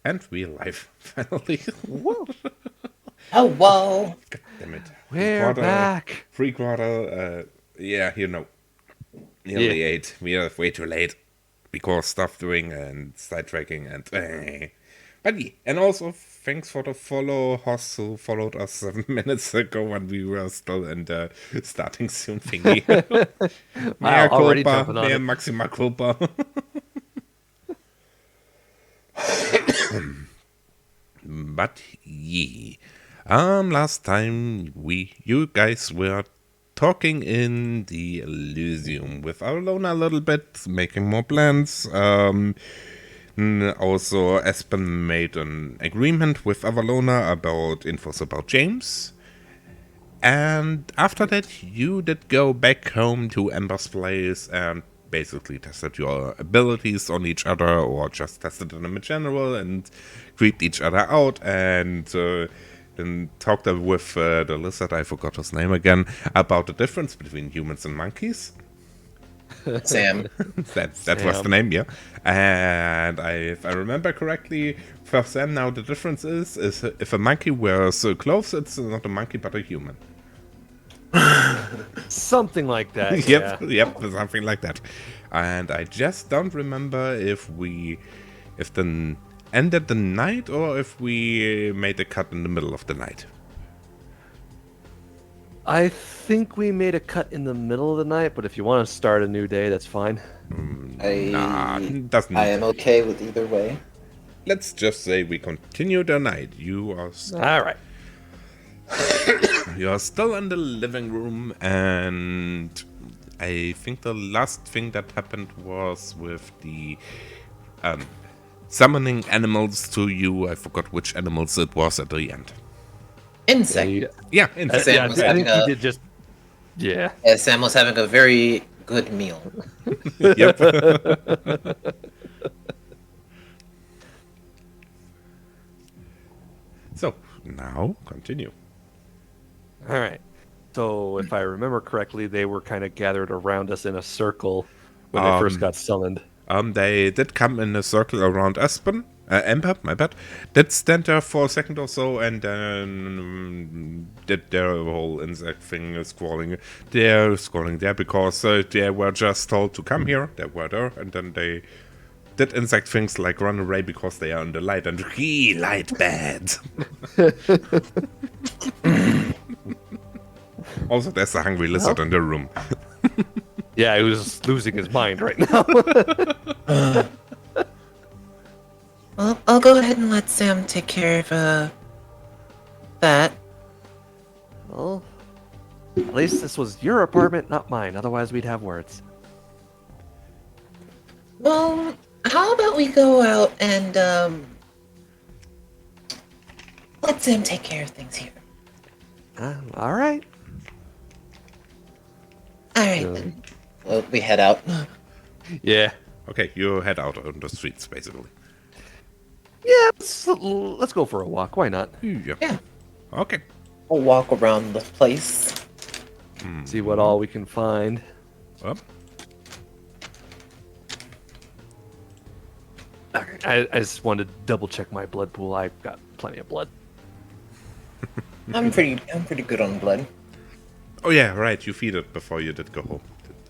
And we're live, finally. Whoa. Hello. God damn it. We're back. 3/4, yeah, nearly 8. We are way too late. Because stuff doing and sidetracking and... But yeah, and also thanks for the follow, Hoss, who followed us 7 minutes ago when we were still in the starting soon thingy. Wow, already jumping on it. Maxima culpa. But yeah, last time you guys were talking in the Elysium with Alona a little bit, making more plans. Also, Aspen made an agreement with Avalona about infos about James. And after that, you did go back home to Ember's place and basically tested your abilities on each other, or just tested them in general and creeped each other out, and then talked with the lizard, I forgot his name again, about the difference between humans and monkeys. Sam. That was the name, yeah. And if I remember correctly, for Sam now the difference is if a monkey wears clothes, it's not a monkey but a human. Something like that. Yep, something like that. And I just don't remember if then ended the night or if we made a cut in the middle of the night. I think we made a cut in the middle of the night, but if you want to start a new day, that's fine. I Doesn't. I am okay with either way. Let's just say we continue the night. You are All right. You are still in the living room, and I think the last thing that happened was with the summoning animals to you. I forgot which animals it was at the end. Insect. Yeah, insect. Sam was I having think a, he did just... Yeah. Sam was having a very good meal. Yep. So, now, continue. All right. So, if I remember correctly, they were kind of gathered around us in a circle when they first got summoned. They did come in a circle around Aspen. Ember, my bad. Did stand there for a second or so and then did their whole insect thing, scrolling there because they were just told to come here. They were there, and then they did insect things like run away because they are in the light and light bad. Also, there's a hungry lizard in the room. Yeah, he was losing his mind right now. Well, I'll go ahead and let Sam take care of, that. Well, at least this was your apartment, not mine. Otherwise, we'd have words. Well, how about we go out and, let Sam take care of things here. All right. Alright then. Well, we head out. Yeah. Okay, you head out on the streets, basically. Yeah, let's go for a walk. Why not? Yeah. Okay. We'll walk around the place. See what all we can find. Well, I just wanted to double check my blood pool. I've got plenty of blood. I'm pretty good on blood. oh yeah, right. You feed it before you did go home,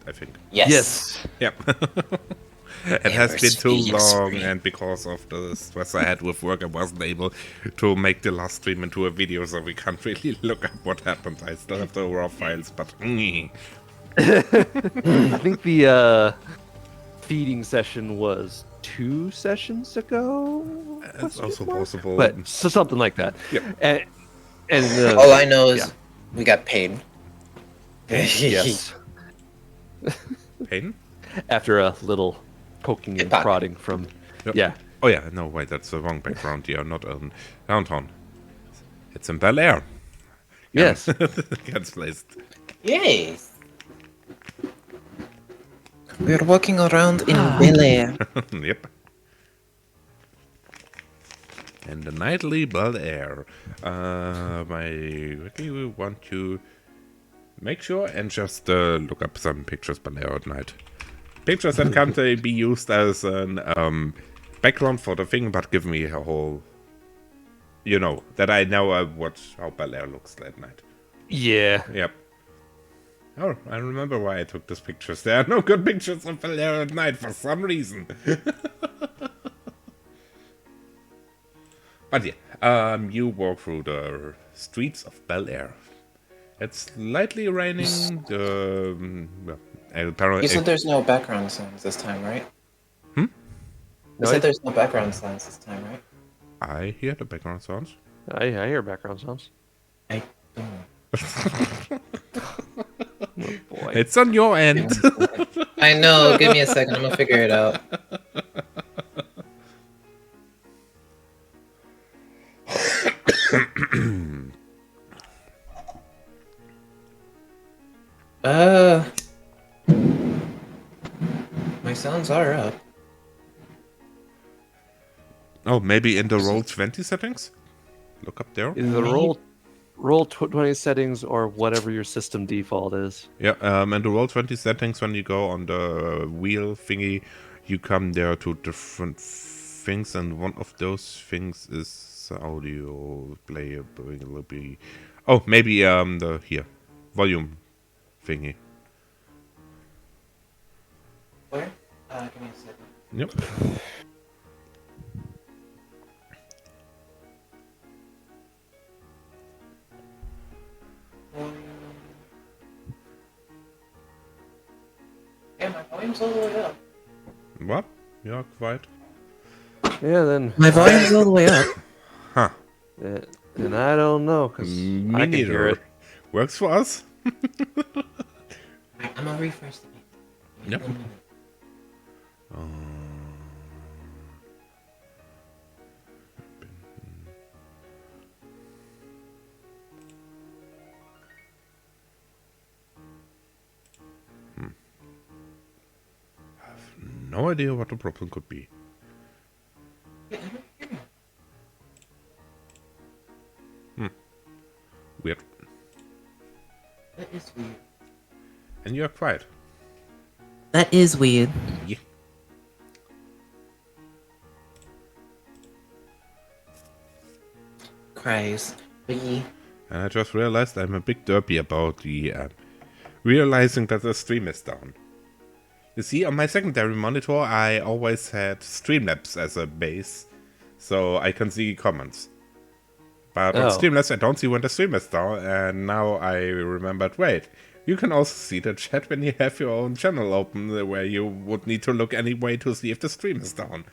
I think. Yes. Yep. It has been too Yes. long, and because of the stress I had with work, I wasn't able to make the last stream into a video, so we can't really look up what happened. I still have the raw files, but... I think the feeding session was 2 sessions ago. It's also possible. But so something like that. Yep. And All I know is yeah. we got paid. Yes. Pain? After a little poking and Pocket. prodding from... Yep. Yeah. Oh yeah, no, wait, that's the wrong background. You're not in downtown. It's in Bel Air. Yes. Gets placed. Yes. We're walking around in Bel Air. Yep. And the nightly Bel Air. We want to make sure and just look up some pictures Bel Air at night. Pictures that can't be used as an background for the thing, but give me a whole, that I know how Bel Air looks at night. Yeah. Yep. Oh, I remember why I took these pictures. There are no good pictures of Bel Air at night for some reason. But yeah, you walk through the streets of Bel Air. It's lightly raining. Apparently, You said there's no background sounds this time, right? You No, said there's no background sounds this time, right? I hear the background sounds. I hear background sounds. I don't. Oh, boy. It's on your end. I know. Give me a second. I'm gonna figure it out. My sounds are up. Oh, maybe in the Roll20 settings? Look up there. Either the roll 20 settings or whatever your system default is. Yeah, and the Roll20 settings, when you go on the wheel thingy, you come there to different things, and one of those things is audio playability. Oh, maybe the volume thingy. Where? Give me a second. Yep. Yeah, my volume's all the way up. What? You're quiet. Yeah, then. My volume's all the way up. Huh. And I don't know, because Me I can neither. hear it. Works for us. I'm gonna refresh the page. Yep. No idea what the problem could be. Weird. That is weird. And you're quiet. That is weird. Yeah. Christ. And I just realized I'm a big derpy about the realizing that the stream is down. You see, on my secondary monitor, I always had Streamlabs as a base, so I can see comments. But on Streamlabs, I don't see when the stream is down, and now I remembered, wait, you can also see the chat when you have your own channel open, where you would need to look anyway to see if the stream is down.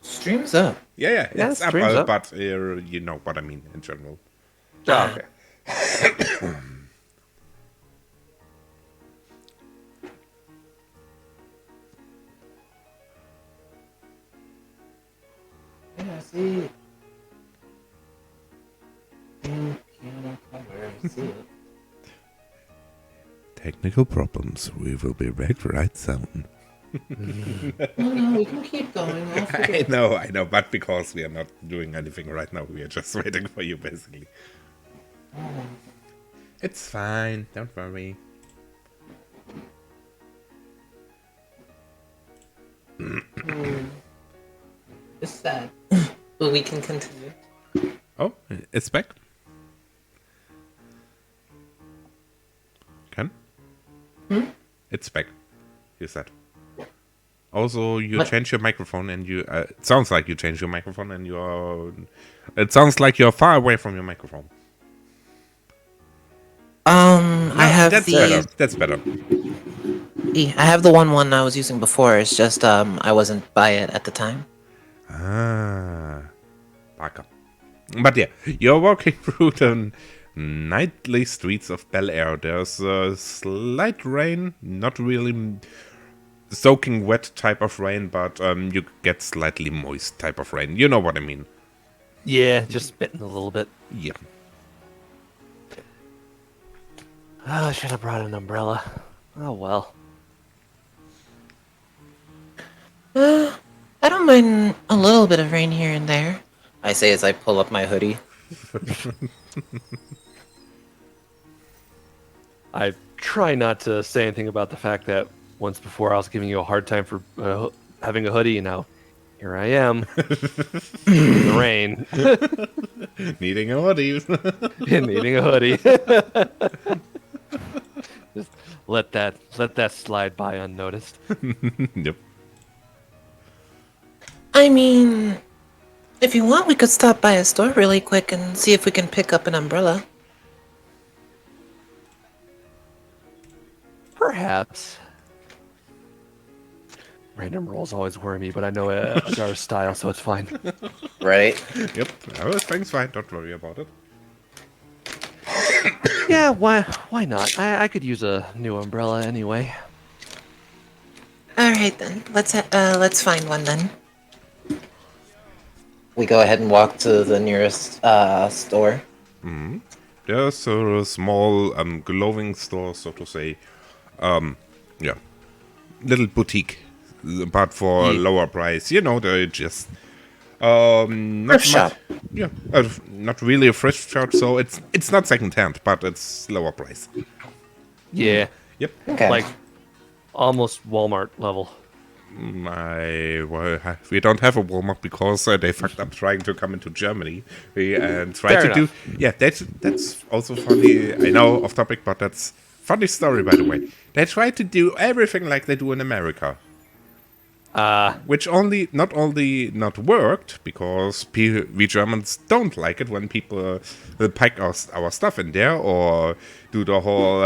Stream's up. Yeah, Yeah, it's up, stream's up. but you know what I mean in general. Oh, okay. Yeah, I see. Piano cover, I see it. Technical problems. We will be back right soon. No, we can keep going. I'll figure it I know, but because we are not doing anything right now, we are just waiting for you, basically. out. It's fine, don't worry. It's sad. But we can continue. Oh, it's back. Ken? It's back, you said. Also, you What? changed your microphone and you... it sounds like you changed your microphone and you're... It sounds like you're far away from your microphone. I have That's the better. That's better. I have the one I was using before. It's just I wasn't by it at the time. Backup. But yeah, you're walking through the nightly streets of Bel Air. There's a slight rain, not really soaking wet type of rain, but you get slightly moist type of rain. You know what I mean? Yeah, just spitting a little bit. Yeah. Oh, I should have brought an umbrella. Oh, well. I don't mind a little bit of rain here and there. I say as I pull up my hoodie. I try not to say anything about the fact that once before I was giving you a hard time for having a hoodie, and now Here I am. In the rain. Needing a hoodie. Needing a hoodie. Just let that slide by unnoticed. Yep. I mean, if you want, we could stop by a store really quick and see if we can pick up an umbrella. Perhaps. Random rolls always worry me, but I know Agar's style, so it's fine. Right? Yep. Everything's fine. Don't worry about it. Yeah, why not? I could use a new umbrella anyway. All right then, let's find one then. We go ahead and walk to the nearest store. There's a small glowing store, so to say. Yeah. Little boutique. But for a lower price. You know, they're just... not Thrift shop. Yeah, not really a thrift shop, so it's not second hand, but it's lower price. Yeah, Yep. Okay. like almost Walmart level. We don't have a Walmart because they fucked up trying to come into Germany and try Fair to do. Yeah, that's also funny. I know off topic, but that's funny story by the way. They try to do everything like they do in America. Which not only not worked, because we Germans don't like it when people pack our stuff in there, or do the whole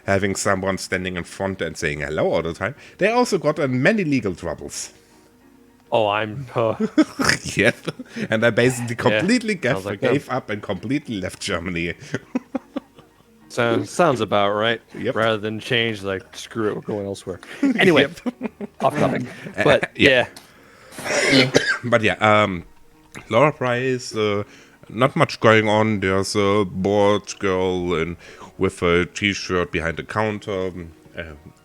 having someone standing in front and saying hello all the time. They also got in many legal troubles. Oh, I'm. Yep. And I basically completely sounds like gave up and completely left Germany. Sounds about right. Yep. Rather than change, like screw it, we're going elsewhere. Anyway, off topic. But Yeah. yeah. But yeah, lower price, not much going on. There's a bored girl with a t-shirt behind the counter,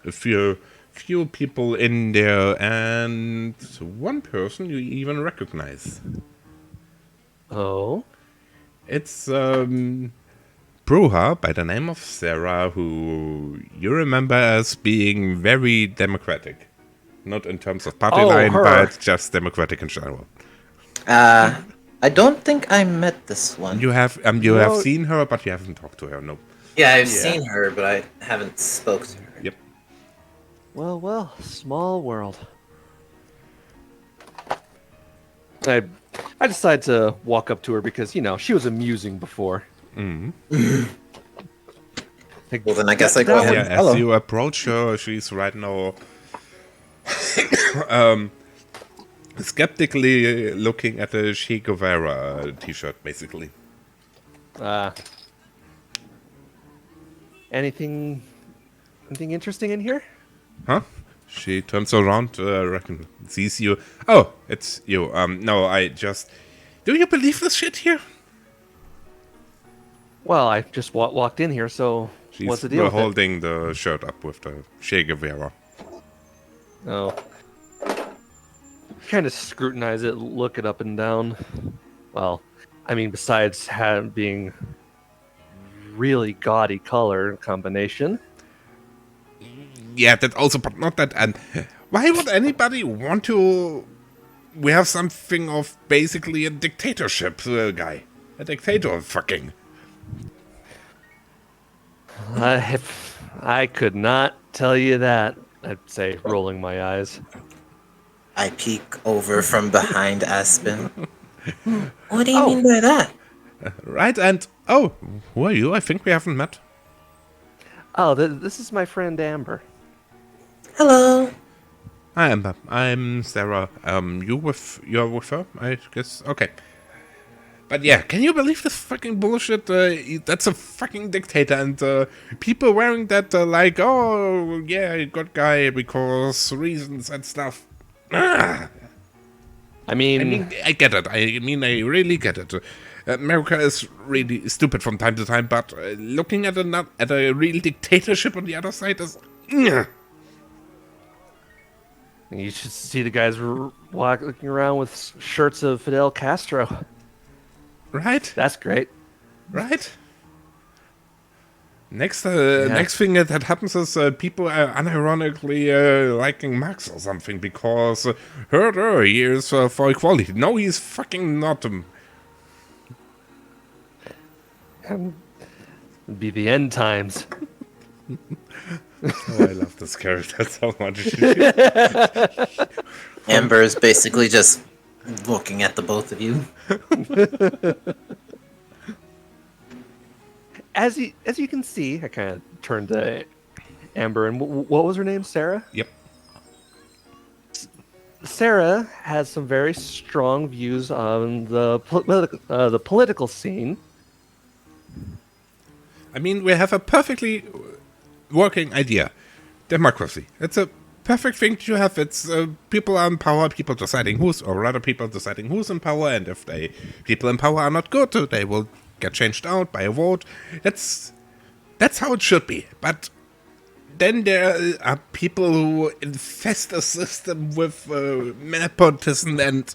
a few people in there, and one person you even recognize. Oh. It's Bruja by the name of Sarah, who you remember as being very democratic. Not in terms of party line, her. but just democratic in general. I don't think I met this one. You have seen her, but you haven't talked to her. No. Yeah, I've seen her, but I haven't spoke to her. Yep. Well, small world. I decided to walk up to her because, she was amusing before. Mm-hmm. Well, then I guess I go ahead Yeah, and follow. as you approach her, she's right now skeptically looking at a Che Guevara t-shirt, basically. Anything interesting in here? Huh? She turns around, sees you. Oh, it's you. No, I just... Do you believe this shit here? Well, I just walked in here, so She's what's the deal with it? holding the shirt up with the Che Guevara. Oh. Kind of scrutinize it, look it up and down. Well, I mean, besides being really gaudy color combination. Yeah, that also, but not that. And why would anybody want to? We have something of basically a dictatorship guy, a dictator, fucking. I could not tell you that. I'd say, rolling my eyes. I peek over from behind Aspen. What do you mean by that? Right, and oh, who are you? I think we haven't met. Oh, this is my friend Amber. Hello. Hi, Amber. I'm Sarah. You're with her, I guess. Okay. But yeah, can you believe this fucking bullshit? That's a fucking dictator, and people wearing that like, oh yeah, good guy because reasons and stuff. Ah. I mean, I get it. I really get it. America is really stupid from time to time, but looking at a real dictatorship on the other side is. you should see the guys walking around with shirts of Fidel Castro. Right? That's great. Right? Next thing that happens is people are unironically liking Max or something because he is for equality. No, he's fucking not. Be the end times. Oh, I love this character so much. Amber is basically just looking at the both of you. As you can see, I kind of turned to Amber, and what was her name? Sarah? Yep. Sarah has some very strong views on the political scene. I mean, we have a perfectly working idea. Democracy. It's a perfect thing to have. It's people are in power, people deciding who's, or rather people deciding who's in power, and if people in power are not good, they will get changed out by a vote. That's how it should be. But then there are people who infest the system with nepotism and...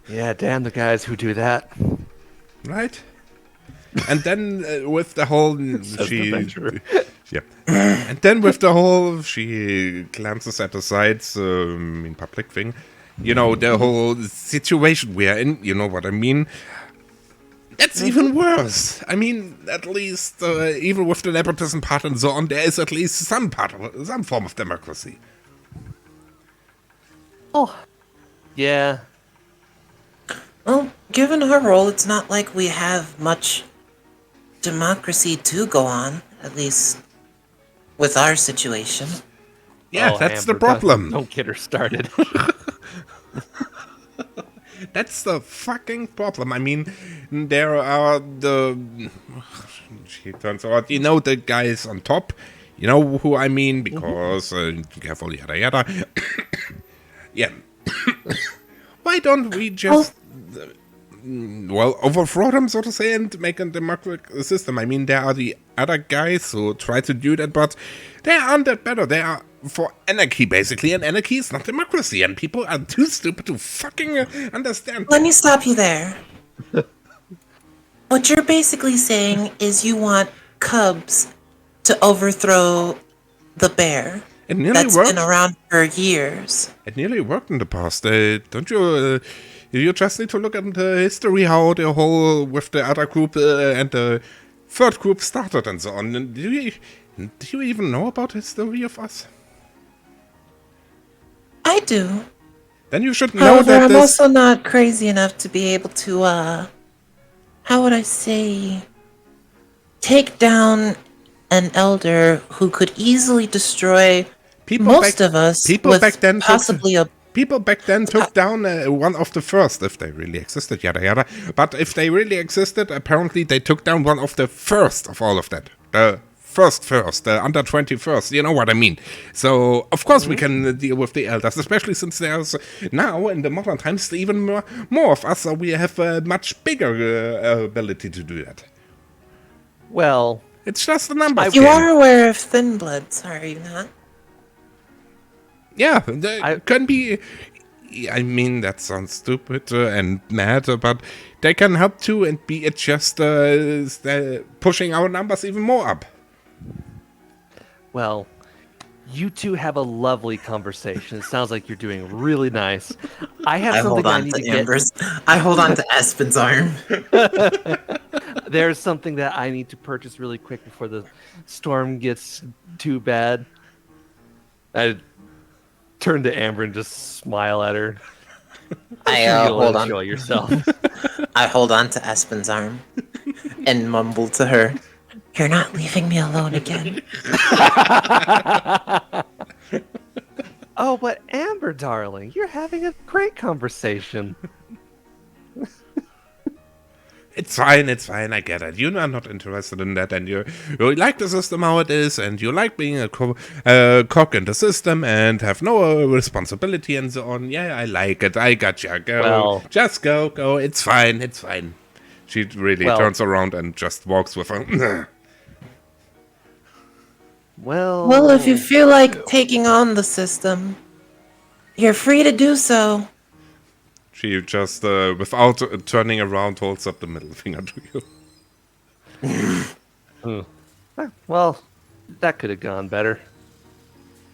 Yeah, damn the guys who do that. Right? And then with the whole... And then with the whole... She glances at the sides in public thing. You know, the whole situation we're in, you know what I mean? That's even worse. I mean, at least, even with the nepotism part and so on, there is at least some form of democracy. Oh, yeah. Well, given our role, it's not like we have much democracy to go on, at least with our situation. Yeah, that's the problem. Don't get her started. That's the fucking problem. I mean, there are she turns out, you know, the guys on top. You know who I mean, because careful, yada yada. Yeah. Why don't we just, overthrow them, so to say, and make a democratic system? I mean, there are the other guys who try to do that, but they aren't that better. They are for anarchy, basically, and anarchy is not democracy, and people are too stupid to fucking understand. Let me stop you there. What you're basically saying is you want cubs to overthrow the bear It nearly that's worked. been around for years. It nearly worked in the past. Don't you? You just need to look at the history, how the whole with the other group and the third group started and so on. Do you even know about the history of us? I do. Then you should know However, that I'm this... also not crazy enough to be able to, how would I say, take down an elder who could easily destroy most of us with possibly a... People back then took down one of the first, if they really existed, yada yada. But if they really existed, apparently they took down one of the first of all of that. The first, the under 21st, you know what I mean. So, of course we can deal with the elders, especially since there's now, in the modern times, even more of us, so we have a much bigger ability to do that. Well... It's just a numbers You game. are aware of thin bloods, are you not? Yeah, they can be... I mean, that sounds stupid and mad, but they can help too and be just pushing our numbers even more up. Well, you two have a lovely conversation. It sounds like you're doing really nice. I have something I need to get. I hold on to Aspen's arm. There's something that I need to purchase really quick before the storm gets too bad. I turn to Amber and just smile at her. I hold on. Enjoy yourself. I hold on to Aspen's arm and mumble to her, You're not leaving me alone again. Oh, but Amber, darling, you're having a great conversation. It's fine, I get it. You are not interested in that, and you like the system how it is, and you like being a cock in the system, and have no responsibility and so on. Yeah, I like it, I gotcha. Go, just go, it's fine. She really turns around and just walks with her. Well, if you feel like taking on the system, you're free to do so. She just, without turning around, holds up the middle finger to you. Well, that could have gone better.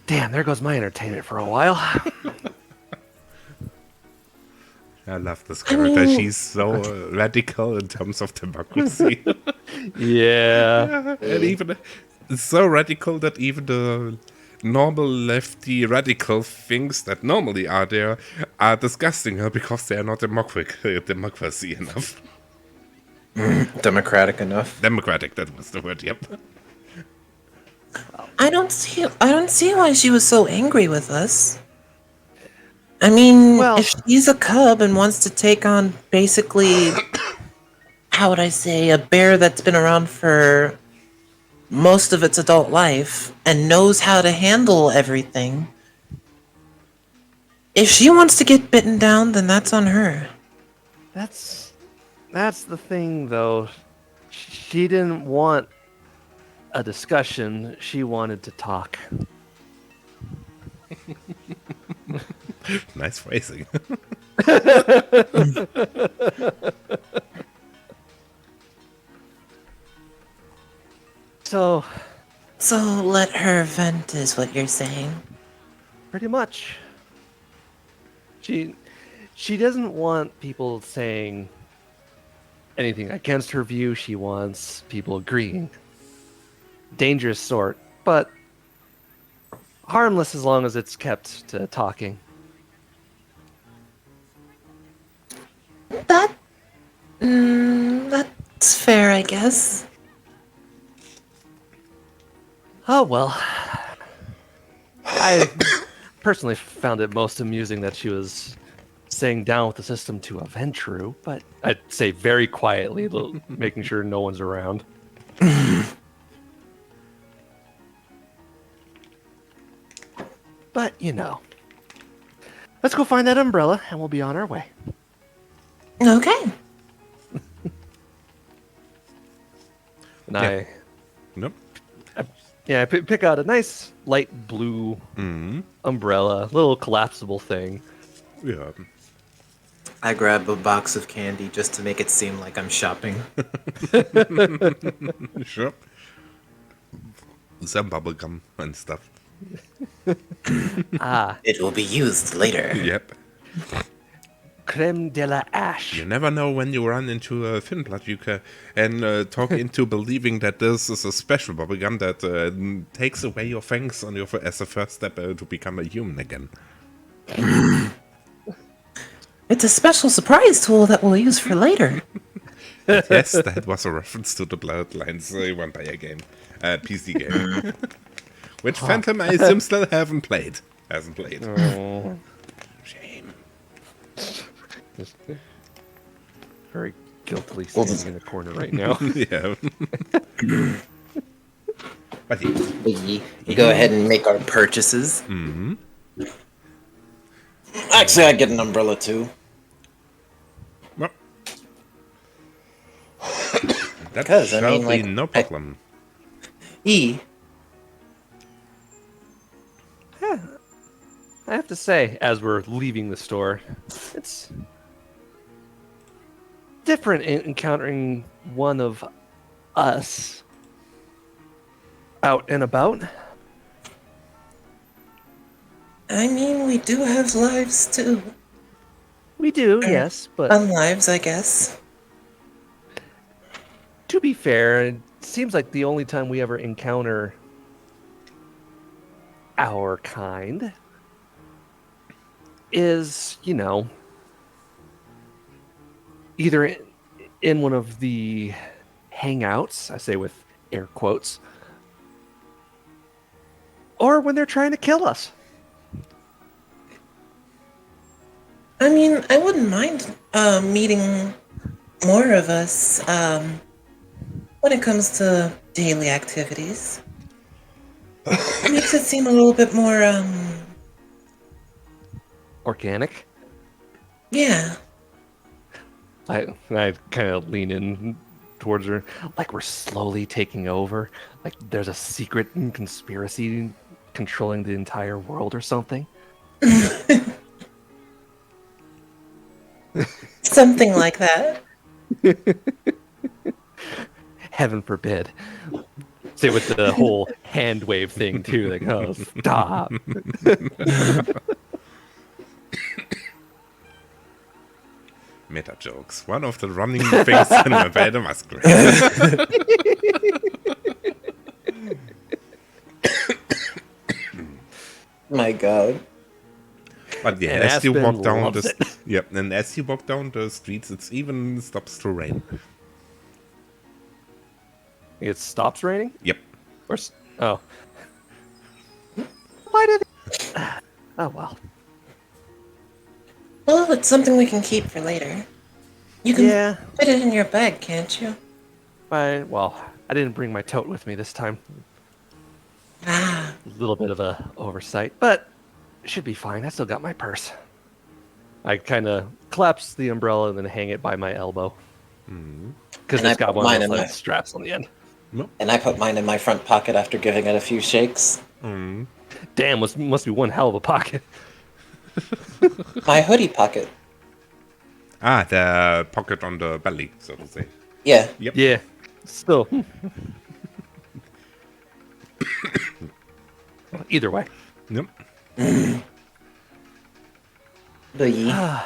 Damn, there goes my entertainment for a while. I love this character. She's so radical in terms of democracy. Yeah. And even so radical that even the normal lefty radical things that normally are there are disgusting her because they are not democracy enough. Democratic enough. Democratic, that was the word, yep. I don't see why she was so angry with us. I mean, Well- if she's a cub and wants to take on basically, how would I say, a bear that's been around for most of its adult life and knows how to handle everything, if she wants to get bitten down, then that's on her. That's the thing, though. She didn't want a discussion. She wanted to talk. Nice phrasing. So, So let her vent, is what you're saying. pretty much. She doesn't want people saying anything against her view. She wants people agreeing. Dangerous sort, but harmless as long as it's kept to talking. That's fair, I guess. Oh well. I personally found it most amusing that she was saying down with the system to a Ventrue, but I'd say very quietly, making sure no one's around. But, you know. Let's go find that umbrella, and we'll be on our way. Okay. And I Nope. pick out a nice light blue umbrella, little collapsible thing. Yeah. I grab a box of candy just to make it seem like I'm shopping. Sure. Some bubblegum and stuff. It will be used later. Yep. Creme de la ash. You never know when you run into a thin blood you can and talk into believing that this is a special bubblegum that takes away your fangs on your as a first step to become a human again. It's a special surprise tool that we'll use for later. Yes, that was a reference to the Bloodlines vampire game, PC game, which Phantom I assume still hasn't played. Oh. Shame. Just very guiltily standing in the corner right now. Yeah. But yes. We go ahead and make our purchases. Mm-hmm. Actually, I get an umbrella too. Well, that 'Cause, I shall mean, be like, no problem. I have to say, as we're leaving the store, it's different in encountering one of us out and about. I mean, we do have lives too. We do, yes, but Unlives, I guess. to be fair, it seems like the only time we ever encounter our kind is, you know, either in one of the hangouts, I say with air quotes, or when they're trying to kill us. I mean, I wouldn't mind meeting more of us when it comes to daily activities. It makes it seem a little bit more, Organic. yeah. I kind of lean in towards her, like we're slowly taking over, like there's a secret conspiracy controlling the entire world or something. Something like that. heaven forbid. Say with the whole hand wave thing too, like, oh, stop. Meta jokes. One of the running things in the Masquerade. My God. But yeah, And as you Aspen walk down loves the it. yep, and as you walk down the streets, it even stops to rain. It stops raining? Yep. Or oh. Why did oh well. Well, it's something we can keep for later. You can Yeah. put it in your bag, can't you? Well, I didn't bring my tote with me this time. Ah, A little bit of a oversight, but it should be fine. I still got my purse. I kind of collapse the umbrella and then hang it by my elbow. Because And I it's got put one mine of those in like, straps on the end. And I put mine in my front pocket after giving it a few shakes. Damn, must be one hell of a pocket. My hoodie pocket. Ah, the pocket on the belly, so to say. Yeah. Yep. Yeah, still. Either way. Yep. Boogie.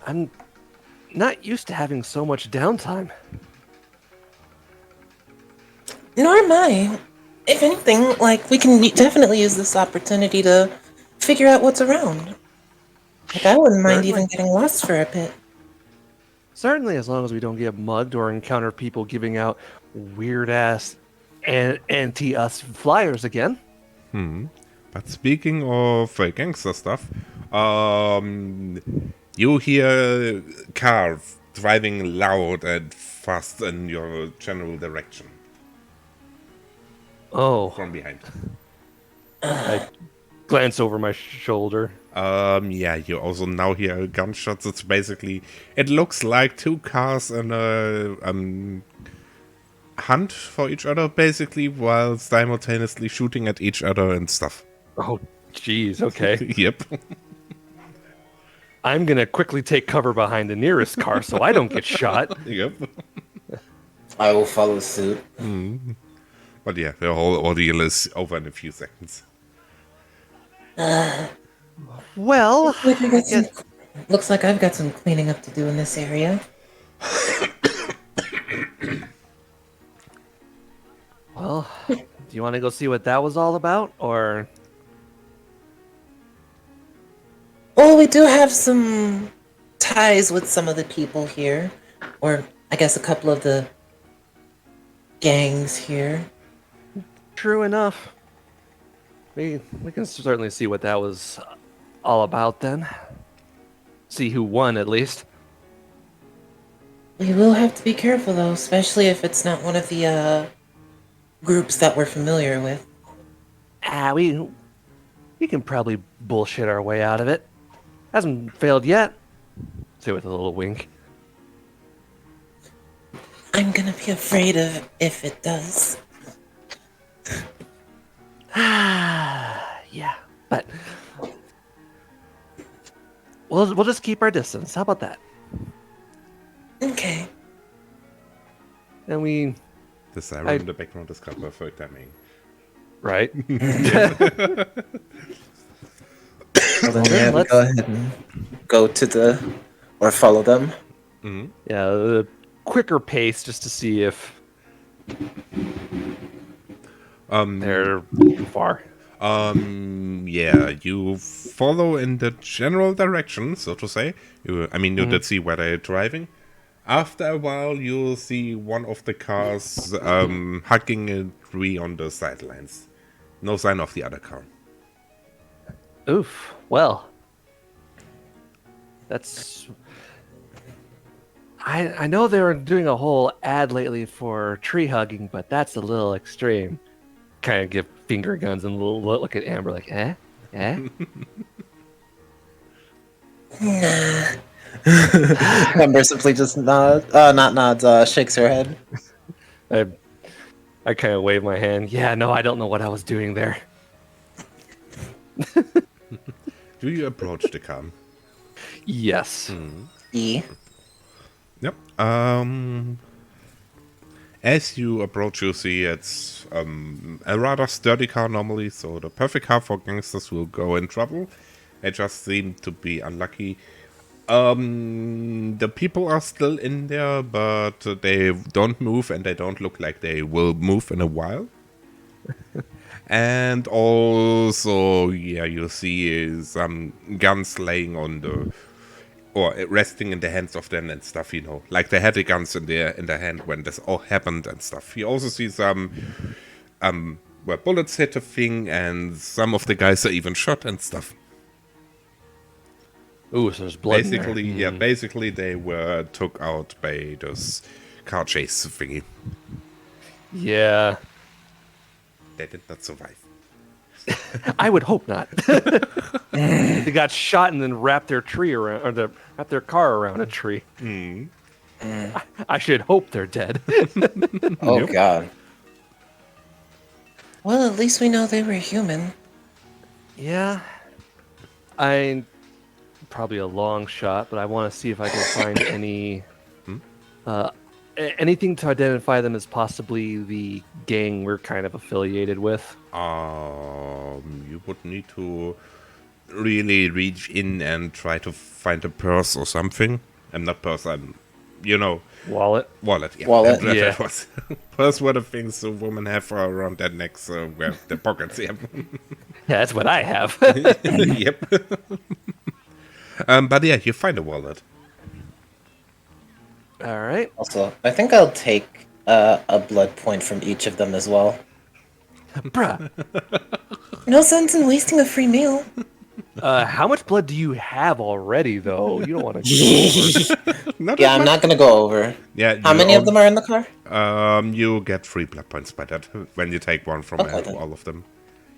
I'm not used to having so much downtime. nor am I. If anything, like, we can definitely use this opportunity to figure out what's around. Like, I wouldn't mind even getting lost for a bit. Certainly, as long as we don't get mugged or encounter people giving out weird-ass anti-us flyers again. But speaking of gangster stuff, you hear a car driving loud and fast in your general direction Oh, from behind. I glance over my shoulder. Yeah, you also now hear gunshots. It's basically, it looks like two cars in a hunt for each other, basically, while simultaneously shooting at each other and stuff. Oh, jeez, okay. Yep. I'm gonna quickly take cover behind the nearest car so I don't get shot. Yep. I will follow suit. But yeah, the whole ordeal is over in a few seconds. Well, Looks like I've got some cleaning up to do in this area. do you want to go see what that was all about, or? Well, we do have some ties with some of the people here. Or, I guess, a couple of the gangs here. True enough. We can certainly see what that was all about then. See who won, at least. We will have to be careful, though, especially if it's not one of the, groups that we're familiar with. We can probably bullshit our way out of it. Hasn't failed yet. Say with a little wink. I'm gonna be afraid of if it does. Yeah, but we'll just keep our distance. How about that? Okay. And we The siren in the background is cut perfect timing. right. Well, then, yeah, let's- go ahead and go to or follow them. Yeah, the quicker pace just to see if they're too far. Yeah, you follow in the general direction, so to say. You did see where they're driving. After a while, you'll see one of the cars hugging a tree on the sidelines. No sign of the other car. Oof. Well, that's. I know they were doing a whole ad lately for tree hugging, but that's a little extreme. Kind of give finger guns and a little look at Amber like, eh? Nah. Amber simply just shakes her head. I kind of wave my hand. Yeah, no, I don't know what I was doing there. Do you approach the car? Yes. E. Yep. As you approach, you see it's a rather sturdy car normally, so the perfect car for gangsters who go in trouble. They just seem to be unlucky. The people are still in there, but they don't move and they don't look like they will move in a while. And also, yeah, you see some guns laying on the, or resting in the hands of them and stuff, you know. Like they had the guns in their hand when this all happened and stuff. You also see some, where bullets hit the thing and some of the guys are even shot and stuff. Ooh, so there's blood. Basically, yeah, basically they were took out by this car chase thingy. Yeah. They did not survive. I would hope not. They got shot and then wrapped their tree around, or wrapped their car around a tree. I should hope they're dead. Oh, God. Well, at least we know they were human. Yeah. Probably a long shot, but I want to see if I can find any anything to identify them as possibly the gang we're kind of affiliated with. You would need to really reach in and try to find a purse or something. I'm not purse, you know. Wallet. Yeah. Wallet. That was purse were the things the women have around their necks, where their pockets. Yeah. Yeah, that's what I have. Yep. But yeah, you find a wallet. All right. Also, I think I'll take a blood point from each of them as well. Bruh. No sense in wasting a free meal. How much blood do you have already, though? You don't want to. Yeah, I'm not gonna go over. Yeah. How many of them are in the car? You get 3 blood points by that when you take one from Okay, then. all of them.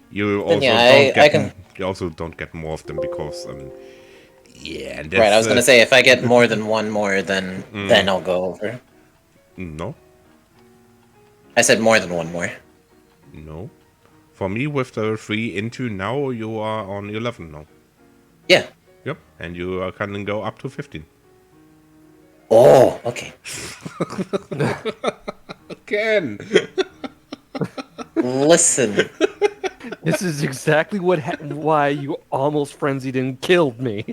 You also Then yeah, I can. You also don't get more of them because yeah. And Right, I was gonna say if I get more than one more, then I'll go over. No. I said more than one more. No. For me, with the 3 into now, you are on 11 now. Yeah. Yep. And you can go up to 15. Oh, okay. Again. Listen. This is exactly why you almost frenzied and killed me.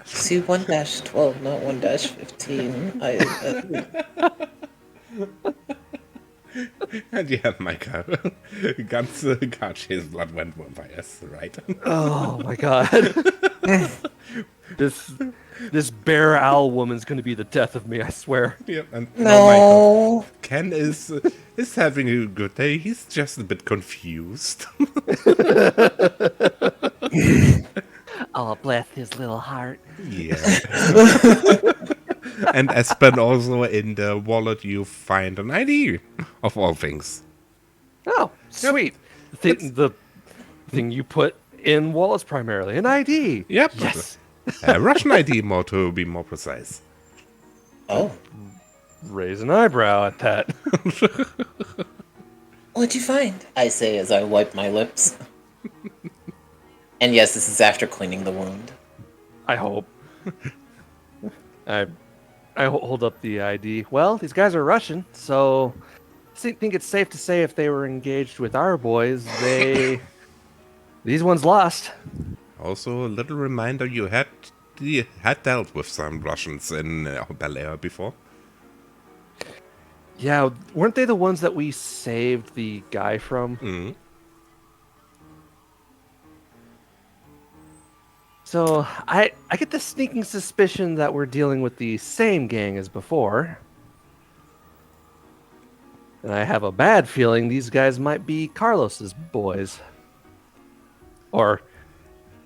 See 1-12, not 1-15. And you have Micah. Guns, car chase, blood went vampires, right? Oh my god. This bear owl woman's gonna be the death of me, I swear. Yep. And No. Micah. Ken is having a good day. He's just a bit confused. Oh, bless his little heart. Yeah. And Aspen also in the wallet you find an ID of all things. Oh, sweet. The thing you put in wallets primarily, an ID. Yep. Yes. A Russian ID, more to be more precise. Oh. Raise an eyebrow at that. What'd you find? I say as I wipe my lips. And yes, this is after cleaning the wound. I hope. I hold up the ID. Well, these guys are Russian, so I think it's safe to say if they were engaged with our boys, these ones lost. Also, a little reminder: you had dealt with some Russians in Bel Air before. Yeah, weren't they the ones that we saved the guy from? Mm-hmm. So I get the sneaking suspicion that we're dealing with the same gang as before. And I have a bad feeling these guys might be Carlos's boys. Or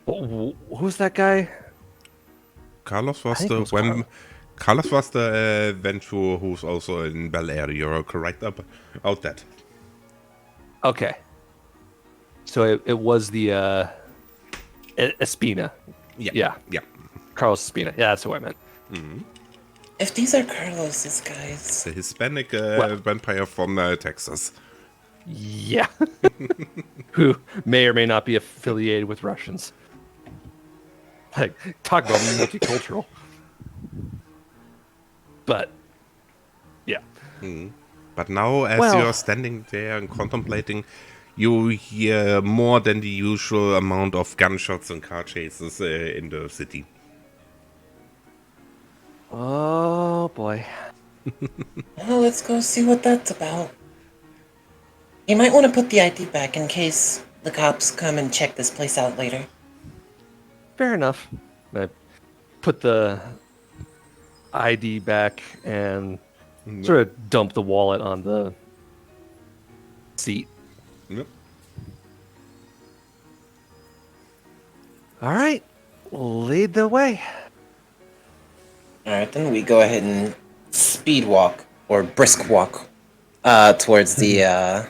who's that guy? Carlos was I think it the was Carlos was the Ventrue who's also in Bel Air. You're correct about that. Okay. So it was the Espina. Yeah. Carlos Espina. Yeah, that's who I meant. Mm-hmm. If these are Carlos's guys, The Hispanic vampire from Texas. Yeah. Who may or may not be affiliated with Russians. Like, talk about multicultural. But, yeah. But now, as Well- you're standing there and contemplating, you hear more than the usual amount of gunshots and car chases in the city. Oh, boy. Well, let's go see what that's about. You might want to put the ID back in case the cops come and check this place out later. Fair enough. I put the ID back and sort of dump the wallet on the seat. Yep. All right, lead the way. Alright, then we go ahead and speed walk, or brisk walk, towards the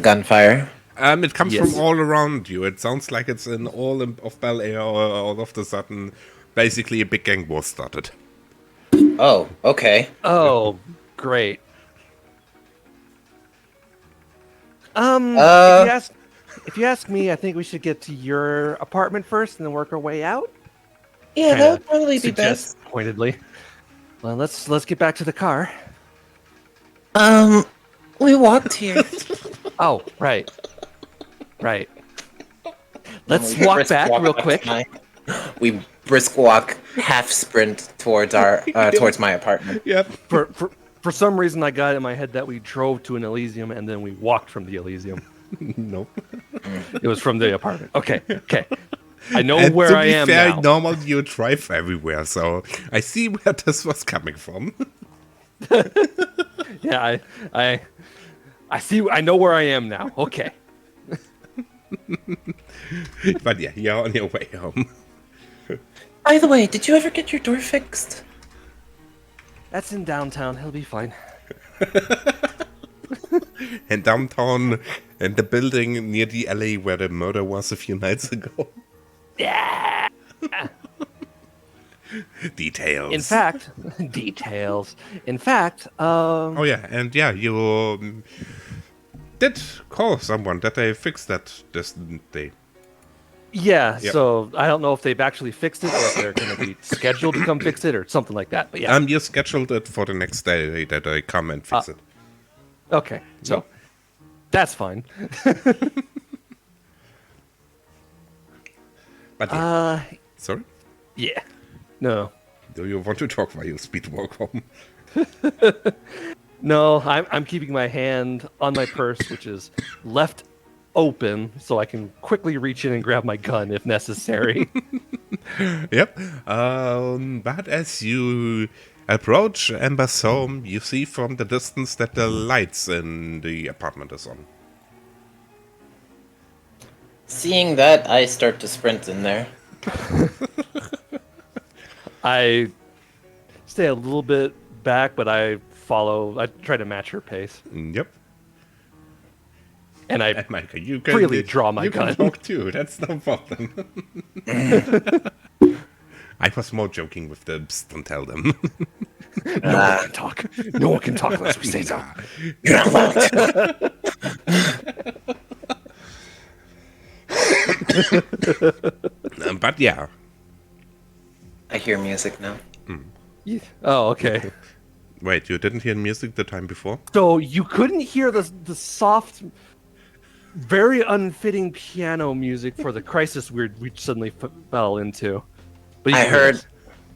gunfire. It comes Yes. from all around you. It sounds like it's in all of Bel Air, or all of a sudden, basically a big gang war started. Oh, okay. Oh, great. If you ask me, I think we should get to your apartment first and then work our way out. Yeah, Kinda that would probably be suggest best. pointedly. Well, let's get back to the car. We walked here. Oh, right. Let's We walk brisk back real up to quick. we brisk walk, half sprint towards our towards my apartment. Yep. For some reason, I got it in my head that we drove to an Elysium and then we walked from the Elysium. Nope. It was from the apartment. Okay. I know And where to I be am fair, now. normally you drive everywhere, so I see where this was coming from. Yeah, I see. I know where I am now. Okay. But yeah, you're on your way home. By the way, did you ever get your door fixed? That's in downtown. He'll be fine. And downtown, in the building near the alley where the murder was a few nights ago. Yeah. Details. In fact, details. In fact, Oh yeah, and yeah, you did call someone that they fixed that this day. yeah. Yep. So I don't know if they've actually fixed it or if they're going to be scheduled to come fix it or something like that. But yeah. You scheduled it for the next day that I come and fix it. Okay. So that's fine. But yeah. Sorry? Yeah. No. Do you want to talk while you speed walk home? No, I'm keeping my hand on my purse, which is left open, so I can quickly reach in and grab my gun if necessary. Yep. But as you approach Amber's home, you see from the distance that the lights in the apartment is on. Seeing that, I start to sprint in there. I stay a little bit back, but I follow. I try to match her pace, Yep. and I And Micah, you can freely draw my you gun. can talk too. That's no problem. I was more joking with the psst, don't tell them. No one can talk. No one can talk unless we say so. You're not allowed. But yeah. I hear music now. Oh, okay. Wait, you didn't hear music the time before? So you couldn't hear the soft, very unfitting piano music for the crisis we suddenly fell into. But you I can hear heard. this.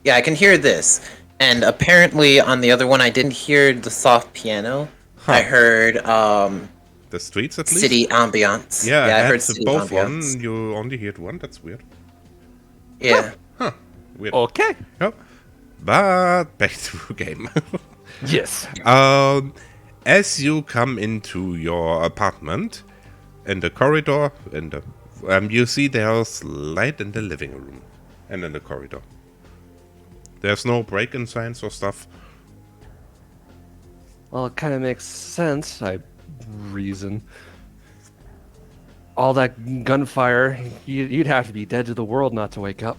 Yeah, I can hear this. And apparently on the other one, I didn't hear the soft piano. I heard The streets at least? city ambiance. Yeah, I heard that's city both ambiance. one. You only heard one. That's weird. Yeah. Weird. Okay. Yep. But back to the game. Yes. As you come into your apartment, in the corridor, you see there's light in the living room and in the corridor. There's no break-in signs or stuff. Well, it kind of makes sense. I reason. All that gunfire, you'd have to be dead to the world not to wake up.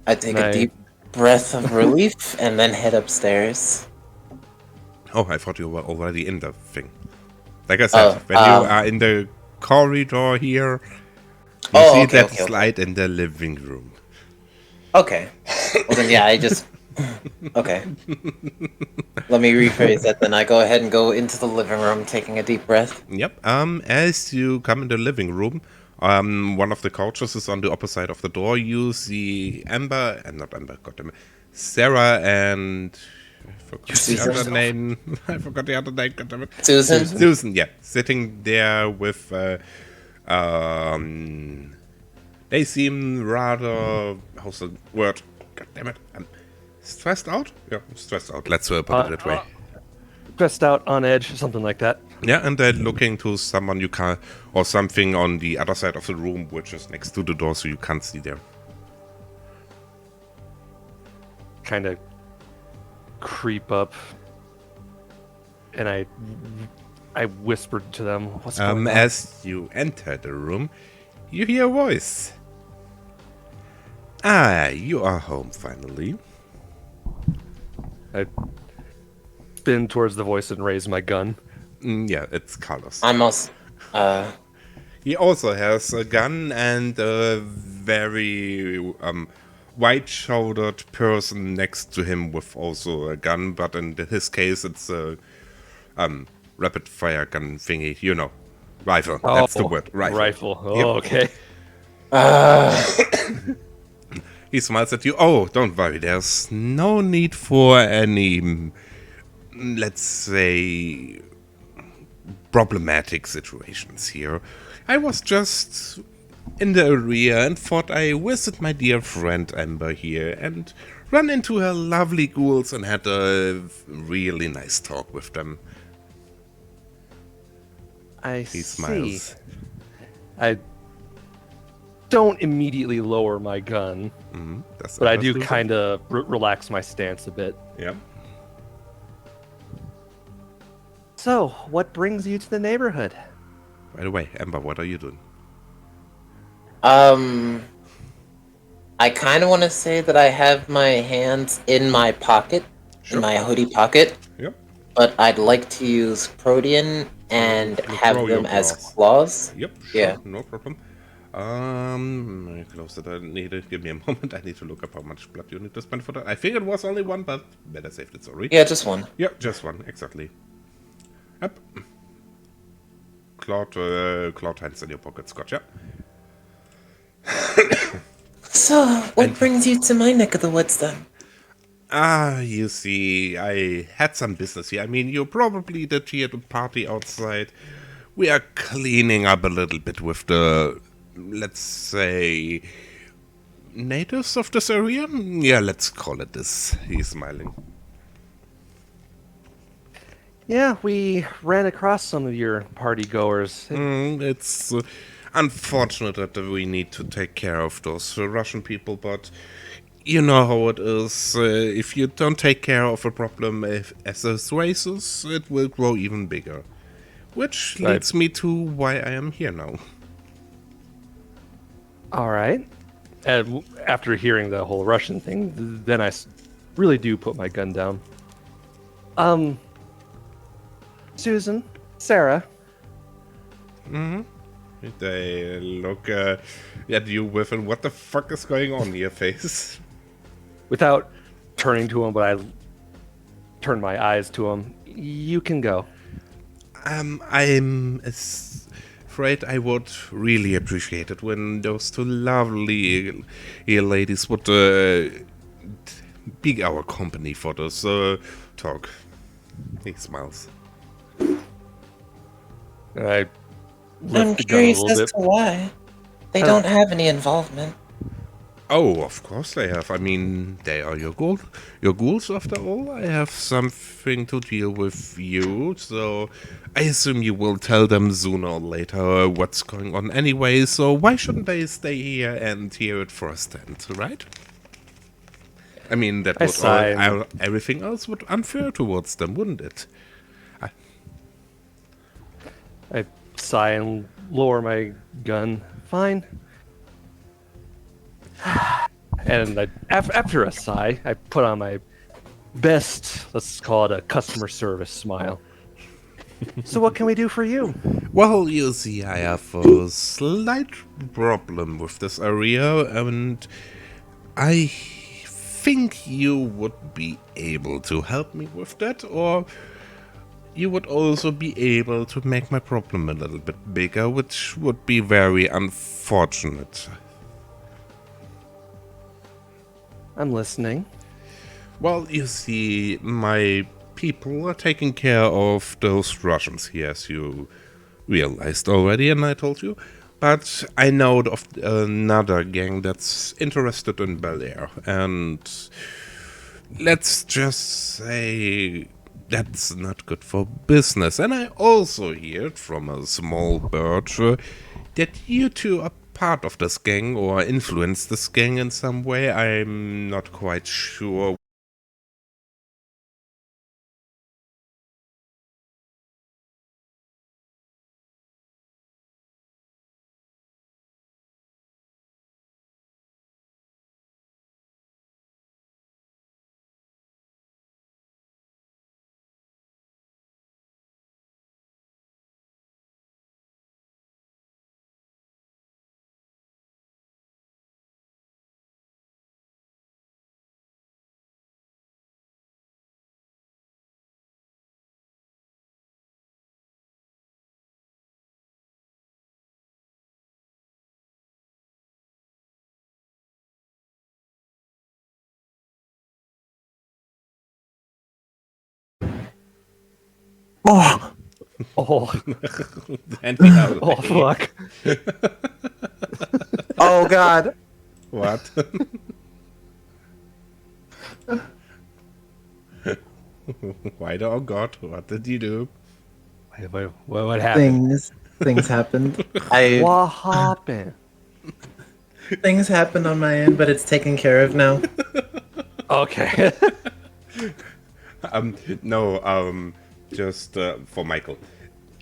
I take a Right. deep breath of relief and then head upstairs. Oh, I thought you were already in the thing. Like I said, when you are in the corridor here. You Oh, see okay, that okay, okay. slide in the living room. Okay. Well then, yeah, I just. Okay. Let me rephrase that. Then I go ahead and go into the living room, taking a deep breath. Yep. As you come in the living room, one of the couches is on the opposite side of the door. You see Amber, and not Amber, goddamn it, Sarah and I forgot see the other yourself? name. I forgot the other name. Goddamn it. Susan. Susan, yeah, sitting there with. They seem rather. How's the word? God damn it. Stressed out? Yeah, stressed out. Let's put it that way. Stressed out, on edge, something like that. Yeah, and they're looking to someone you can't, or something on the other side of the room, which is next to the door, so you can't see them. Kind of creep up, and I whispered to them, "What's going on?" As you enter the room, you hear a voice. Ah, you are home finally. I spin towards the voice and raise my gun. Yeah, it's Carlos. I'm also. He also has a gun and a very wide-shouldered person next to him with also a gun, but in his case it's a rapid-fire gun thingy, you know. Rifle, that's the word. Rifle. Oh, Yep. okay. He smiles at you. Oh, don't worry, there's no need for any, let's say, problematic situations here. I was just in the area and thought I visit my dear friend Amber here and run into her lovely ghouls and had a really nice talk with them. I He see. smiles. I don't immediately lower my gun, That's but I do understood. kind of relax my stance a bit. Yeah. So, what brings you to the neighborhood? By the way, Amber, what are you doing? I kind of want to say that I have my hands in my pocket, in my hoodie pocket, Yep. but I'd like to use Protean and You have throw your them as claws. claws. Yep, sure, Yeah. no problem. I close it. I need to give me a moment. I need to look up how much blood you need to spend for that. I think it was only one, but better safe than sorry. Yeah, just one. Yep, just one, exactly. Yep. Cloud hands in your pockets, gotcha. So, what brings you to my neck of the woods then? Ah, you see, I had some business here. I mean, you probably did hear the party outside. We are cleaning up a little bit with the, let's say, natives of this area? Yeah, let's call it this. He's smiling. Yeah, we ran across some of your party goers. It's unfortunate that we need to take care of those Russian people, but you know how it is. If you don't take care of a problem as a races, it will grow even bigger. Which Right. leads me to why I am here now. All right. And after hearing the whole Russian thing, then I really do put my gun down. Susan, Sarah, They look at you with a what the fuck is going on in your face? without turning to him, but I turn my eyes to him. You can go. I'm afraid I would really appreciate it when those two lovely ladies would be our company for this talk. He smiles. And I I'm lift the gun a curious little as bit. to why. They don't have any involvement. Oh, of course they have. I mean, they are your ghouls after all. I have something to deal with you, so I assume you will tell them sooner or later what's going on anyway, so why shouldn't they stay here and hear it firsthand, right? I mean, that I would sigh all, everything else would unfair towards them, wouldn't it? I sigh and lower my gun. Fine. And after a sigh, I put on my best, let's call it a customer service smile. So what can we do for you? Well, you see, I have a slight problem with this area, and I think you would be able to help me with that, or you would also be able to make my problem a little bit bigger, which would be very unfortunate. I'm listening. Well, you see, my people are taking care of those Russians here, as you realized already, and I told you. But I know of another gang that's interested in Bel Air, and let's just say that's not good for business. And I also heard from a small bird that you two are part of this gang or influence this gang in some way. I'm not quite sure. Oh, Oh, And we are oh fuck. oh God. What? Why, oh God, what did you do? What happened? Things happened. What happened? Things happened on my end, but it's taken care of now. Okay. No, just for Michael.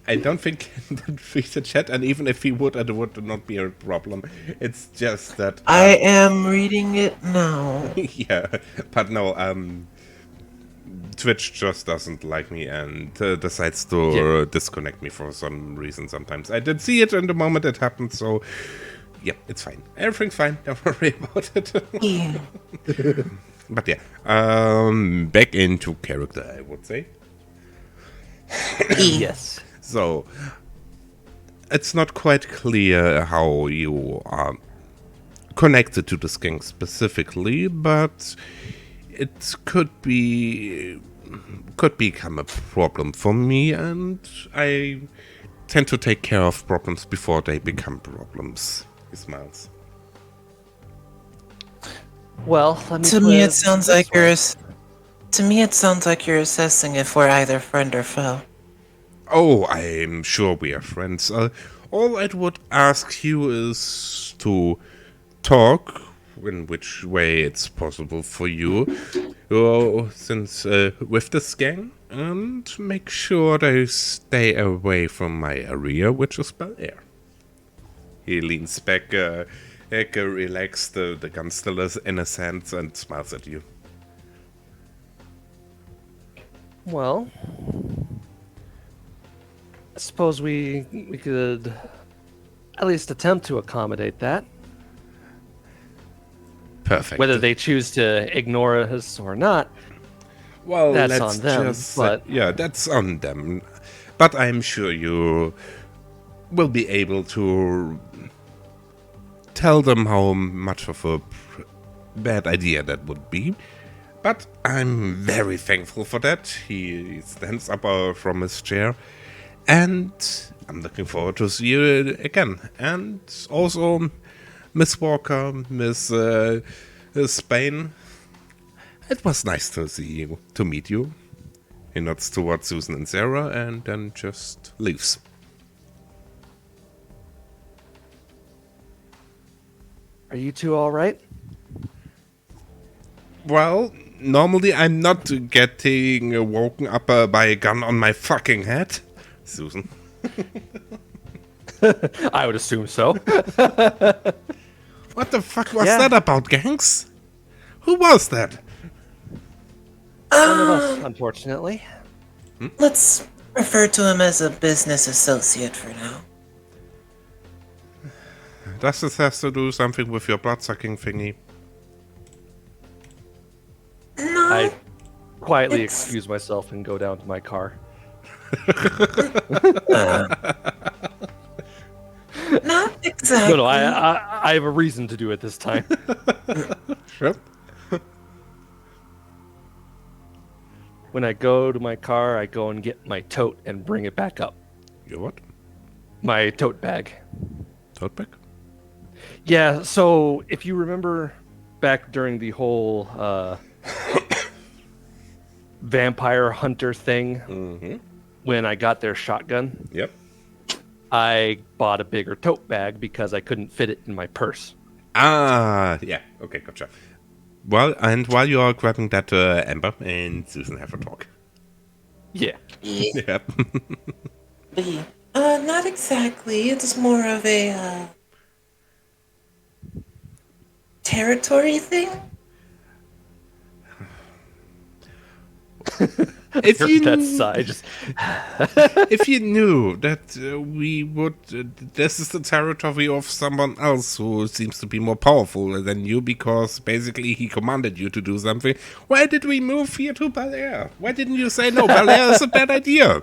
I don't think that read the chat, and even if he would, it would not be a problem. It's just that... I am reading it now. yeah, but no, Twitch just doesn't like me and decides to disconnect me for some reason sometimes. I did see it in the moment it happened, so... Yeah, it's fine. Everything's fine. Don't worry about it. Yeah. But yeah, back into character, I would say. Yes. So, it's not quite clear how you are connected to this gang specifically, but it could become a problem for me, and I tend to take care of problems before they become problems. He smiles. Well, let me To put me, it it sounds this like way. you're assessing if we're either friend or foe. Oh, I'm sure we are friends. All I would ask you is to talk in which way it's possible for you, since with this gang, and make sure they stay away from my area, which is Bel Air. He leans back, relaxed, the gun still is in his hands, and smiles at you. Well, I suppose we could at least attempt to accommodate that. Perfect. Whether they choose to ignore us or not, Well, that's let's on them, just but- yeah, that's on them. But I'm sure you will be able to tell them how much of a bad idea that would be. But I'm very thankful for that. He stands up from his chair, and I'm looking forward to see you again. And also, Miss Walker, Miss Spain. It was nice to see you, to meet you. He nods towards Susan and Sarah, and then just leaves. Are you two all right? Well, normally I'm not getting woken up by a gun on my fucking head. Susan. I would assume so. What the fuck was Yeah. that about, gangs? Who was that? None of us, unfortunately. Let's refer to him as a business associate for now. Does this have to do something with your blood-sucking thingy? No, I quietly It's- excuse myself and go down to my car. not exactly. No, I have a reason to do it this time. Sure. When I go to my car, I go and get my tote and bring it back up. Your what? My tote bag. Tote bag? Yeah, so if you remember back during the whole vampire hunter thing, Mm-hmm. when I got their shotgun, Yep. I bought a bigger tote bag because I couldn't fit it in my purse. Ah, yeah. Okay, gotcha. Well, and while you are grabbing that, Amber and Susan have a talk. Yeah. Yep. Not exactly. It's more of a territory thing. If you That side just if you knew that we would, this is the territory of someone else who seems to be more powerful than you because basically he commanded you to do something. Why did we move here to Bel Air? Why didn't you say no? Bel Air is a bad idea.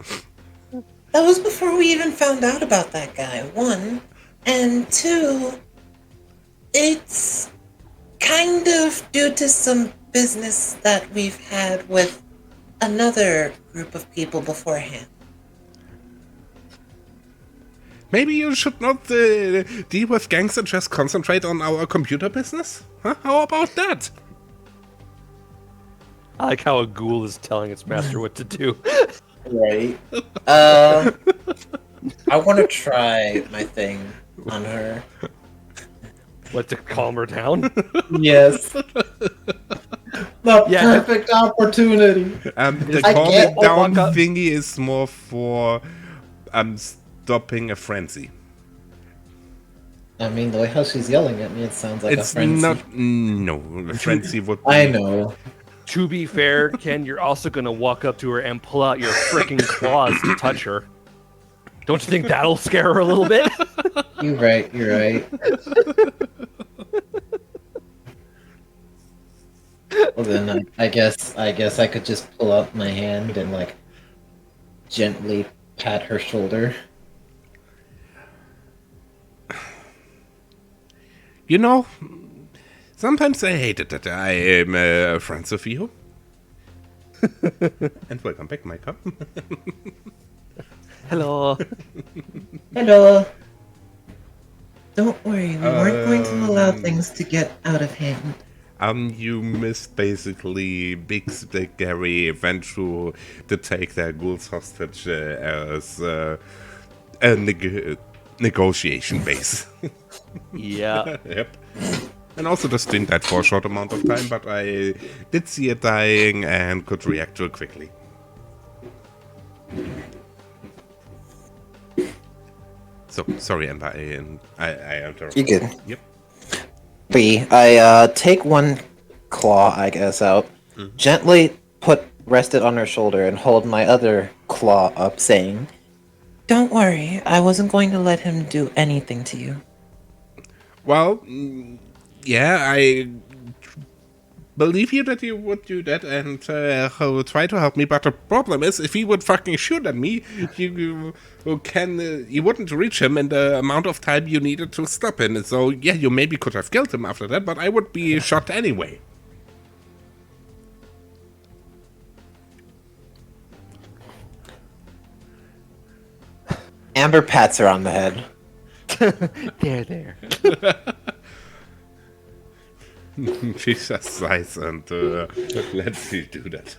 That was before we even found out about that guy, one. And two, it's kind of due to some business that we've had with another group of people beforehand. Maybe you should not deal with gangs and just concentrate on our computer business? Huh? How about that? I like how a ghoul is telling its master what to do. Right. I want to try my thing on her. What, to calm her down? Yes. The Yeah. perfect opportunity. The I calm can't- it down walk up- thingy is more for stopping a frenzy. I mean, the way how she's yelling at me, it sounds like It's a frenzy. not. No, a frenzy would be. I know. To be fair, Ken, you're also gonna walk up to her and pull out your freaking claws to touch her. Don't you think that'll scare her a little bit? You're right. You're right. Well then, I guess I could just pull out my hand and like gently pat her shoulder. You know, sometimes I hate it that I am friends with you. And welcome back, Micah. Hello. Hello. Don't worry, we weren't going to allow things to get out of hand. You missed basically Big Scary Ventrue to take their ghouls hostage as a negotiation base. Yeah. Yep. And also just doing that for a short amount of time, but I did see it dying and could react to it quickly. So, sorry, Amber, I interrupted. You good? Yep. I take one claw, I guess, out, gently rest it on her shoulder, and hold my other claw up, saying, Don't worry, I wasn't going to let him do anything to you. Well, yeah, I believe you that you would do that and try to help me, but the problem is, if he would fucking shoot at me, you wouldn't reach him in the amount of time you needed to stop him. So, yeah, you maybe could have killed him after that, but I would be shot anyway. Amber pats her on the head. There. She just sighs and lets you do that.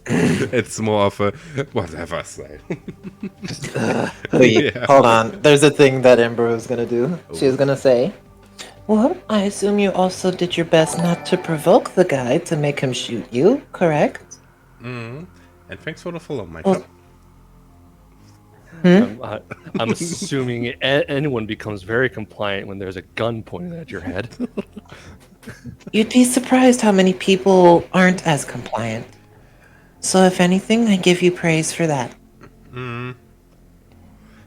It's more of a whatever style. Wait, Yeah. hold on. There's a thing that Amber was gonna do. She was gonna say, Well, I assume you also did your best not to provoke the guy to make him shoot you, correct? And thanks for the follow, Michael. I'm assuming anyone becomes very compliant when there's a gun pointed at your head. You'd be surprised how many people aren't as compliant. So if anything, I give you praise for that.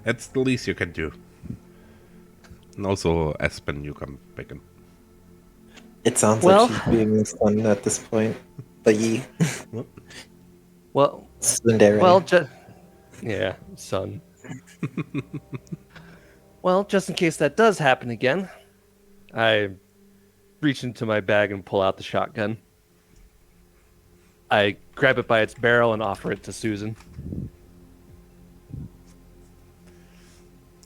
That's the least you can do. And also, Aspen, you come back in. It sounds Well- like she's being the son at this point. But ye. Well, Tsundere. yeah, son. Well, just in case that does happen again, I reach into my bag and pull out the shotgun. I grab it by its barrel and offer it to Susan.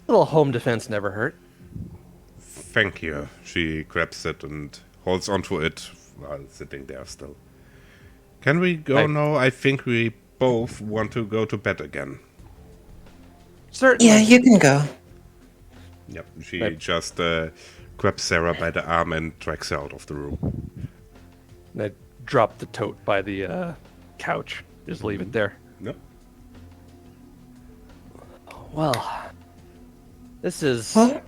A little home defense never hurt. Thank you. She grabs it and holds onto it while sitting there still. Can we go now? I think we both want to go to bed again. Certainly. Yeah, you can go. Yep. She Right. just grabs Sarah by the arm and drags her out of the room. And I drop the tote by the couch. Just leave it there. Yep. Well, this is... Well,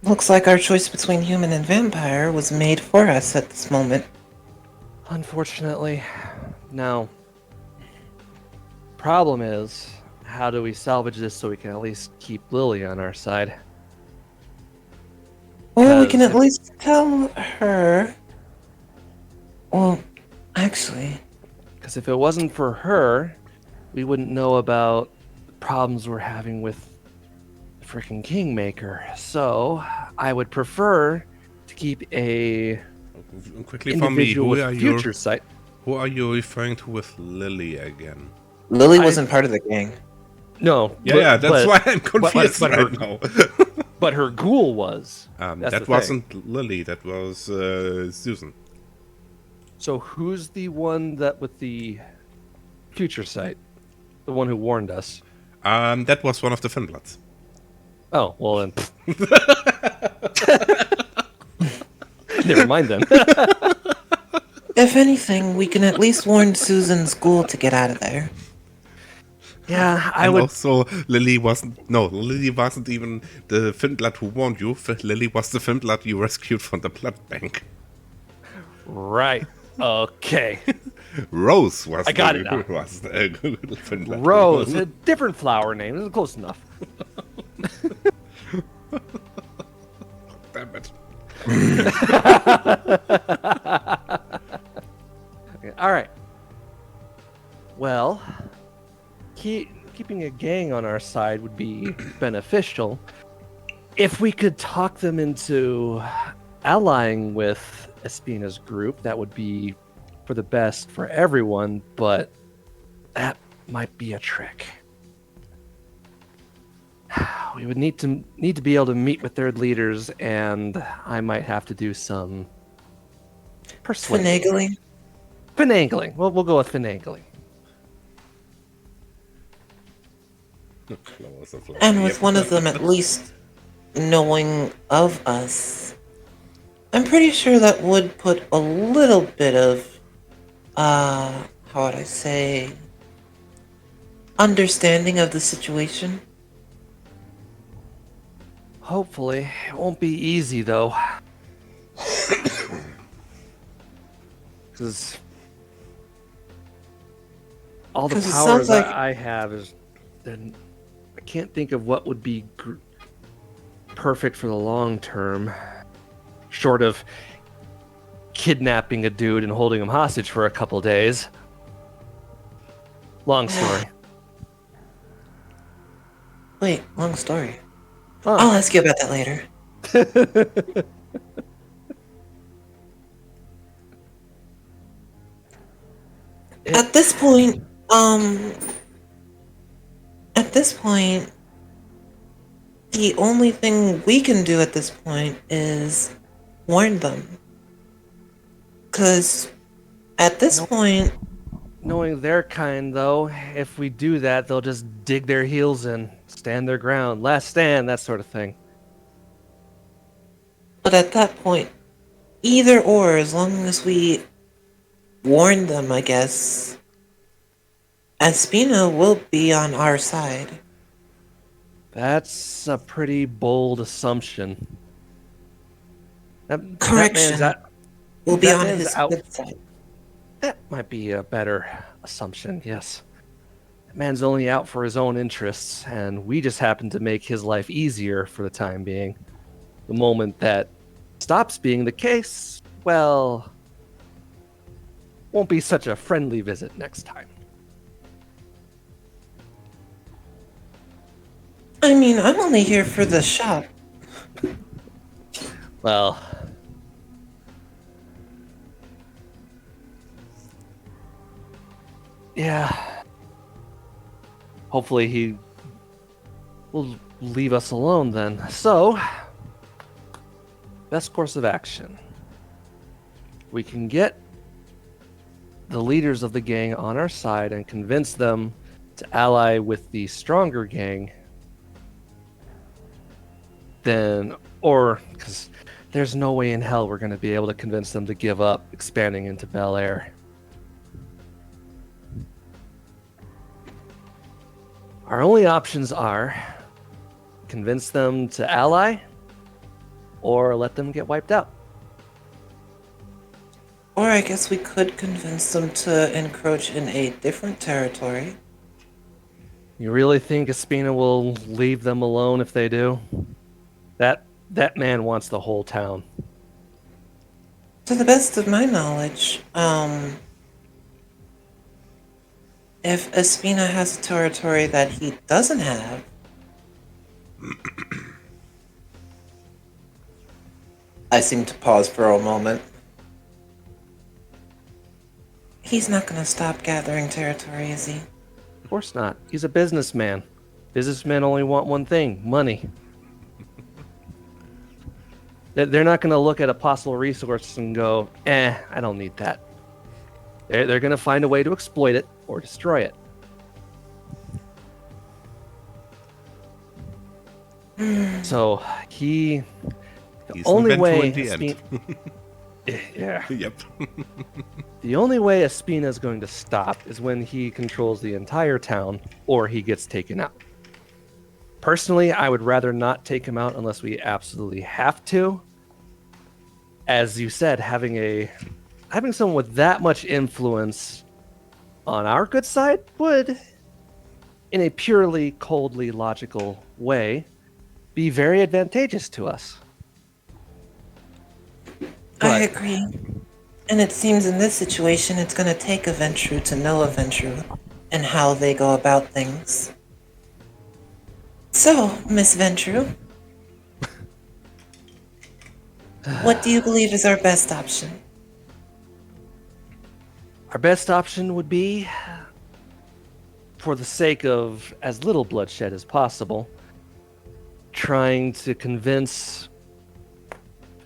looks like our choice between human and vampire was made for us at this moment. Unfortunately. Now, problem is, how do we salvage this so we can at least keep Lily on our side? Well, we can Because at least tell her. Well, actually, Because if it wasn't for her, we wouldn't know about the problems we're having with the freaking Kingmaker. So, I would prefer to keep a Quickly for me, individual with future sight. who are you referring to with Lily again? Lily wasn't part of the gang. No. Yeah, that's why I'm but confused her- right now. But her ghoul was. That's the That thing. wasn't Lily, that was Susan. So who's the one that with the future sight? The one who warned us? That was one of the Finbloods. Oh, well then. Never mind then. if anything, we can at least warn Susan's ghoul to get out of there. Yeah, I And would. also, Lily wasn't even the Finblood who warned you. Lily was the Finblood you rescued from the blood bank. Right. Okay. Rose was I got it now. was the Finblood. Rose, a different flower name. This is close enough. Damn it. All right. Well, keeping a gang on our side would be beneficial. If we could talk them into allying with Espina's group, that would be for the best for everyone, but that might be a trick. We would need to be able to meet with their leaders, and I might have to do some persuasion. Finagling. Finagling. We'll go with finagling. And with one of them at least knowing of us, I'm pretty sure that would put a little bit of, how would I say, understanding of the situation. Hopefully. It won't be easy, though. Because all the 'Cause it power sounds that like- I have is... Then I can't think of what would be perfect for the long term. Short of kidnapping a dude and holding him hostage for a couple days. Long story. Wait, long story. Oh. I'll ask you about that later. At this point, the only thing we can do at this point is warn them. Because at this point, Knowing their kind, though, if we do that, they'll just dig their heels in, stand their ground, last stand, that sort of thing. but at that point, either or, as long as we warn them, I guess, Aspina will be on our side. That's a pretty bold assumption. Correction. We'll be that on man's his out. good side. That might be a better assumption, yes. man's only out for his own interests, and we just happen to make his life easier for the time being. The moment that stops being the case, well, won't be such a friendly visit next time. I mean, I'm only here for the shop. Well, yeah. Hopefully he will leave us alone then. So, best course of action. We can get the leaders of the gang on our side and convince them to ally with the stronger gang. Then, or, because there's no way in hell we're going to be able to convince them to give up expanding into Bel Air. Our only options are convince them to ally or let them get wiped out. Or I guess we could convince them to encroach in a different territory. You really think Aspina will leave them alone if they do? That man wants the whole town. To the best of my knowledge, if Aspina has a territory that he doesn't have, I seem to pause for a moment. he's not going to stop gathering territory, is he? Of course not. He's a businessman. Businessmen only want one thing: money. They're not going to look at a possible resource and go, I don't need that. They're going to find a way to exploit it or destroy it. So the He's only an way Ventrue in the end. yeah. Yep. The only way Aspina is going to stop is when he controls the entire town or he gets taken out. Personally, I would rather not take him out unless we absolutely have to. As you said, having someone with that much influence on our good side would, in a purely coldly logical way, be very advantageous to us. I agree. And it seems in this situation it's going to take a Ventrue to know a Ventrue and how they go about things. So, Miss Ventrue, what do you believe is our best option? Our best option would be, for the sake of as little bloodshed as possible, trying to convince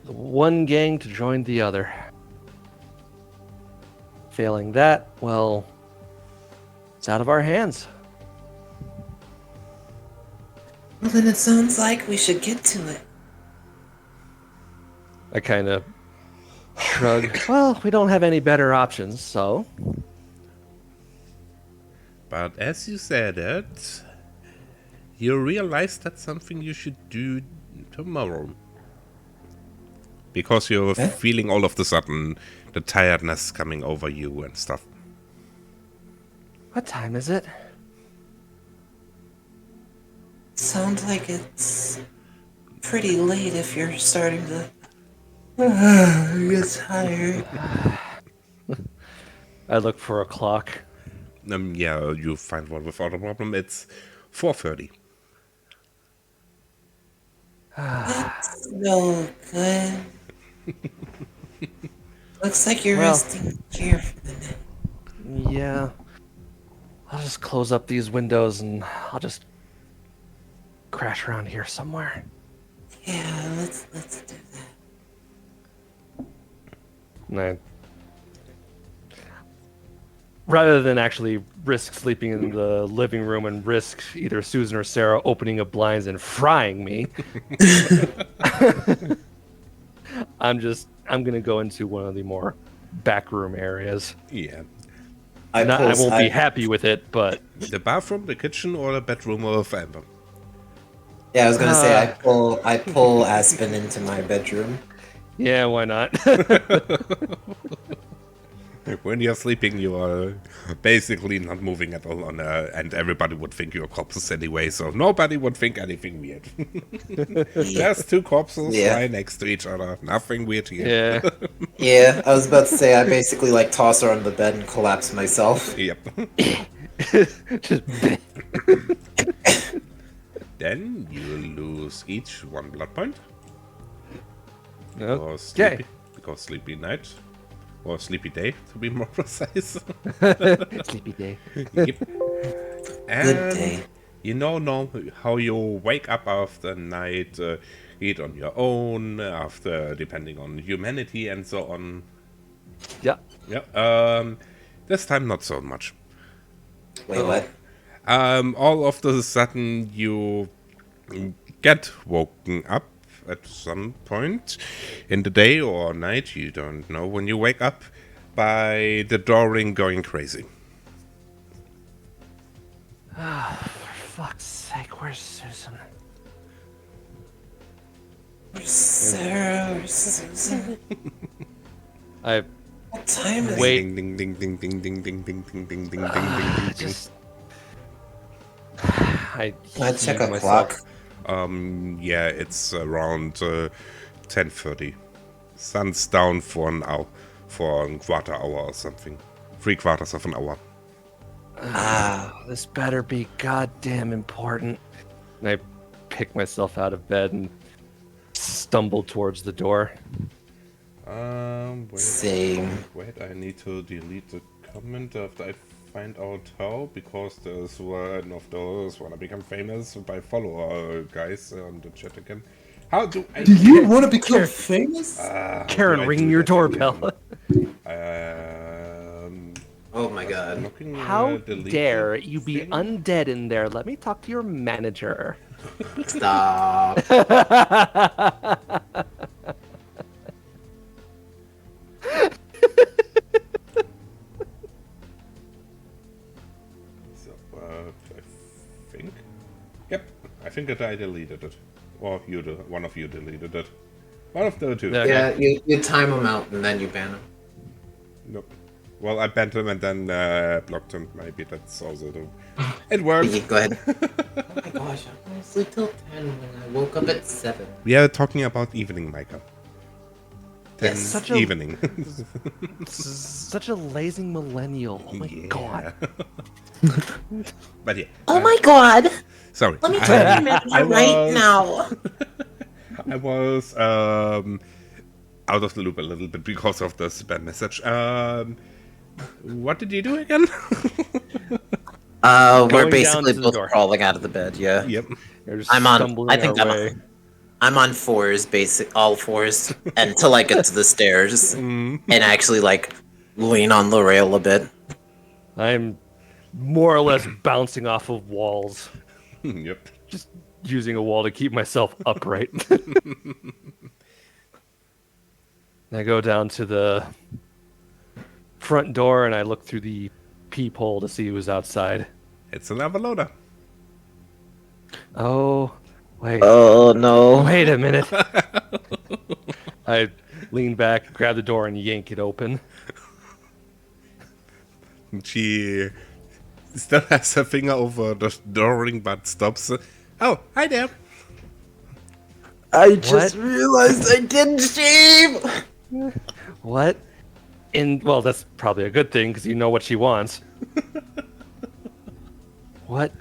the one gang to join the other. Failing that, well, it's out of our hands. Well, then it sounds like we should get to it. I kind of shrug. Well, we don't have any better options, so... But as you said it, you realize that's something you should do tomorrow. Because you're feeling all of a sudden the tiredness coming over you and stuff. What time is it? Sounds like it's pretty late if you're starting to get tired. I look for a clock. Yeah, you find one without a problem. It's 4:30. That's no good. Looks like you're resting here for the night. Yeah. I'll just close up these windows and I'll just crash around here somewhere. Yeah, let's do that. And rather than actually risk sleeping in the living room and risk either Susan or Sarah opening up blinds and frying me, I'm gonna go into one of the more backroom areas. Yeah. I won't be happy with it, but The bathroom, the kitchen, or the bedroom of Amber? Yeah, I was gonna say I pull Aspen into my bedroom. yeah, why not? When you're sleeping, you are basically not moving at all, and everybody would think you're corpses anyway, so nobody would think anything weird. Just two corpses Yeah. lying next to each other. Nothing weird here. Yeah. Yeah, I was about to say I basically like toss her on the bed and collapse myself. Yep. Just Then you lose each 1 blood point. okay. Because sleepy night. Or sleepy day, to be more precise. Sleepy day. Yep. And Good day. you know how you wake up after night, eat on your own, after depending on humanity and so on. Yeah. Yeah. This time not so much. Wait, what? All of a sudden you get woken up at some point in the day or night, you don't know when you wake up, by the door ring going crazy. For fuck's sake, where's Susan? Sarah or Susan? I What time is Wait. Ding ding ding ding ding ding ding ding ding ding ding ding ding. just. I Can I check heave a myself- clock? Yeah, it's around 10:30. Sun's down for an hour, for a quarter hour or something. 3/4 of an hour. This better be goddamn important. And I pick myself out of bed and stumble towards the door. Wait. Same. Wait, I need to delete the comment after I find out how, because there's one of those wanna become famous by follower guys on the chat again. How do I? want to become famous? How do Karen, I ring do your that doorbell. again? Oh my god. Looking, How delete dare the you be thing? undead in there? Let me talk to your manager. Stop. So, I think. Yep, I think that I deleted it, or one of you deleted it. One of the two. Okay. Yeah, you time them out and then you ban them. Nope. Well, I banned him and then blocked him. Maybe that's also the. It worked. Go ahead. Oh my gosh, I went to sleep till 10 when I woke up at 7. We are talking about evening, Micah. Yes. Such a- Evening. Such a lazy millennial. Oh my god. But yeah. Oh my god! Sorry. Let me tell you, manager I right was- now. I was out of the loop a little bit because of the spam message. What did you do again? We're Going down basically to the both door. crawling out of the bed, yeah. Yep. You're just I'm on- stumbling I think our I'm on- way. I'm on fours, all fours, until I get to the stairs and actually like lean on the rail a bit. I'm more or less bouncing off of walls, Yep. just using a wall to keep myself upright. I go down to the front door and I look through the peephole to see who's outside. It's an Avalona. Oh, wait. Oh no. Wait a minute. I lean back, grab the door, and yank it open. She still has her finger over the door ring but stops. Oh, hi there. I just realized I didn't shave! What? Well, that's probably a good thing because you know what she wants. What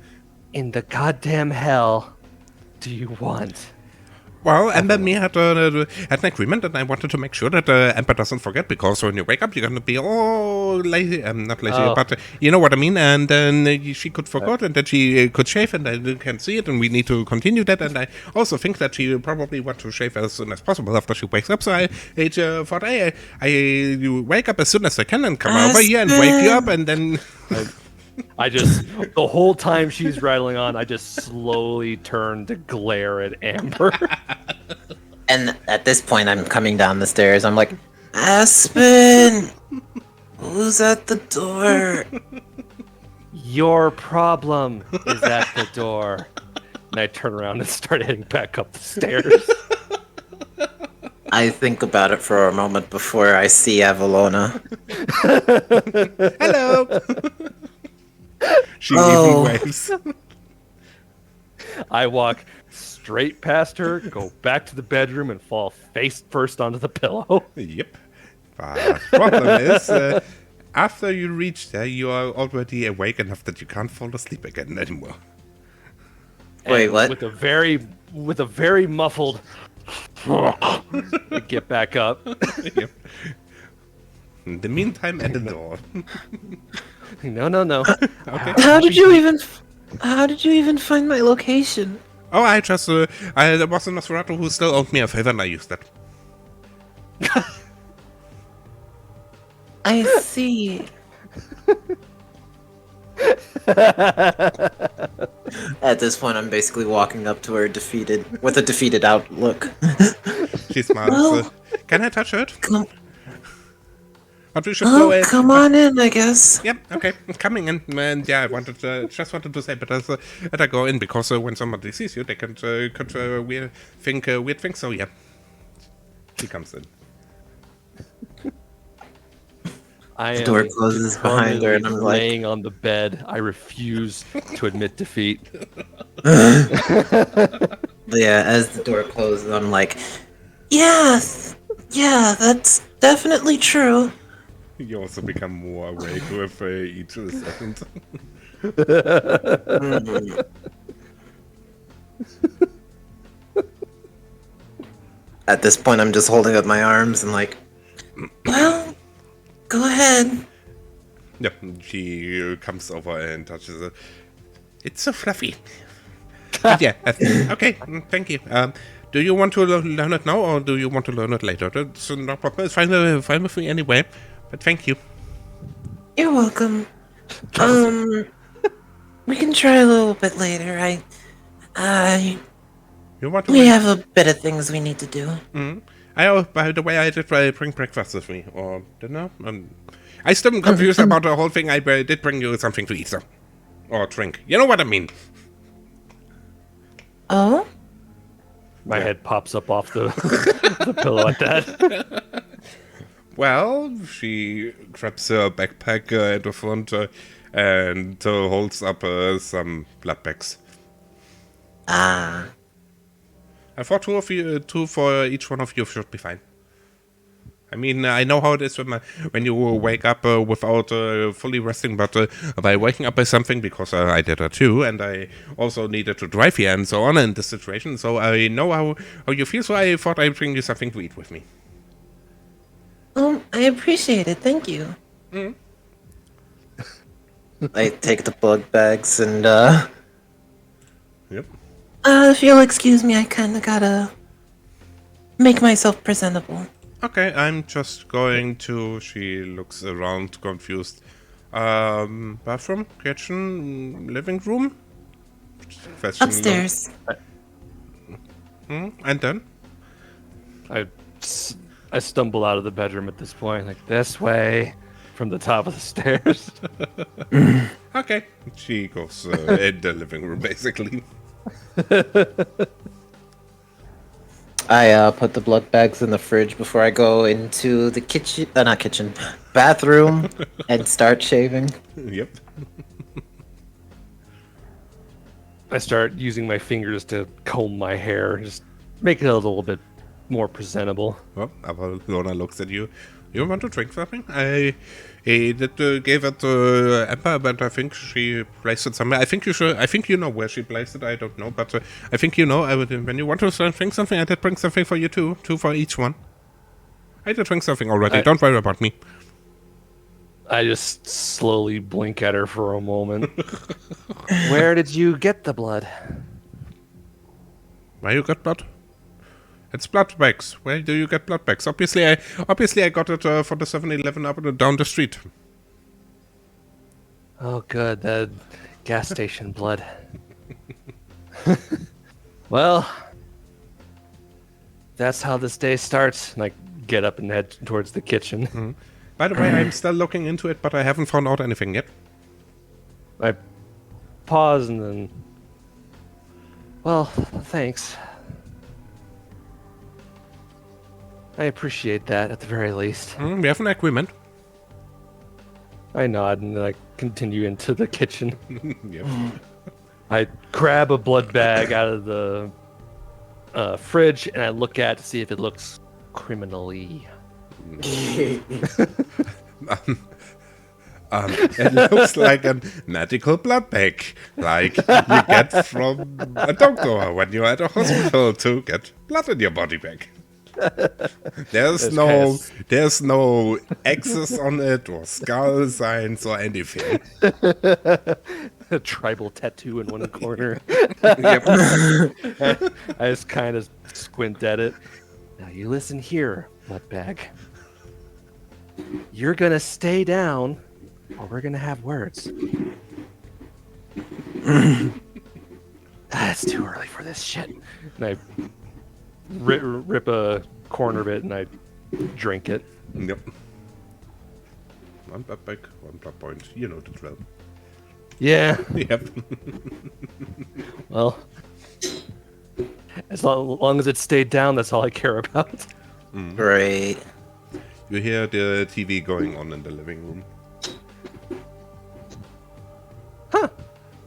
in the goddamn hell do you want? Well, Ember and me had an agreement, and I wanted to make sure that Ember doesn't forget, because when you wake up, you're gonna be lazy. Not lazy, Oh. but you know what I mean. And then she could forget, and that she could shave, and I can see it, and we need to continue that. And I also think that she probably want to shave as soon as possible after she wakes up. So I thought, you wake up as soon as I can and come over here and wake you up, and then. I just, the whole time she's rattling on, I just slowly turn to glare at Amber. And at this point, I'm coming down the stairs. I'm like, Aspen! Who's at the door? Your problem is at the door. And I turn around and start heading back up the stairs. I think about it for a moment before I see Avalona. Hello. She even waves. I walk straight past her, go back to the bedroom, and fall face first onto the pillow. Yep. But problem is, after you reach there, you are already awake enough that you can't fall asleep again anymore. Wait, And what? With a very muffled get back up. Yep. In the meantime, at the door. No. Okay. How did you even find my location? Oh, I just, there was a Nosferatu who still owed me a favor and I used that. I see. At this point, I'm basically walking up to her with a defeated outlook. She smiles. Well- Can I touch it? Come, But we should go in. come on in, I guess. Yep, okay, coming in. And yeah, I just wanted to say, but as I go in, because when somebody sees you, they could think weird things, so yeah. She comes in. I The door am closes behind her, and I'm like- laying on the bed. I refuse to admit defeat. But yeah, as the door closes, I'm like, Yeah, that's definitely true. You also become more awake with each second. at this point, I'm just holding up my arms and like, Well, go ahead. Yeah, she comes over and touches it. It's so fluffy. But yeah, okay, thank you. Do you want to learn it now, or do you want to learn it later? That's no problem. It's fine with me anyway. But thank you. You're welcome. We can try a little bit later. You want to? We have a bit of things we need to do. By the way, I did bring breakfast with me, or dinner. I still am confused about the whole thing. I did bring you something to eat, so. Or drink. You know what I mean. Oh? My head pops up off the, the pillow at that. Well, she grabs her backpack at the front and holds up some blood bags. Ah. I thought two for each one of you should be fine. I mean, I know how it is when you wake up without fully resting, but by waking up by something, because I did that too, and I also needed to drive here and so on in this situation, so I know how you feel, so I thought I'd bring you something to eat with me. I appreciate it. Thank you. I take the bug bags and Yep. If you'll excuse me, I kinda gotta make myself presentable. Okay, I'm just going to... She looks around, confused. Bathroom, kitchen, living room? Question Upstairs. and then? I stumble out of the bedroom at this point, like this way, from the top of the stairs. Okay. She goes in the living room, basically. I put the blood bags in the fridge before I go into the kitchen, not kitchen, bathroom, and start shaving. Yep. I start using my fingers to comb my hair, just make it a little bit more presentable. Well, Lorna looks at you. You want to drink something? I gave it to Emma, but I think she placed it somewhere. I think you know where she placed it. I don't know, but I think you know. When you want to drink something, I did bring something for you too. 2 for each one. I did drink something already. Don't worry about me. I just slowly blink at her for a moment. Where did you get the blood? Where you got blood? It's blood bags. Where do you get blood bags? Obviously, I got it for the 7-Eleven up and down the street. Oh, good. The gas station blood. Well, that's how this day starts. And I get up and head towards the kitchen. By the way, I'm still looking into it, but I haven't found out anything yet. I pause and then... Well, thanks. I appreciate that, at the very least. We have an agreement. I nod and I continue into the kitchen. Yep. I grab a blood bag out of the fridge and I look at it to see if it looks criminally. It looks like a medical blood bag, like you get from a doctor when you're at a hospital to get blood in your body bag. There's no X's on it or skull signs or anything. A tribal tattoo in one corner. Yep. I just kind of squint at it. Now you listen here, blood bag. You're gonna stay down, or we're gonna have words. It's too early for this shit. And I rip a corner of it and I drink it. Yep. One blood bag, one blood point. You know the drill. Yeah. Yep. Well, as long as it stayed down, that's all I care about. Right. You hear the TV going on in the living room.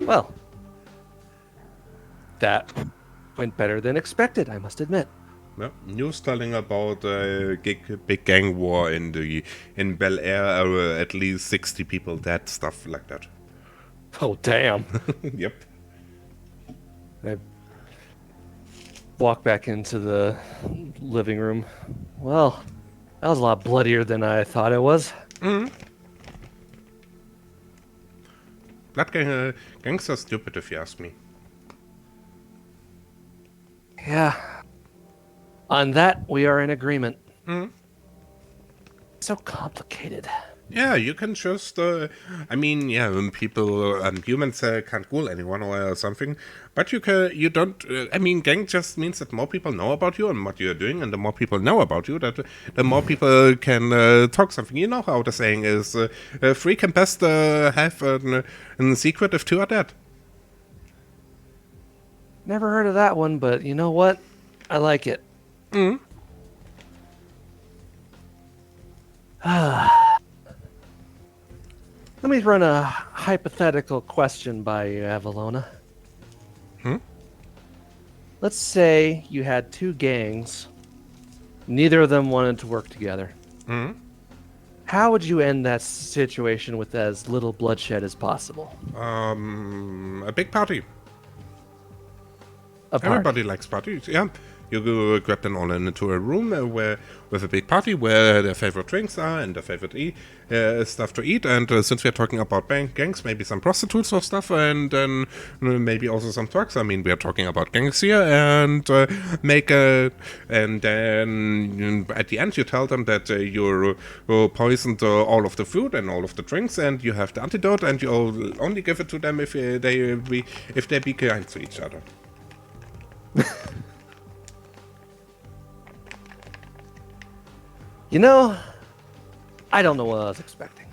Well, that went better than expected, I must admit. Yeah. News telling about a big gang war in Bel Air. At least 60 people dead, stuff like that. Oh, damn. Yep. I walk back into the living room. Well, that was a lot bloodier than I thought it was. Blood gangs are stupid if you ask me. Yeah. On that, we are in agreement. So complicated. Yeah, you can just, when people, humans can't fool anyone or something, but you don't, gang just means that more people know about you and what you're doing, and the more people know about you, the more people can talk something. You know how the saying is, three can best have a secret if two are dead. Never heard of that one, but you know what? I like it. Let me run a hypothetical question by you, Avalona. Let's say you had two gangs. Neither of them wanted to work together. How would you end that situation with as little bloodshed as possible? A big party. A party. Everybody likes parties, yeah. You go grab them all into a room with a big party where their favorite drinks are and their favorite stuff to eat. And since we're talking about gangs, maybe some prostitutes or stuff, and then maybe also some drugs. I mean, we are talking about gangs here, and and then at the end you tell them that you poisoned all of the food and all of the drinks, and you have the antidote, and you only give it to them if they be kind to each other. You know, I don't know what I was expecting.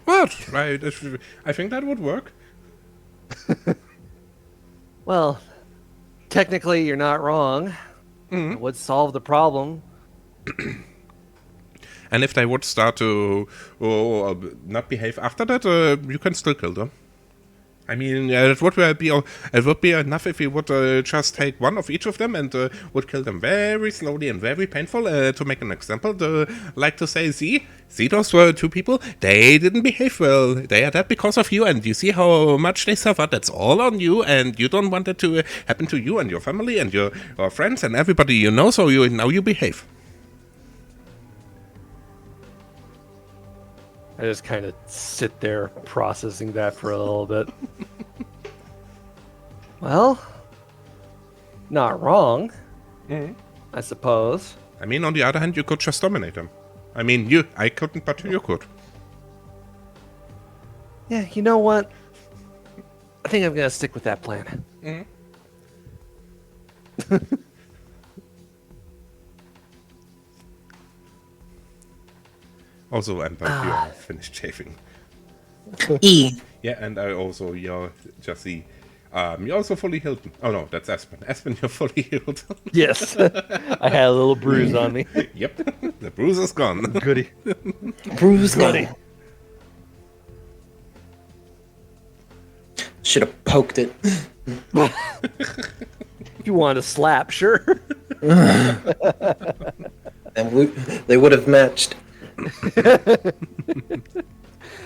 What? I think that would work. Well, technically you're not wrong. It would solve the problem. And if they would start to not behave after that, you can still kill them. I mean, it would be enough if you would just take one of each of them and would kill them very slowly and very painful to make an example. Like to say, see those were two people, they didn't behave well. They are dead because of you, and you see how much they suffered. That's all on you, and you don't want it to happen to you and your family and your friends and everybody you know, so now you behave. I just kind of sit there processing that for a little bit. Well, not wrong, I suppose. I mean, on the other hand, you could just dominate them. I mean, I couldn't, but you could. Yeah, you know what? I think I'm going to stick with that plan. Also, Ember, you are finished shaving. E. Yeah, and you're just see. You're also fully healed. Oh no, that's Aspen. Aspen, you're fully healed. Yes. I had a little bruise on me. Yep, the bruise is gone. Goody. Bruce Goody. Should have poked it. If you want to slap, sure. And they would have matched. For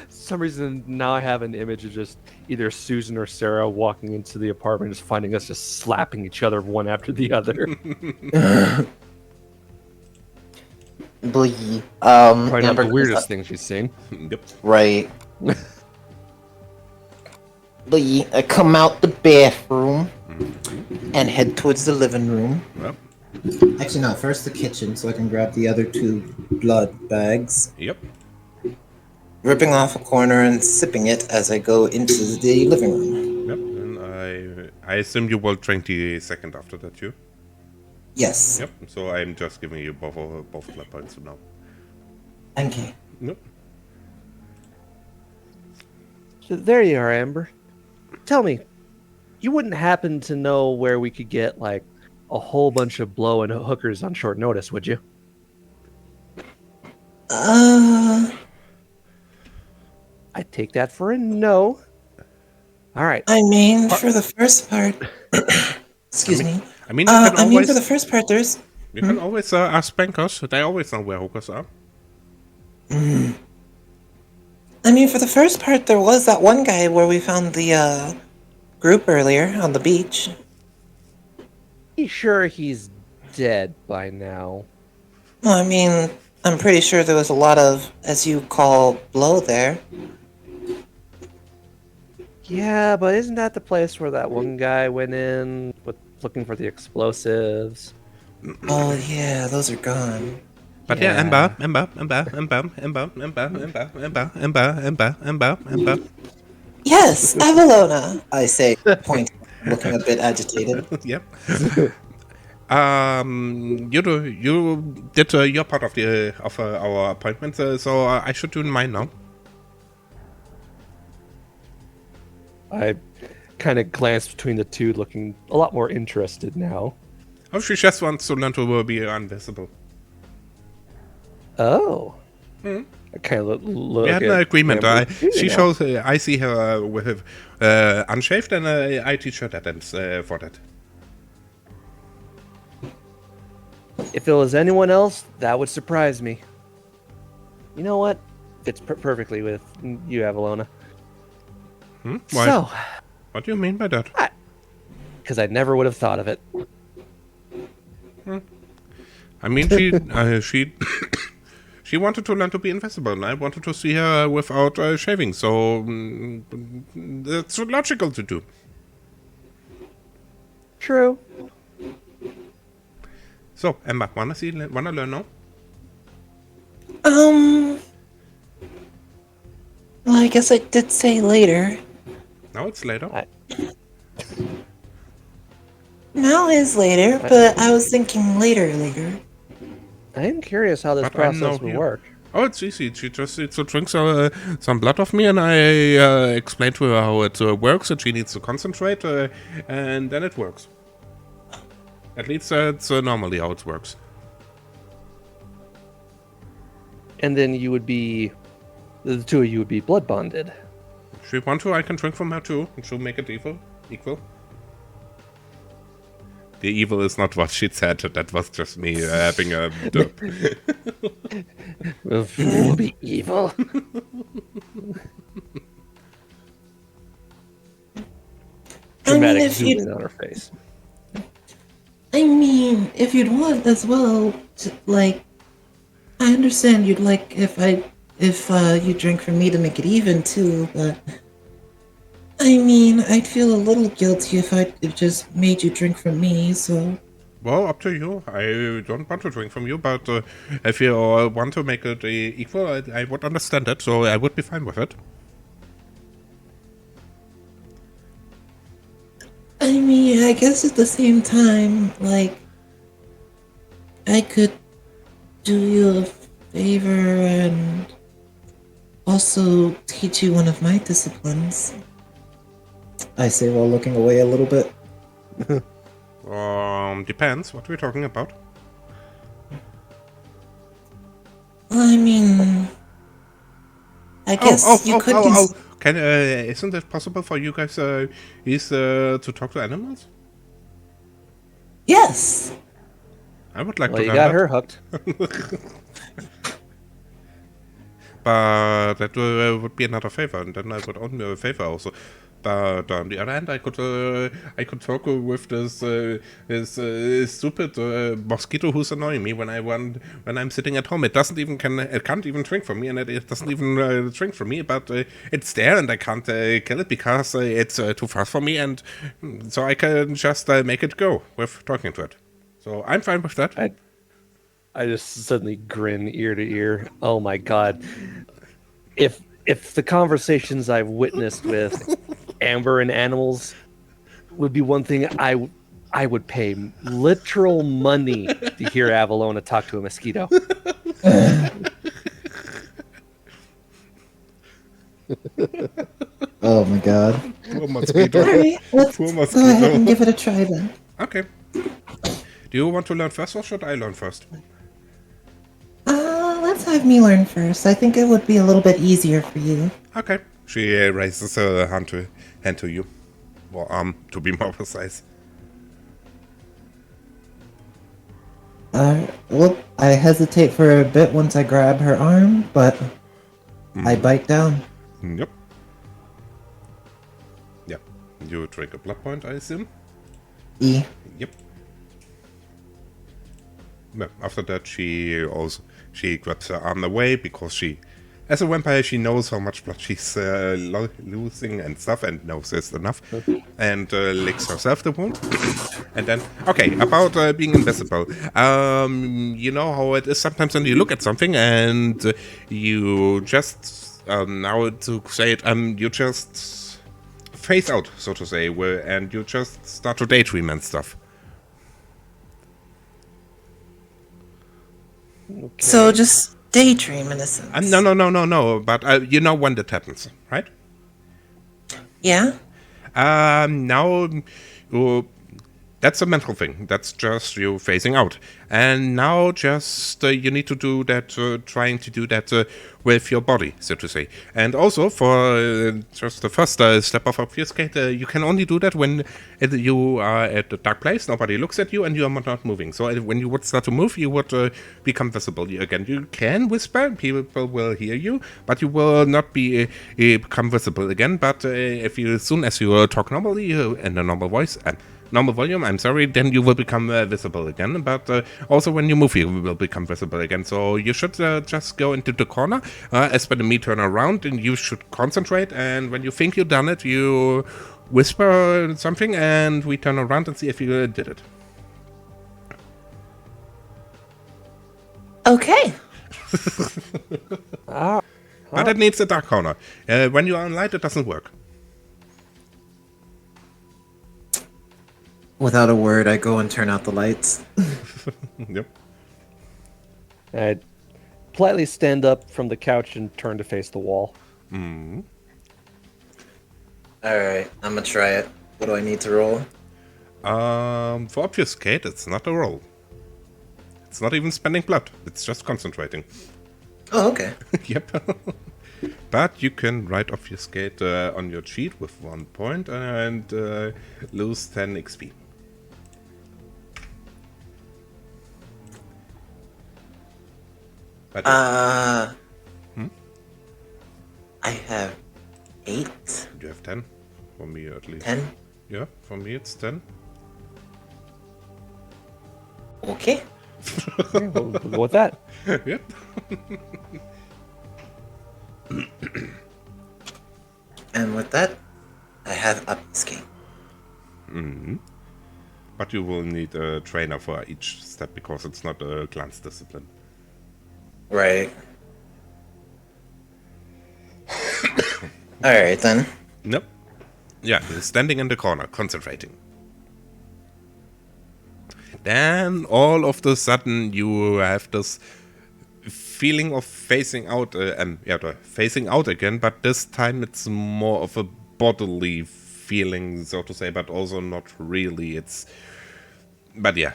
some reason, now I have an image of just either Susan or Sarah walking into the apartment, just finding us just slapping each other one after the other. Blee. Probably not Amber the goes weirdest up- thing she's seen. Yep. Right. Blee, I come out the bathroom and head towards the living room. Yep. Actually, no. First the kitchen, so I can grab the other 2 blood bags. Yep. Ripping off a corner and sipping it as I go into the living room. Yep. And I assume you will drink the second after that, too. Yes. Yep. So I'm just giving you both blood points now. Okay. Yep. So there you are, Amber. Tell me, you wouldn't happen to know where we could get, like, a whole bunch of blow and hookers on short notice, would you? Uh, I take that for a no. All right. I mean, for the first part. Excuse me. I mean, you can I mean, always for the first part, there's. you can always ask bankers. They always know where hookers are. I mean, for the first part, there was that one guy where we found the group earlier on the beach. Pretty sure he's dead by now. Well, I mean, I'm pretty sure there was a lot of, as you call, blow there. Yeah, but isn't that the place where that one guy went in with looking for the explosives? Oh yeah, those are gone. But yeah, Ember. Yes, Avalona, I say, point, looking a bit agitated. Yep. You did your part of the our appointment, so I should do mine now. I kind of glanced between the two, looking a lot more interested now. Oh, she just wants to learn to be invisible. Oh. I kind of look. We had an agreement. Amber. She shows. I see her with unshaved, and I teach her that and for that. If it was anyone else, that would surprise me. You know what? Fits perfectly with you, Avalona. Why? So, What do you mean by that? because I never would have thought of it. I mean, she she wanted to learn to be invisible, and I wanted to see her without shaving. So that's logical to do. True. So, Emma, wanna learn now? Well, I guess I did say later. Now it's later. Now is later, but I was thinking later. I am curious how this But I'm process now would here. work. Oh, it's easy. She just needs to drink some blood of me, and I explain to her how it works, and she needs to concentrate, and then it works. At least that's normally how it works. And then you would be, the two of you would be blood bonded. If you want to, I can drink from her too, and she'll make it equal. The evil is not what she said. That was just me having a dip. We'll be evil. Dramatic if zoom you'd- in on her face. I mean, if you'd want as well, like, I understand you'd like if you drink from me to make it even too, but I mean, I'd feel a little guilty if I just made you drink from me, so. Well, up to you. I don't want to drink from you, but if you want to make it equal, I would understand that, so I would be fine with it. I mean, I guess at the same time, like, I could do you a favor and also teach you one of my disciplines. I say while looking away a little bit. Depends. What we're talking about. Well, I mean, I guess you could. Isn't it possible for you guys to talk to animals? Yes. I would like Well, to you learn got that. her hooked. But that would be another favor, and then I would own me a favor also. But on the other hand, I could talk with this stupid mosquito who's annoying me when I'm sitting at home. It can't even drink from me, and it doesn't even drink from me. But it's there, and I can't kill it because it's too fast for me, and so I can just make it go with talking to it. So I'm fine with that. I just suddenly grin ear to ear. Oh my god. If the conversations I've witnessed with Amber and animals would be one thing, I would pay literal money to hear Avalona talk to a mosquito. Oh my god. Poor mosquito. Alright, let's Poor go mosquito. ahead and give it a try then. Okay. Do you want to learn first, or should I learn first? Let's have me learn first. I think it would be a little bit easier for you. Okay. She raises her hand to you. Or arm, to be more precise. Well, I hesitate for a bit once I grab her arm, but I bite down. Yep. Yep. You drink a blood point, I assume? E. Yep. Well, after that, she grabs her arm away because she, as a vampire, she knows how much blood she's losing and stuff, and knows it's enough, and licks herself the wound. And then, okay, about being invisible. You know how it is sometimes when you look at something and you just, now to say it, you just phase out, so to say, and you just start to daydream and stuff. Okay. So just daydream in a sense. No. But you know when that happens, right? Yeah? Now, that's a mental thing. That's just you phasing out. And now just you need to do that, trying to do that with your body, so to say. And also for just the first step of obfuscate, you can only do that when you are at a dark place, nobody looks at you, and you are not moving. So when you would start to move, you would become visible again. You can whisper, people will hear you, but you will not become visible again. But as soon as you talk normally in a normal voice and normal volume, then you will become visible again. But also when you move, you will become visible again. So you should just go into the corner, Aspen and me turn around, and you should concentrate. And when you think you've done it, you whisper something, and we turn around and see if you did it. Okay. But it needs a dark corner. When you are in light, it doesn't work. Without a word, I go and turn out the lights. Yep. I'd politely stand up from the couch and turn to face the wall. Mm. Alright, I'm gonna try it. What do I need to roll? For obfuscate, it's not a roll. It's not even spending blood. It's just concentrating. Oh, okay. Yep. But you can write obfuscate on your sheet with 1 point and lose 10 XP. But I have 8. you have 10. For me, at least. 10? Yeah, for me, it's 10. Okay. Okay, we'll go with that. Yep. And with that, I have obfuscate. Mm-hmm. But you will need a trainer for each step because it's not a glance discipline. Right. Alright then. Nope. Yeah, you're standing in the corner, concentrating. Then all of a sudden you have this feeling of phasing out, phasing out again, but this time it's more of a bodily feeling, so to say, but also not really. But yeah,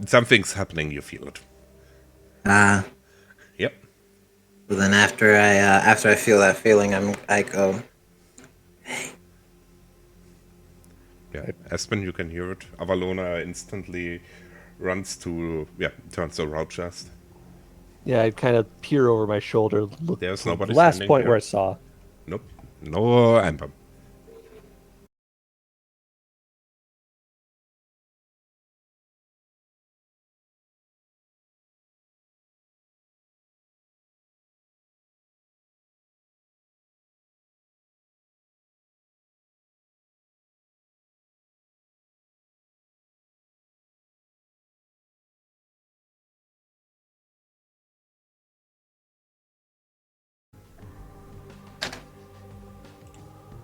something's happening. You feel it. Yep. So then after I feel that feeling, I go, Yeah, Aspen, you can hear it. Avalona instantly runs to, turns around just. Yeah, I kind of peer over my shoulder, look There's to the nobody last standing point there. where I saw. Nope. No Amber.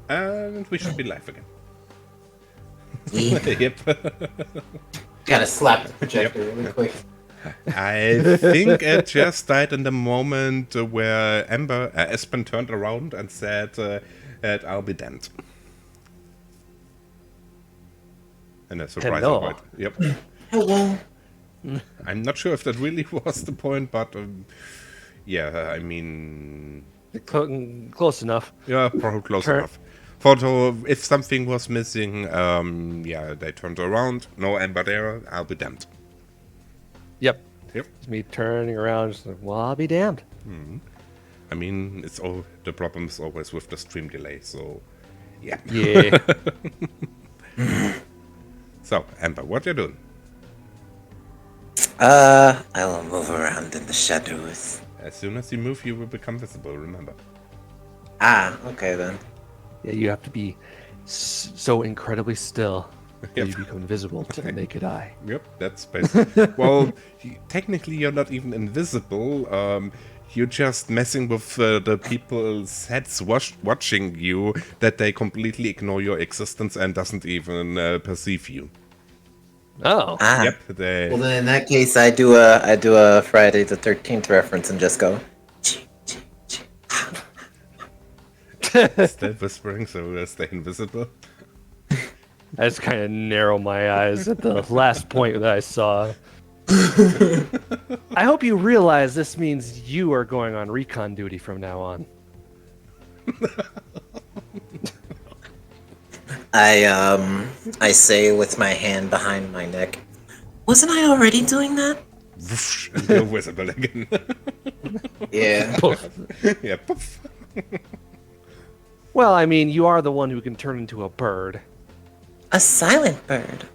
And we should be live again. Yep. Gotta slap the projector really quick. I think it just died in the moment where Aspen turned around and said that I'll be damned. And a surprise Hello. avoid. Yep. Hello. I'm not sure if that really was the point, but yeah, I mean, Close enough. yeah, probably close enough. Photo, if something was missing, yeah, they turned around. No Amber there, I'll be damned. Yep. Yep. It's me turning around, just like, well, I'll be damned. I mean, the problem is always with the stream delay, so yeah. Yeah. So, Amber, what you doing? I will move around in the shadows. As soon as you move, you will become visible, remember. Ah, okay then. Yeah, you have to be so incredibly still that Yep. you become invisible to the naked eye. Yep, that's basically. Well, technically, you're not even invisible. You're just messing with the people's heads watching you, that they completely ignore your existence and doesn't even perceive you. Oh. Ah. Yep, they. Well, then in that case, I do a Friday the 13th reference and just go. Still whispering, so they stay invisible. I just kind of narrow my eyes at the last point that I saw. I hope you realize this means you are going on recon duty from now on. I say with my hand behind my neck. Wasn't I already doing that? Whoosh, and you're visible again. Yeah. Yeah, poof. Well, I mean, you are the one who can turn into a bird. A silent bird.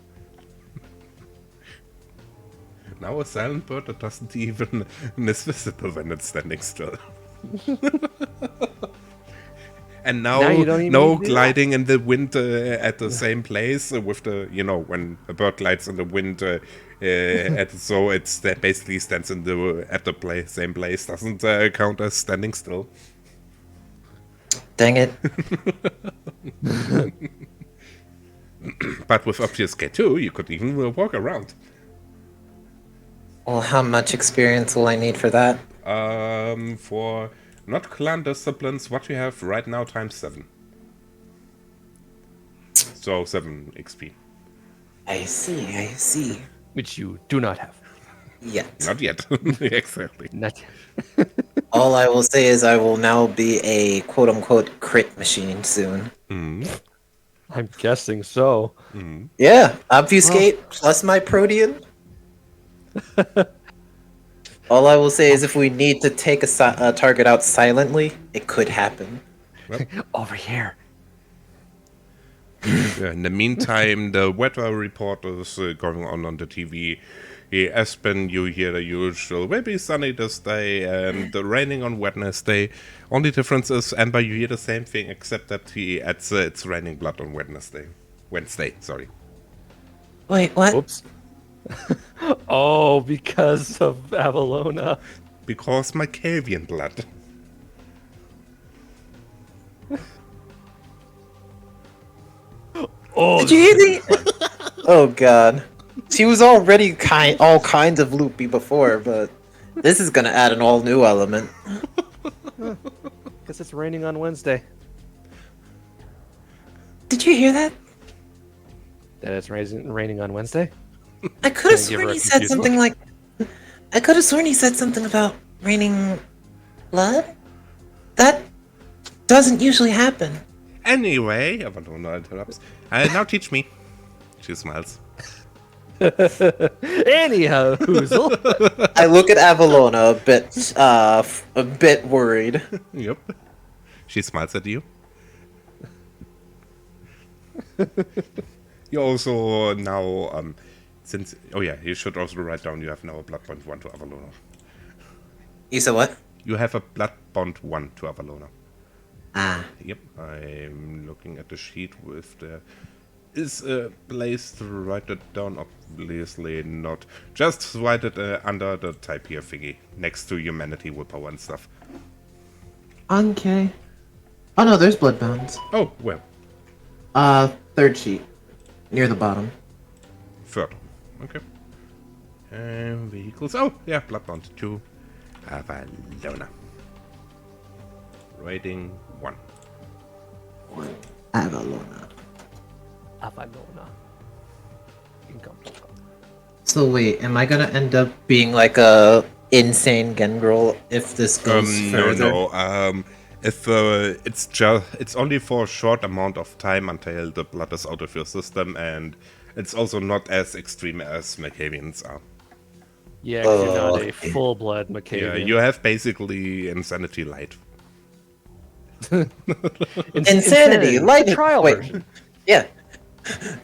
Now a silent bird that doesn't even is visible when it's standing still. And now you don't even no need to do gliding in the wind at the same place with the, when a bird glides in the wind, so it's that basically stands at the same place, doesn't count as standing still. Dang it. But with Obfuscate 2, you could even walk around. Well, how much experience will I need for that? For not clan disciplines, what you have right now times 7. So 7 XP. I see. Which you do not have. Yet. Not yet. Exactly. Not All I will say is I will now be a quote-unquote crit machine soon. I'm guessing so. Yeah, obfuscate plus my protean. All I will say is if we need to take a target out silently, it could happen. Over here. Yeah, in the meantime, the weather report is going on the TV. Aspen, you hear the usual, will be sunny this day, and raining on Wednesday. Only difference is, Amber, you hear the same thing, except that he adds it's raining blood on Wednesday, sorry. Wait, what? Oops. Oh, because of Avalona. Because my Cavian blood. Oh, Did you hear the? Oh god, she was already all kinds of loopy before, but this is gonna add an all new element. Guess it's raining on Wednesday. Did you hear that? That it's raining on Wednesday? I could have Can I give her sworn a he said confused something look? like. I could have sworn he said something about raining blood? That doesn't usually happen. Anyway, Avalona interrupts. Now teach me. She smiles. Anyhow, Hoozle. I look at Avalona a bit worried. Yep. She smiles at you. You also now, since... Oh yeah, you should also write down you have now a blood bond 1 to Avalona. You said what? You have a blood bond 1 to Avalona. Ah. Yep, I'm looking at the sheet with the... Is a place to write it down? Obviously not. Just write it under the type here thingy, next to humanity, willpower and stuff. Okay. Oh no, there's blood bonds. Oh, well, Third sheet. Near the bottom. third. Okay. Vehicles. Oh, yeah, blood bond 2. Avalona. Rating 1. Avalona. Avalona. Income. So wait, am I gonna end up being like a insane Gangrel if this goes further? No. If it's only for a short amount of time until the blood is out of your system, and it's also not as extreme as Macavians are. Yeah, 'cause you're not a full-blood Macavian. Yeah, you have basically insanity light. Insanity, light trial wait. version. Yeah.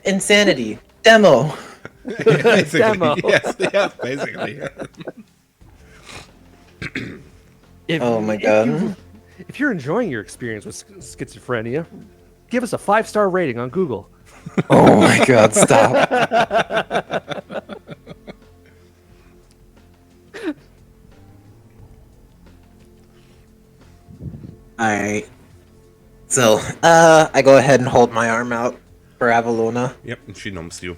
Insanity. Demo. Basically, Demo. yes, basically. Oh my god. If you're enjoying your experience with schizophrenia, give us a 5-star rating on Google. Oh my god, stop. Alright. So, I go ahead and hold my arm out for Avalona. Yep, and she numbs you.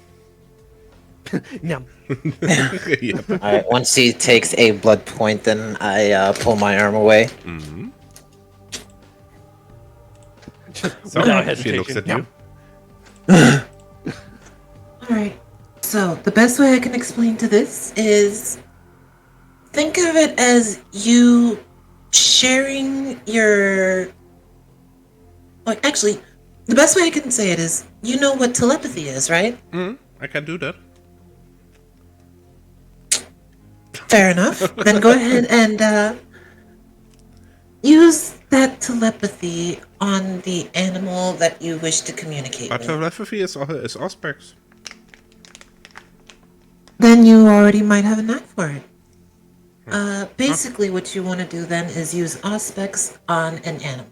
Now, Yep. Alright, once she takes a blood point, then I pull my arm away. Mm-hmm. without She hesitation. looks at you. Alright, so the best way I can explain to this is think of it as you sharing your. Well, actually, the best way I can say it is you know what telepathy is, right? I can do that. Fair enough. Then go ahead and use that telepathy on the animal that you wish to communicate But with. telepathy is aspects. Then you already might have a knack for it. Basically, what you want to do then is use aspects on an animal.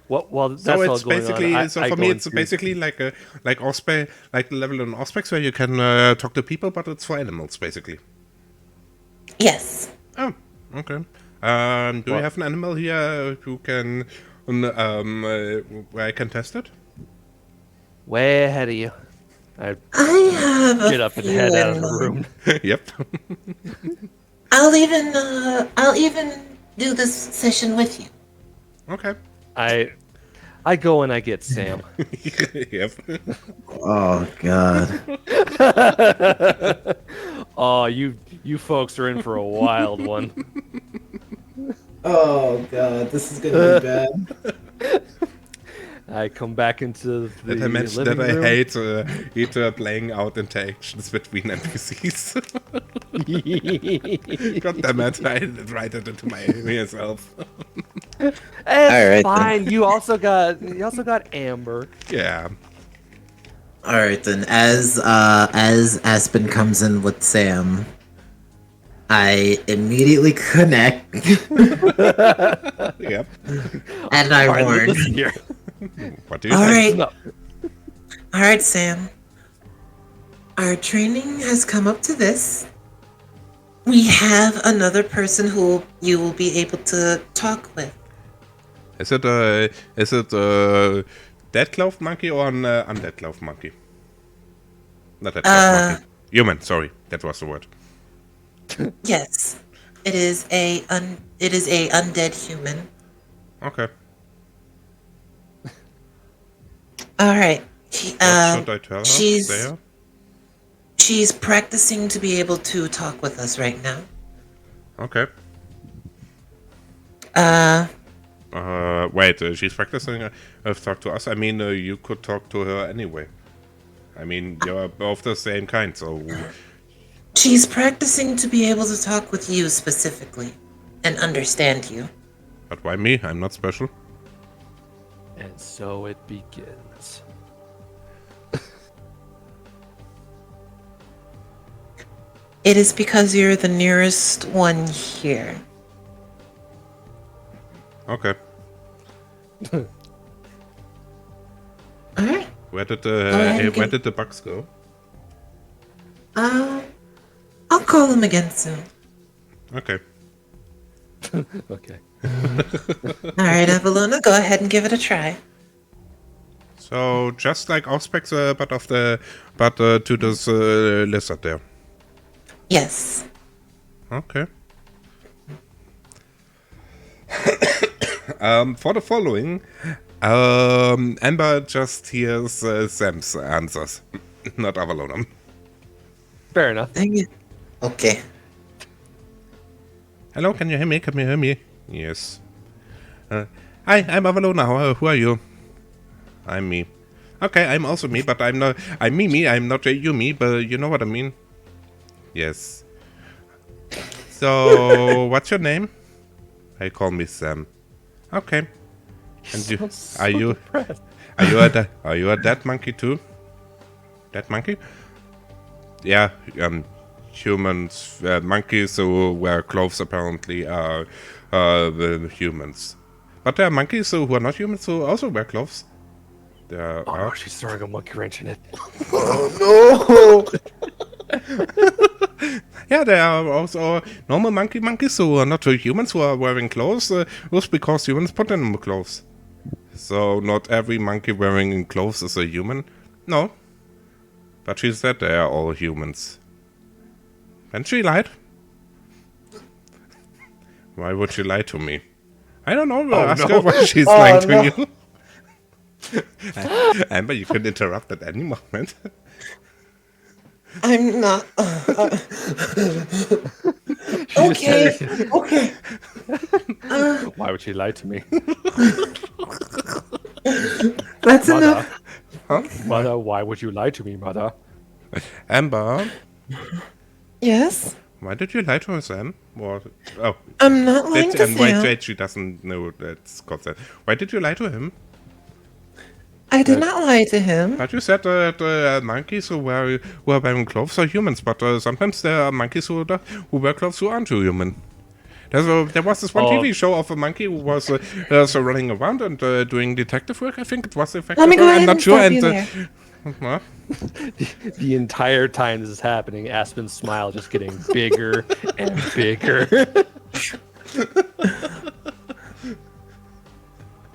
Well, that's So all it's going basically on. so I for go me it's into- basically like Ospe, like the level in Auspex where you can talk to people, but it's for animals basically. Yes. Oh, okay. Do you What? have an animal here who can where I can test it? way ahead of you. I I have a get up and few head out of in the mind. room. Yep. I'll even do this session with you. Okay. I go and I get Sam. Yep. Oh god. Oh, you folks are in for a wild one. Oh god, this is gonna be bad. I come back into the Did I mention living that I room. hate playing out interactions between NPCs? God damn it, I didn't write it into myself. It's Alright, then. fine. You also got Amber. Yeah. Alright then, as Aspen comes in with Sam, I immediately connect Yep. and I Finally, warn. listen here. What do you All think? right. No. All right, Sam. Our training has come up to this. We have another person who you will be able to talk with. Is it dead cloth monkey or an undead cloth monkey? Not dead cloth monkey. Human, sorry. That was the word. Yes, it is a undead human. Okay. All right. What should I tell her? she's- There? She's practicing to be able to talk with us right now. Okay. Wait, she's practicing talk to us. I mean, you could talk to her anyway. I mean, you're both the same kind, so... She's practicing to be able to talk with you specifically and understand you. But why me? I'm not special. And so it begins. It is because you're the nearest one here. Okay. Alright. Where did ahead, the bugs go? I'll call them again soon. Okay. Okay. Alright, Avalona, go ahead and give it a try. So just like Auspex, but to this lizard there. Yes. Okay. For the following, Amber just hears Sam's answers, not Avalona. Fair enough. Dang it. Okay. Hello, can you hear me? Can you hear me? Yes. Hi, I'm Avalona. Who are you? I'm me. Okay, I'm also me, but I'm Mimi. I'm not Yumi, but you know what I mean. Yes. So, what's your name? I call me Sam. Okay. And you, are you a dead monkey too? Dead monkey? Yeah, humans, monkeys who wear clothes apparently are the humans. But there are monkeys who are not humans who also wear clothes. There Oh, are. she's throwing a monkey wrench in it. Oh Yeah, there are also normal monkeys who are not humans who are wearing clothes, just because humans put them in clothes. So not every monkey wearing clothes is a human. No. But she said they are all humans. And she lied. Why would she lie to me? I don't know. Ask her why she's lying to you. Amber, you can interrupt at any moment. I'm not. Okay. Okay. Why would she lie to me? That's Mother. enough. Mother, why would you lie to me, Mother? Amber, Yes? why did you lie to her, Sam? Or, oh, I'm not lying to and wait, Sam. she doesn't know that's called that. Why did you lie to him? I did not lie to him. But you said that monkeys who are wearing clothes are humans, but sometimes there are monkeys who wear clothes who aren't human. There was this one TV show of a monkey who was so running around and doing detective work. I think it was effective. Let me go ahead I'm not and sure. stop And you there. huh? The entire time this is happening, Aspen's smile just getting bigger and bigger.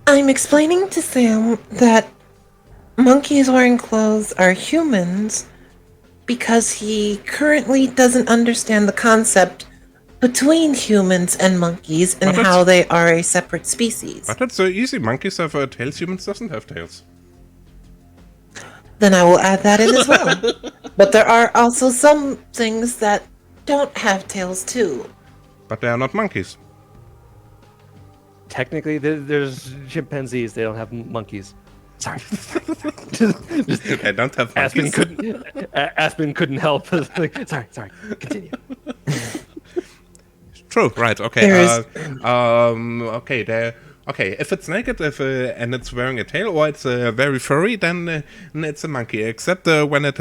I'm explaining to Sam that monkeys wearing clothes are humans because he currently doesn't understand the concept between humans and monkeys and But how they are a separate species. But that's so easy. Monkeys have tails. Humans doesn't have tails. Then I will add that in as well. But there are also some things that don't have tails too. But they are not monkeys. Technically, there's chimpanzees. They don't have monkeys. Sorry. They don't have Aspen monkeys. Aspen couldn't help. Sorry. Continue. True. Right. Okay. Okay. If it's naked, and it's wearing a tail, or it's very furry, then it's a monkey. Except when it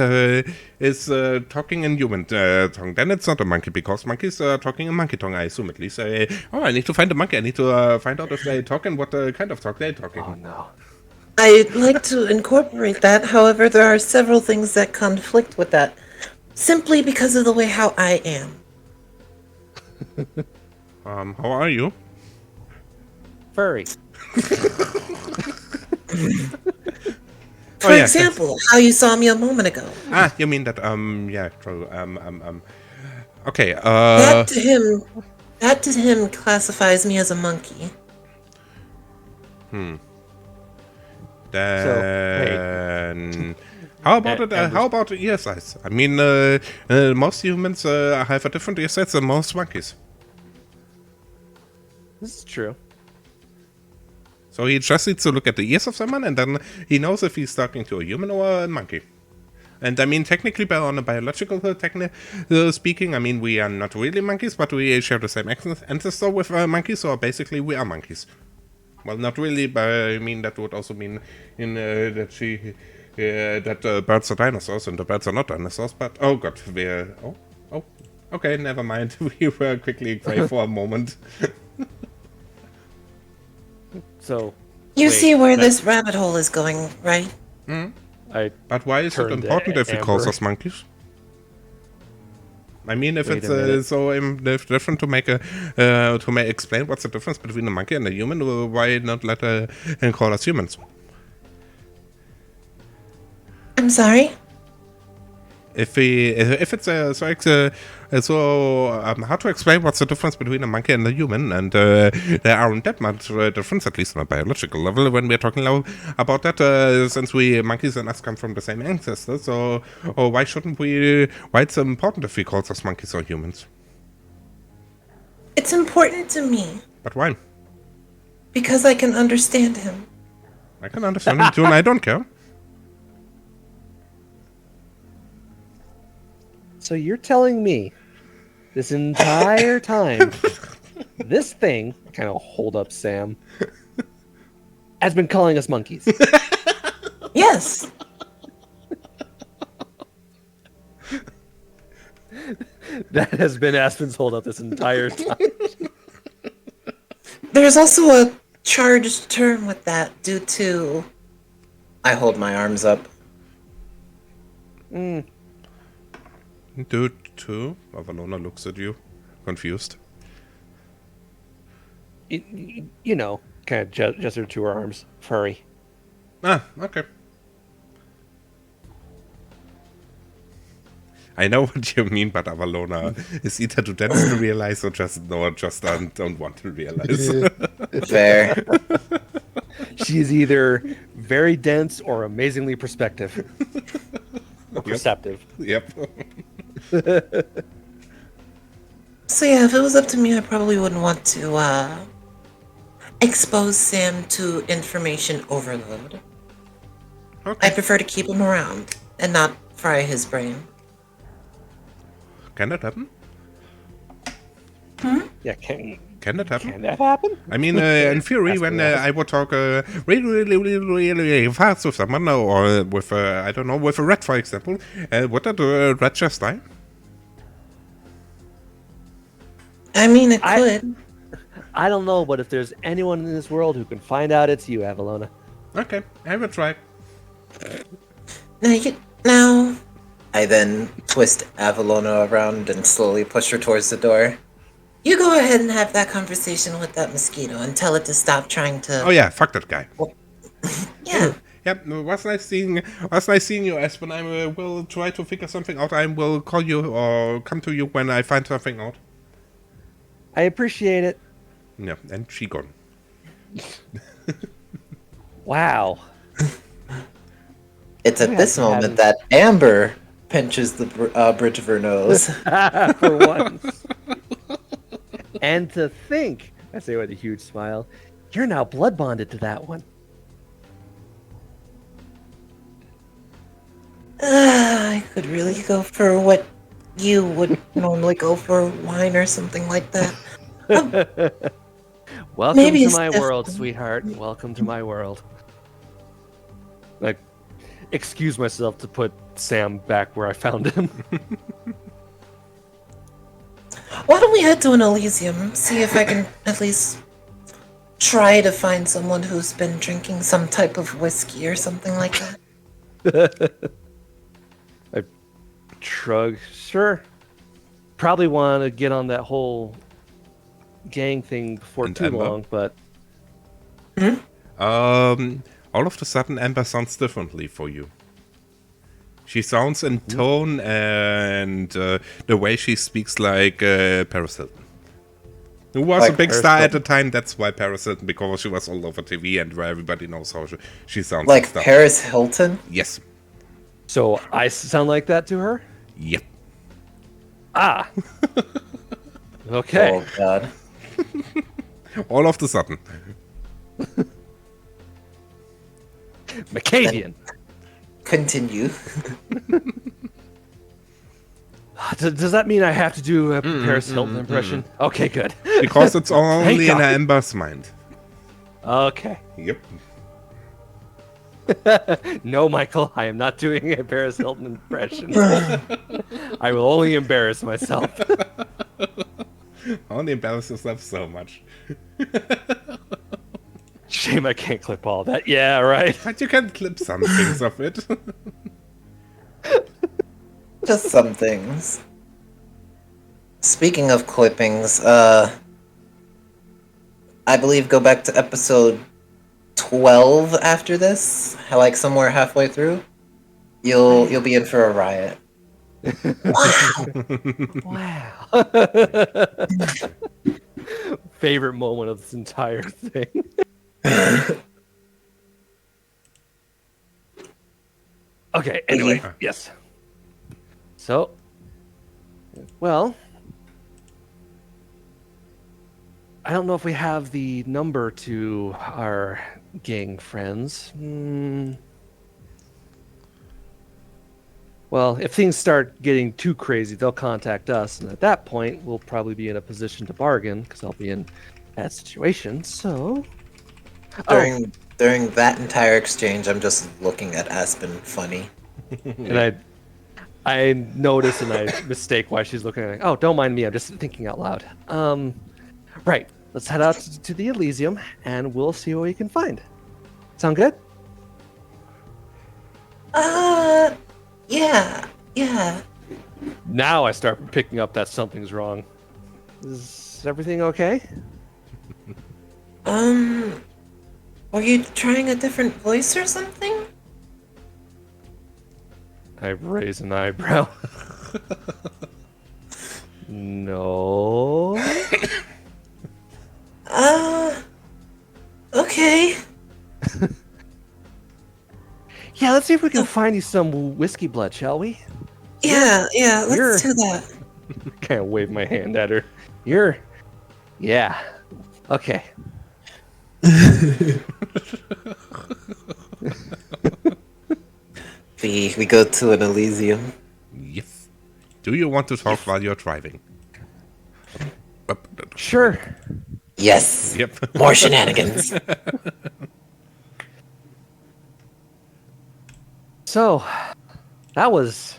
is talking in human tongue, then it's not a monkey because monkeys are talking in monkey tongue. I assume at least. I need to find a monkey. I need to find out if they talk and what kind of talk they're talking. Oh no. I'd like to incorporate that, however, there are several things that conflict with that, simply because of the way how I am. How are you? Furry. For example, how you saw me a moment ago. Ah, you mean that? Yeah, true. Okay. That to him classifies me as a monkey. Then how about it? How about ear size? I mean, most humans have a different ear size than most monkeys. This is true. So he just needs to look at the ears of someone, and then he knows if he's talking to a human or a monkey. And I mean, technically, on a biological speaking, I mean, we are not really monkeys, but we share the same ancestor with monkeys, so basically we are monkeys. Well, not really, but I mean, that would also mean that birds are dinosaurs and the birds are not dinosaurs, but oh god, okay, never mind. We were quickly gray for a moment. So You see where this rabbit hole is going, right? But why is it turned important if he calls amber. us monkeys? I mean, if Wait it's a minute. so different to explain what's the difference between a monkey and a human, why not let him call us humans? I'm sorry? If it's hard to explain what's the difference between a monkey and a human, and there aren't that much difference, at least on a biological level, when we're talking about that, since monkeys and us come from the same ancestors, so why it's important if he calls us monkeys or humans? It's important to me But why? because I can understand him. I can understand it too, and I don't care. So you're telling me this entire time, this thing, kind of hold up Sam, has been calling us monkeys. Yes. That has been Aspen's hold up this entire time. There's also a charged term with that due to... I hold my arms up. Dude, too. Avalona looks at you, confused. You know, kind of gesture to her arms. Furry. Ah, okay. I know what you mean, but Avalona is either too dense to realize or just don't want to realize. Fair. She is either very dense or amazingly perspective. Or perceptive. Yep. So yeah, if it was up to me, I probably wouldn't want to expose Sam to information overload. Okay. I prefer to keep him around and not fry his brain. Can that happen? Yeah, can Can that happen? that happen? I mean, in theory, Ask when me else. I would talk really fast with someone, or with, I don't know, with a rat, for example, would that rat just die? I mean, it could. I don't know, but if there's anyone in this world who can find out, it's you, Avalona. Okay, I will try. Now, I then twist Avalona around and slowly push her towards the door. you go ahead and have that conversation with that mosquito and tell it to stop trying to... Oh yeah, fuck that guy. Yeah. Yep, was nice seeing you, Aspen. I will try to figure something out. I will call you or come to you when I find something out. I appreciate it. Yeah, and she gone. Wow. It's at We this have to moment have- that Amber pinches the bridge of her nose. For once. And to think, I say with a huge smile, you're now blood bonded to that one. I could really go for what you would normally go for, wine or something like that. Welcome Maybe to it's my just- world, sweetheart. Welcome to my world. Like, excuse myself to put Sam back where I found him. Why don't we head to an Elysium, see if I can at least try to find someone who's been drinking some type of whiskey or something like that. I shrug. Sure. Probably want to get on that whole gang thing before And too Ember? long, but All of a sudden, Amber sounds differently for you. She sounds in tone and the way she speaks like Paris Hilton. Who was Like a big Paris star at Hilton. the time, that's why Paris Hilton, because she was all over TV and where everybody knows how she sounds. Like and stuff. Paris Hilton? Yes. so I sound like that to her? Yep. Ah. Okay. Oh god. All of a sudden. Macavian. Continue. Does that mean I have to do a Paris Hilton impression? Okay, good. Because it's only in God. Ember's mind. Okay. Yep. No, Michael, I am not doing a Paris Hilton impression. I will only embarrass myself. Only embarrass yourself so much. Shame I can't clip all that. Yeah, right. But you can clip some things of it. Just some things. Speaking of clippings, I believe go back to episode 12 after this, like somewhere halfway through. You'll be in for a riot. Wow. Favorite moment of this entire thing. Okay, anyway, yes. So, well, I don't know if we have the number to our gang friends. Well, if things start getting too crazy, they'll contact us, and at that point, we'll probably be in a position to bargain, because I'll be in that situation, so... During that entire exchange, I'm just looking at Aspen funny. And I notice and I mistake why she's looking at me. Oh, don't mind me, I'm just thinking out loud. Right, let's head out to the Elysium, and we'll see what we can find. Sound good? Yeah. Now I start picking up that something's wrong. Is everything okay? Were you trying a different voice or something? I raise an eyebrow. No. Okay. Yeah, let's see if we can find you some whiskey blood, shall we? Yeah, let's do that. Can't wave my hand at her. Yeah. Okay. We go to an Elysium. Yes. Do you want to talk while you're driving? Sure. Yes. Yep. More shenanigans. So, that was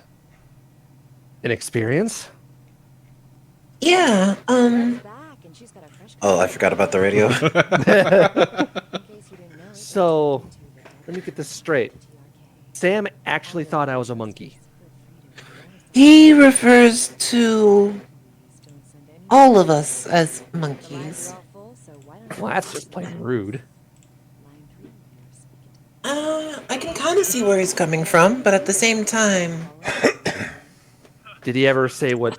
an experience. Yeah, Oh, I forgot about the radio. So, let me get this straight. Sam actually thought I was a monkey. he refers to all of us as monkeys. Well, that's just plain rude. I can kind of see where he's coming from, but at the same time... Did he ever say what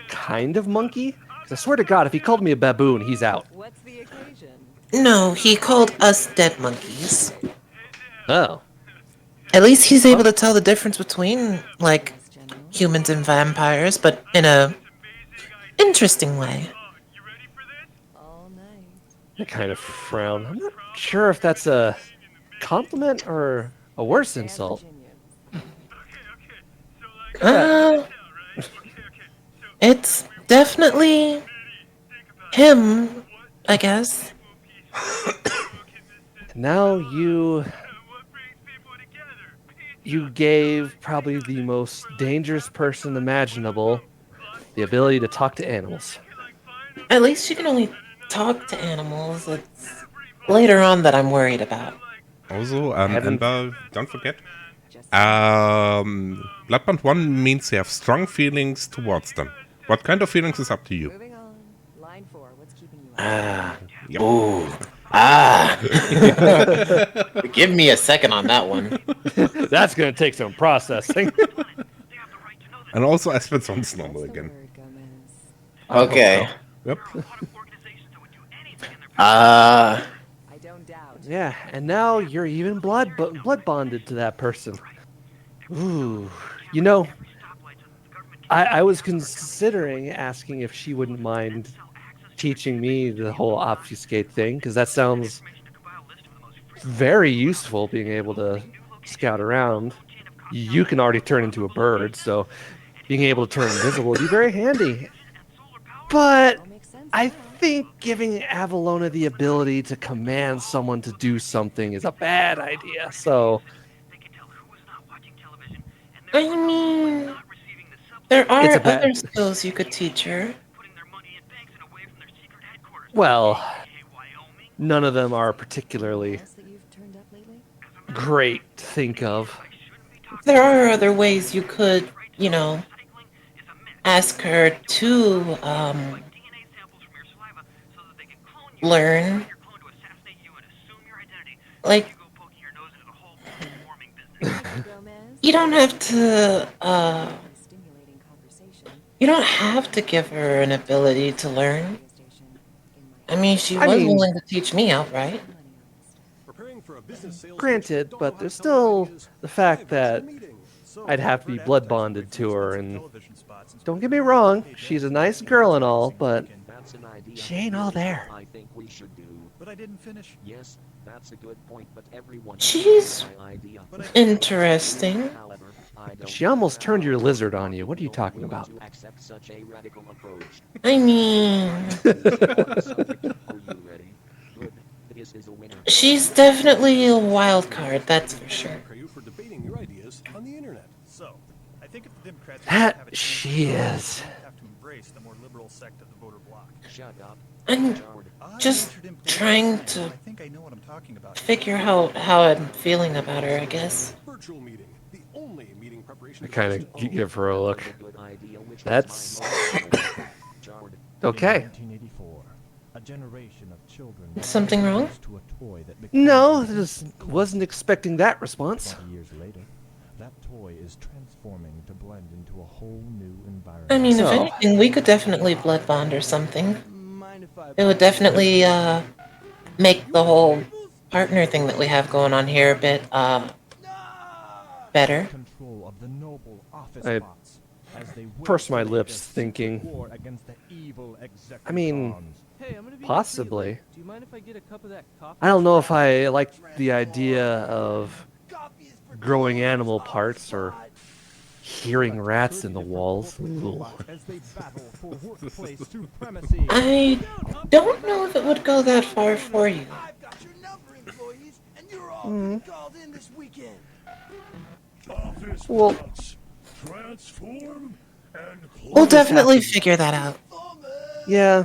kind of monkey? 'Cause I swear to God, if he called me a baboon, he's out. What's the occasion? No, he called us dead monkeys. Oh. At least he's able to tell the difference between, like, humans and vampires, but in a interesting way. All night. I kind of frown. I'm not sure if that's a compliment or a worse insult. It's definitely him, I guess. Now you gave probably the most dangerous person imaginable the ability to talk to animals. At least you can only talk to animals. It's later on that I'm worried about. Also, Ember, don't forget, Bloodbound 1 means you have strong feelings towards them. What kind of feelings is up to you? Moving on. Line 4. What's keeping you Yep. Give me a second on that one. That's going to take some processing. And also Aspen sounds normal again. Okay. Yep. I don't doubt. Yeah, and now you're even blood bonded to that person. Ooh, you know, I was considering asking if she wouldn't mind teaching me the whole obfuscate thing, because that sounds very useful being able to scout around. You can already turn into a bird, so being able to turn invisible would be very handy. But All makes sense. I think giving Avalona the ability to command someone to do something is a bad idea. So I mean, there It's are a bad- other skills you could teach her. well, none of them are particularly Else that you've turned up lately? great to think of. There are other ways you could, ask her to learn. Like, Gomez? you don't have to Stimulating conversation. you don't have to give her an ability to learn. Radio station in my I mean, she I was mean- willing to teach me outright. Granted, but there's still the fact that I'd have to be blood bonded to her, and don't get me wrong, she's a nice girl and all, but she ain't all there. I think we should do. But I didn't finish. Yes, that's a good point, but everyone She's my idea. interesting. However, I don't She almost turned your lizard on you. What are you talking about? to accept such a radical approach. I mean, Are you ready? Good. This is a winner. she's definitely a wild card, that's for sure. Are you for debating your ideas on the internet? So, I think if the Democrats That have a she chance, is. they have to embrace the more liberal sect of the voter bloc. Shut up. I'm Jard. I just entered in politics, trying so to I think I know what I'm talking about. figure how I'm feeling about her, I guess. Virtual meeting, the only meeting preparation. I kind of give her a look. Good idea, which That's- was my Jard. Okay. 1984, a generation of children Something wrong? to a toy that became No, just wasn't expecting that response. 20 years later, that toy is transforming to blend into a whole new environment. I mean, if So- anything, we could definitely blood bond or something. It would definitely make the whole partner thing that we have going on here a bit better. Control of the noble office I bots as they purse my wage lips a secret thinking, war against the evil I mean, Executons. possibly. I don't know if I like the idea of growing animal parts or hearing rats in the walls. Ooh. As they battle for workplace supremacy. I don't know if it would go that far for you. I've got your number, employees, and you're all being called in this weekend. Well, Transform and We'll definitely figure that out. yeah,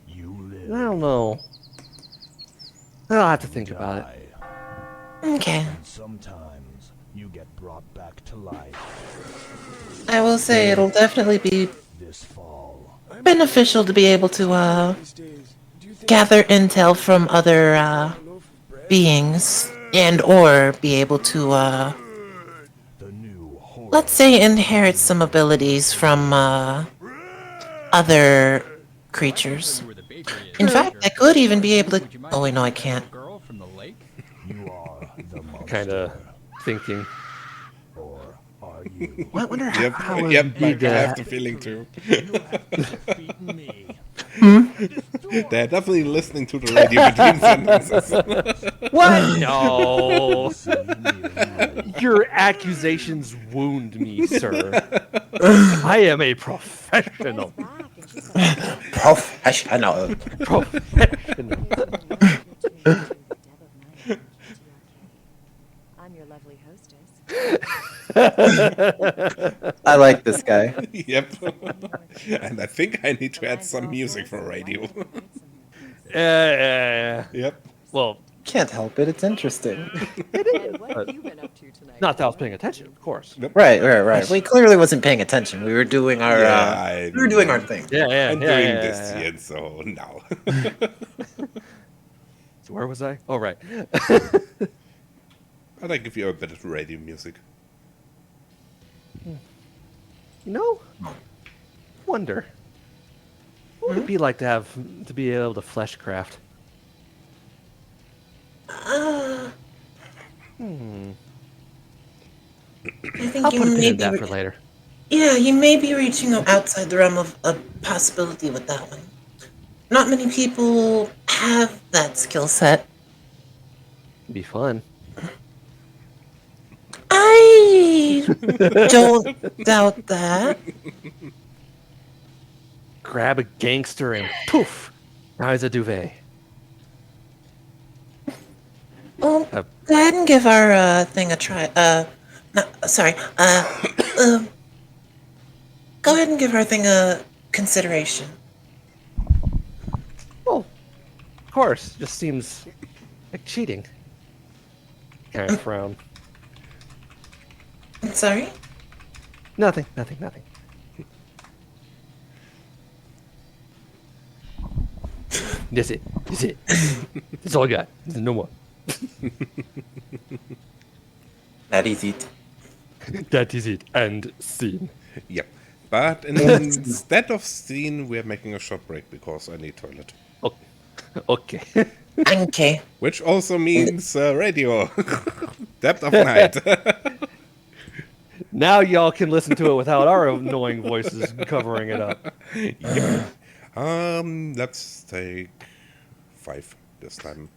You I live. don't know. I'll have to think about it. Okay. Sometimes you get brought back to life I will say it'll definitely be this fall. beneficial to be able to gather intel from other beings and or be able to The new horror. let's say inherit some abilities from other creatures. In fact, I could even be able to. Oh wait, no, I can't. You are the monster. Kind of thinking. Or are you? I wonder Yep, how it yep, would be I have to- the feeling too. Beaten me. They're definitely listening to the radio between sentences. What? No. See me Your accusations wound me, sir. I am a professional. Back, and she's like, Professional. Professional. I'm your lovely hostess. I like this guy. Yep. And I think I need to add some music for radio. Yep. Well, Can't help it. It's interesting. And what have you been up to tonight? not that I was paying attention, of course. Right. We clearly wasn't paying attention. We were doing our we were doing our thing. Yeah, I'm doing this yet, so now. So where was I? Oh, right. But I give you a bit of radio music. You know, wonder. What would it be like to be able to fleshcraft? I think I'll you put a pin may in be. that for later. Yeah, you may be reaching outside the realm of a possibility with that one. Not many people have that skill set. Be fun. I don't doubt that. Grab a gangster and poof! Now he's a duvet. Well, go ahead and give our thing a try. No, sorry. Go ahead and give our thing a consideration. Well, of course. Just seems like cheating. Kind of frown. I'm sorry? Nothing. That's it. That's all I got. There's no more. That is it. That is it. And scene. Yep. But instead of scene, we're making a short break because I need toilet. Okay. Okay. Which also means radio. Depth of night. Now y'all can listen to it without our annoying voices covering it up. Yep. Let's take 5 this time.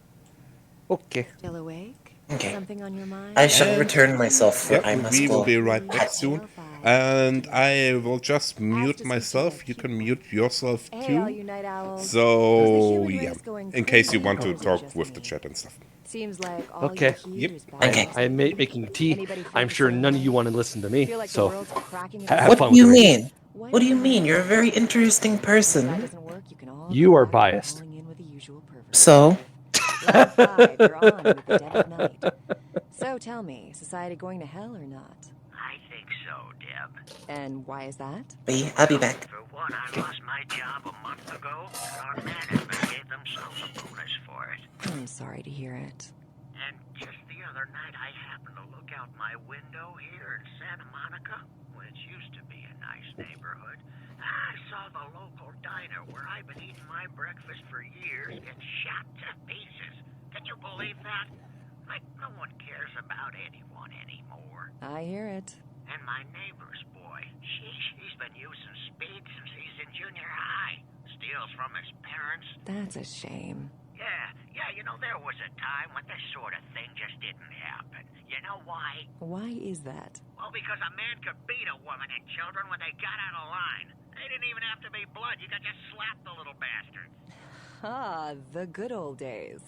Okay. Still awake? Okay. Something on your mind? I shall return myself, for I Yep, must we will go. be right back soon. And I will just mute myself. You can mute yourself Hey, all you too. night owls. Is the So, human yeah. race going In case you crazy, want or to is it talk just with me? the chat and stuff. Seems like all Okay. you hear Yep. is bad Okay. news. I'm making tea. Anybody I'm sure none of you want to listen to me. feel like the So, world's cracking at have the fun What do with you it. mean? Why What do not you let mean? me You're a know? very interesting If that person. doesn't work, you can all You go are back to biased. calling in with the usual pervert. So? Level 5, you're on with the dead of night. So tell me, society going to hell or not? I think so, Deb. And why is that? I'll be back. For one, I lost my job a month ago, and our management gave themselves a bonus for it. I'm sorry to hear it. And just the other night, I happened to look out my window here in Santa Monica, which used to be a nice neighborhood. I saw the local diner where I've been eating my breakfast for years get shot to pieces. Can you believe that? Like, no one cares about anyone anymore. I hear it. And my neighbor's boy, he's been using speed since he's in junior high. Steals from his parents. That's a shame. Yeah, you know, there was a time when this sort of thing just didn't happen. You know why? Why is that? Well, because a man could beat a woman and children when they got out of line. They didn't even have to be blood. You could just slap the little bastard. Ah, the good old days.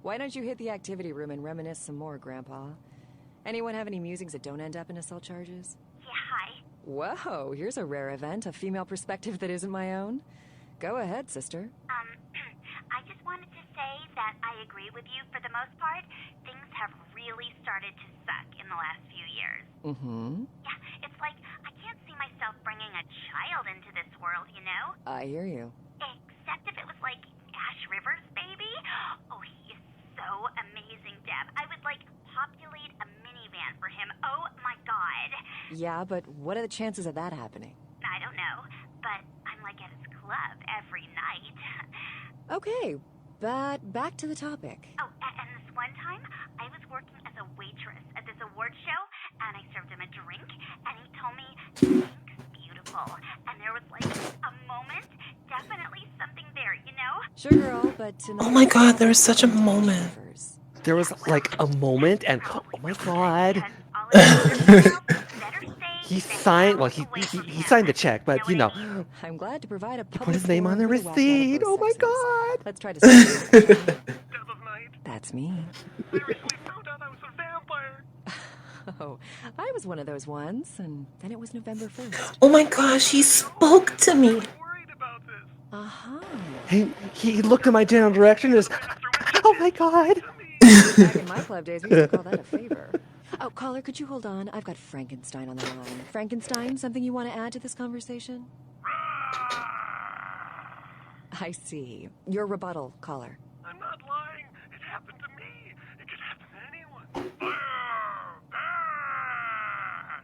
Why don't you hit the activity room and reminisce some more, Grandpa? Anyone have any musings that don't end up in assault charges? Yeah, hi. Whoa, here's a rare event, a female perspective that isn't my own. Go ahead, sister. I just wanted to say that I agree with you for the most part. Things have really started to suck in the last few years. Mm-hmm. Yeah, it's like I can't see myself bringing a child into this world, you know? I hear you. Except if it was like Ash Rivers' baby. Oh, he is so amazing, Deb. I would like populate a minivan for him. Oh my god. Yeah, but what are the chances of that happening? I don't know, but I'm like at his club every night. Okay, but back to the topic. Oh, and this one time, I was working as a waitress at this award show, and I served him a drink, and he told me, "Pink's beautiful." And there was like a moment, definitely something there, you know? Sure, girl, but tonight... Oh my god, there was such a moment. There was like a moment, and oh my god. He signed. Well, he signed the check, but you know, I'm glad to provide a he put his name on the forum for receipt. whack out Oh of my those god. sexes. Let's try to see. That's me. I recently found out I was a vampire. Oh, I was one of those ones, and then it was November 1st. Oh my gosh, he spoke to me. Uh-huh. He looked in my general direction. And oh my god. Back in my club days, we used to call that a favor. Oh, caller, could you hold on? I've got Frankenstein on the line. Frankenstein, something you want to add to this conversation? I see. Your rebuttal, caller. I'm not lying. It happened to me. It could happen to anyone.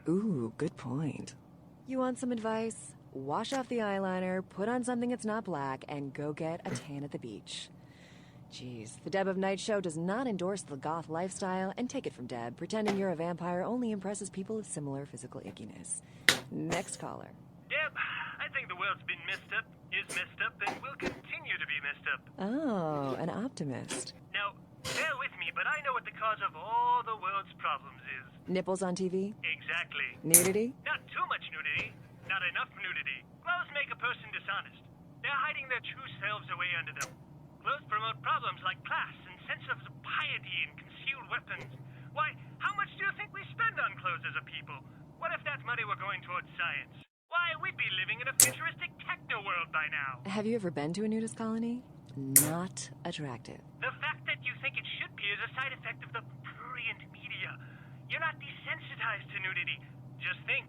Ooh, good point. You want some advice? Wash off the eyeliner, put on something that's not black, and go get a tan at the beach. Jeez, the Deb of Night show does not endorse the goth lifestyle, and take it from Deb, pretending you're a vampire only impresses people of similar physical ickiness. Next caller. Deb, I think the world's been messed up, is messed up, and will continue to be messed up. Oh, an optimist. Now, Bear with me, but I know what the cause of all the world's problems is. Nipples on TV? Exactly. Nudity? Not too much nudity. Not enough nudity. Clothes make a person dishonest. They're hiding their true selves away under them. Clothes promote problems like class and sense of piety and concealed weapons. Why, how much do you think we spend on clothes as a people? What if that money were going towards science? Why, we'd be living in a futuristic techno world by now. Have you ever been to a nudist colony? Not attractive. The fact that you think it should be is a side effect of the prurient media. You're not desensitized to nudity. Just think,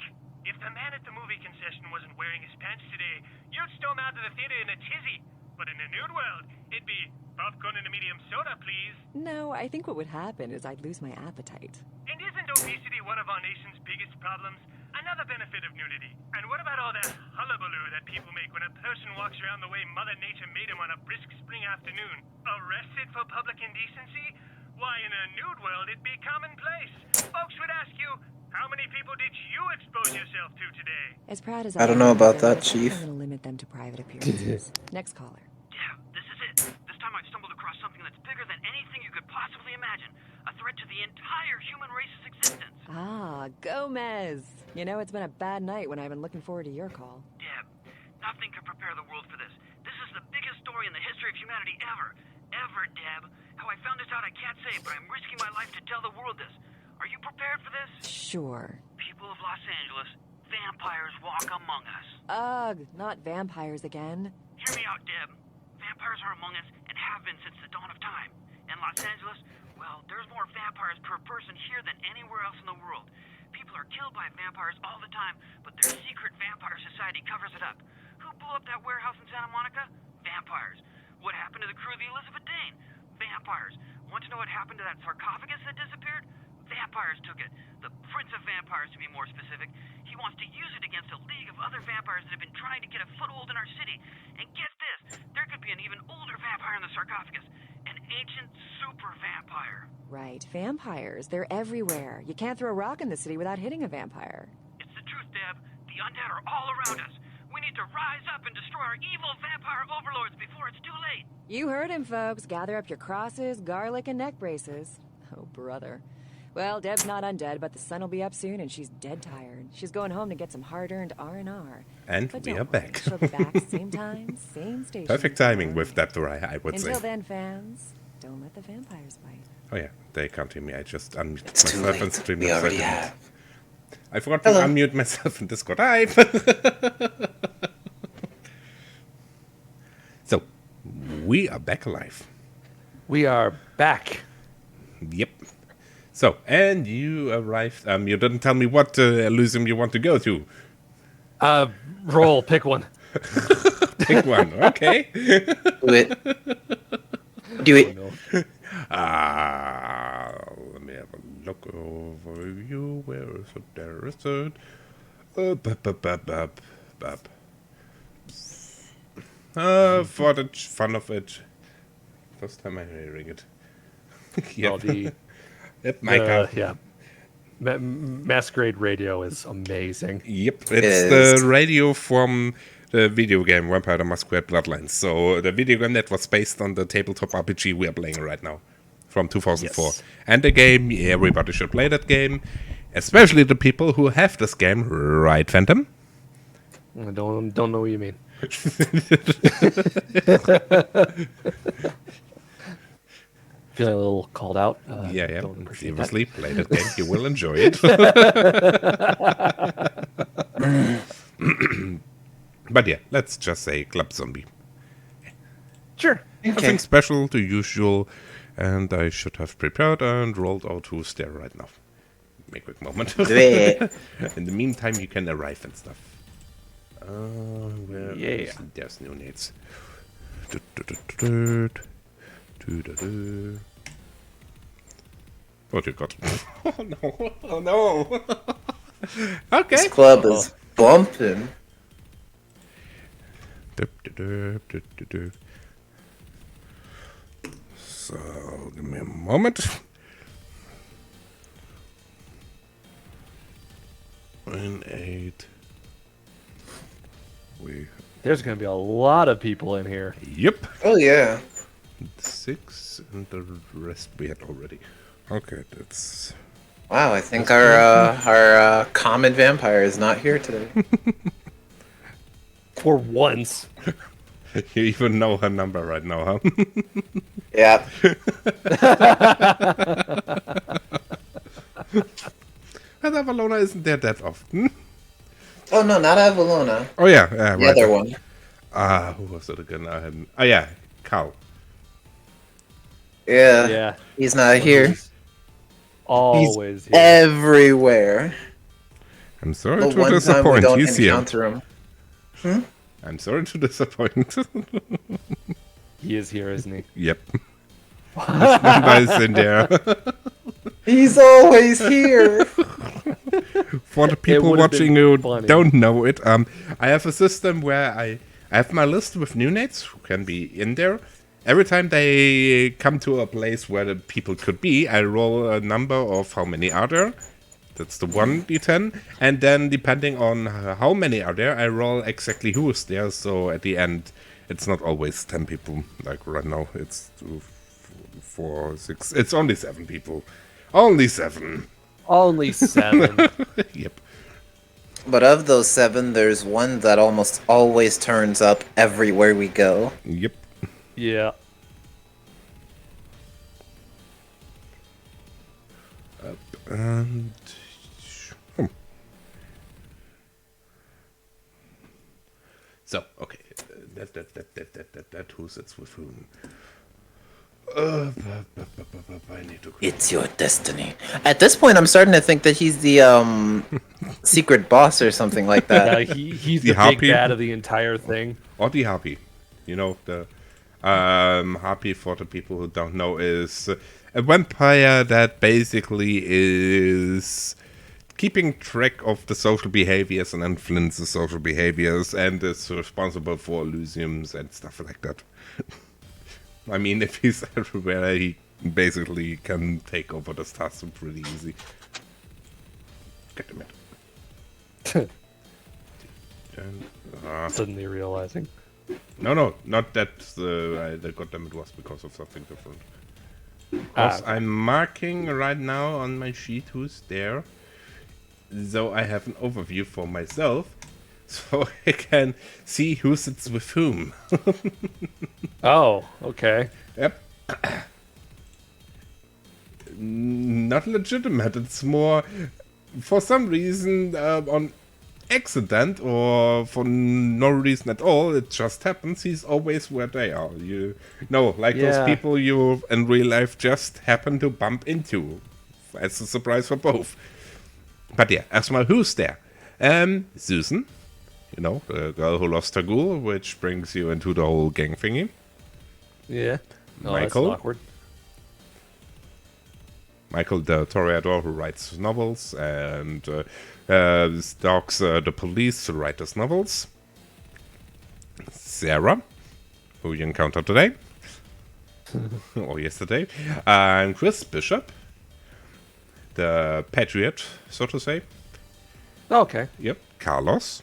if the man at the movie concession wasn't wearing his pants today, you'd storm out of the theater in a tizzy. But in a nude world, it'd be popcorn and a medium soda, please. No, I think what would happen is I'd lose my appetite. And isn't obesity one of our nation's biggest problems? Another benefit of nudity. And what about all that hullabaloo that people make when a person walks around the way Mother Nature made him on a brisk spring afternoon? Arrested for public indecency? Why, in a nude world, it'd be commonplace. Folks would ask you, how many people did you expose yourself to today? As proud as I don't know about that, Chief. I'm going to limit them to private appearances. Next caller. Yeah, this is it. This time I've stumbled across something that's bigger than anything you could possibly imagine. A threat to the entire human race's existence. Ah, Gomez. You know, it's been a bad night when I've been looking forward to your call. Deb, nothing could prepare the world for this. This is the biggest story in the history of humanity ever. Ever, Deb. How I found this out I can't say, but I'm risking my life to tell the world this. Are you prepared for this? Sure. People of Los Angeles, vampires walk among us. Ugh, not vampires again. Hear me out, Deb. Vampires are among us and have been since the dawn of time. In Los Angeles, well, there's more vampires per person here than anywhere else in the world. People are killed by vampires all the time, but their secret vampire society covers it up. Who blew up that warehouse in Santa Monica? Vampires. What happened to the crew of the Elizabeth Dane? Vampires. Want to know what happened to that sarcophagus that disappeared? Vampires took it. The Prince of Vampires, to be more specific. He wants to use it against a league of other vampires that have been trying to get a foothold in our city. And get this, there could be an even older vampire in the sarcophagus. An ancient super vampire. Right, vampires. They're everywhere. You can't throw a rock in the city without hitting a vampire. It's the truth, Deb. The undead are all around us. We need to rise up and destroy our evil vampire overlords before it's too late. You heard him, folks. Gather up your crosses, garlic, and neck braces. Oh, brother. Well, Deb's not undead, but the sun will be up soon, and she's dead tired. She's going home to get some hard-earned R&R. And but we don't are worry, back. She'll be back same time, same station. Perfect timing with that, I would say. Until then, fans, don't let the vampires bite. Oh yeah, they can't hear me. I just unmute It's too myself late. and stream. We already have. I forgot Hello. to unmute myself in Discord. Hi. So, we are back alive. We are back. Yep. So, and you arrived. You didn't tell me what Elysium you want to go to. Roll, pick one. Pick one. Okay. Do it. Do it. Let me have a look over you. Where is it? There is it. For the fun of it. First time I'm hearing it. Yep. Oh, the Yep, Micah. yeah. Masquerade radio is amazing. Yep, it's is. the radio from the video game Vampire the Masquerade Bloodlines. So the video game that was based on the tabletop RPG we are playing right now from 2004. Yes. And the game, everybody should play that game, especially the people who have this game, right, Phantom? I don't know what you mean. Feeling a little called out. Yeah. Don't appreciate that. Seriously, play that game. You will enjoy it. But yeah, let's just say Club Zombie. Sure. Nothing special, the usual, and I should have prepared and rolled out who's there right now. Make a quick moment. Do it. In the meantime, you can arrive and stuff. Where Yeah. there's Neonates. What you got? Oh no! Oh no! Okay. This club is bumping. So, give me a moment. And 8. There's going to be a lot of people in here. Yep. Oh yeah. 6, and the rest we had already. Okay, that's... Wow, I think our common vampire is not here today. For once. You even know her number right now, huh? Yeah. And Avalona isn't there that often. Oh no, not Avalona. Oh yeah, The right. other one. Who was it again? Oh yeah, Carl. Yeah. Yeah. He's not here. Always He's everywhere. I'm sorry The to one time we disappoint. don't He's here. encounter him. I'm sorry to disappoint. He is here, isn't he? Yep. His number is in there. He's always here. For the people watching who funny. don't know it, I have a system where I have my list with Neonates who can be in there. Every time they come to a place where the people could be, I roll a number of how many are there. That's the 1d10. And then depending on how many are there, I roll exactly who is there. So at the end, it's not always 10 people. Like right now, it's 4, 6. It's only 7 people. Only 7. Only 7. Yep. But of those 7, there's one that almost always turns up everywhere we go. Yep. Yeah. And so okay, that who sits with whom? I need to. It's your destiny. At this point, I'm starting to think that he's the secret boss or something like that. Yeah, he's The the, big harpy? bad of the entire thing. Or the harpy, you know the harpy. For the people who don't know, is a vampire that basically is keeping track of the social behaviors and influences social behaviors, and is responsible for Elysiums and stuff like that. I mean, if he's everywhere, he basically can take over the stars pretty easy. Get him in. Suddenly realizing. No, not that. The goddamn it was because of something different. Because I'm marking right now on my sheet who's there, so I have an overview for myself, so I can see who sits with whom. Oh, okay. Yep. Not legitimate. It's more, for some reason, on accident or for no reason at all. It just happens. He's always where they are. You know, like those people you in real life just happen to bump into. As a surprise for both. But yeah, erstmal, who's there? Susan. You know, the girl who lost her ghoul, which brings you into the whole gang thingy. Yeah. Oh, Michael. that's awkward. Michael, the Toreador who writes novels and stalks the police to write his novels. Sarah, who you encountered today. Or yesterday. And Chris Bishop, the patriot, so to say. Okay. Yep. Carlos.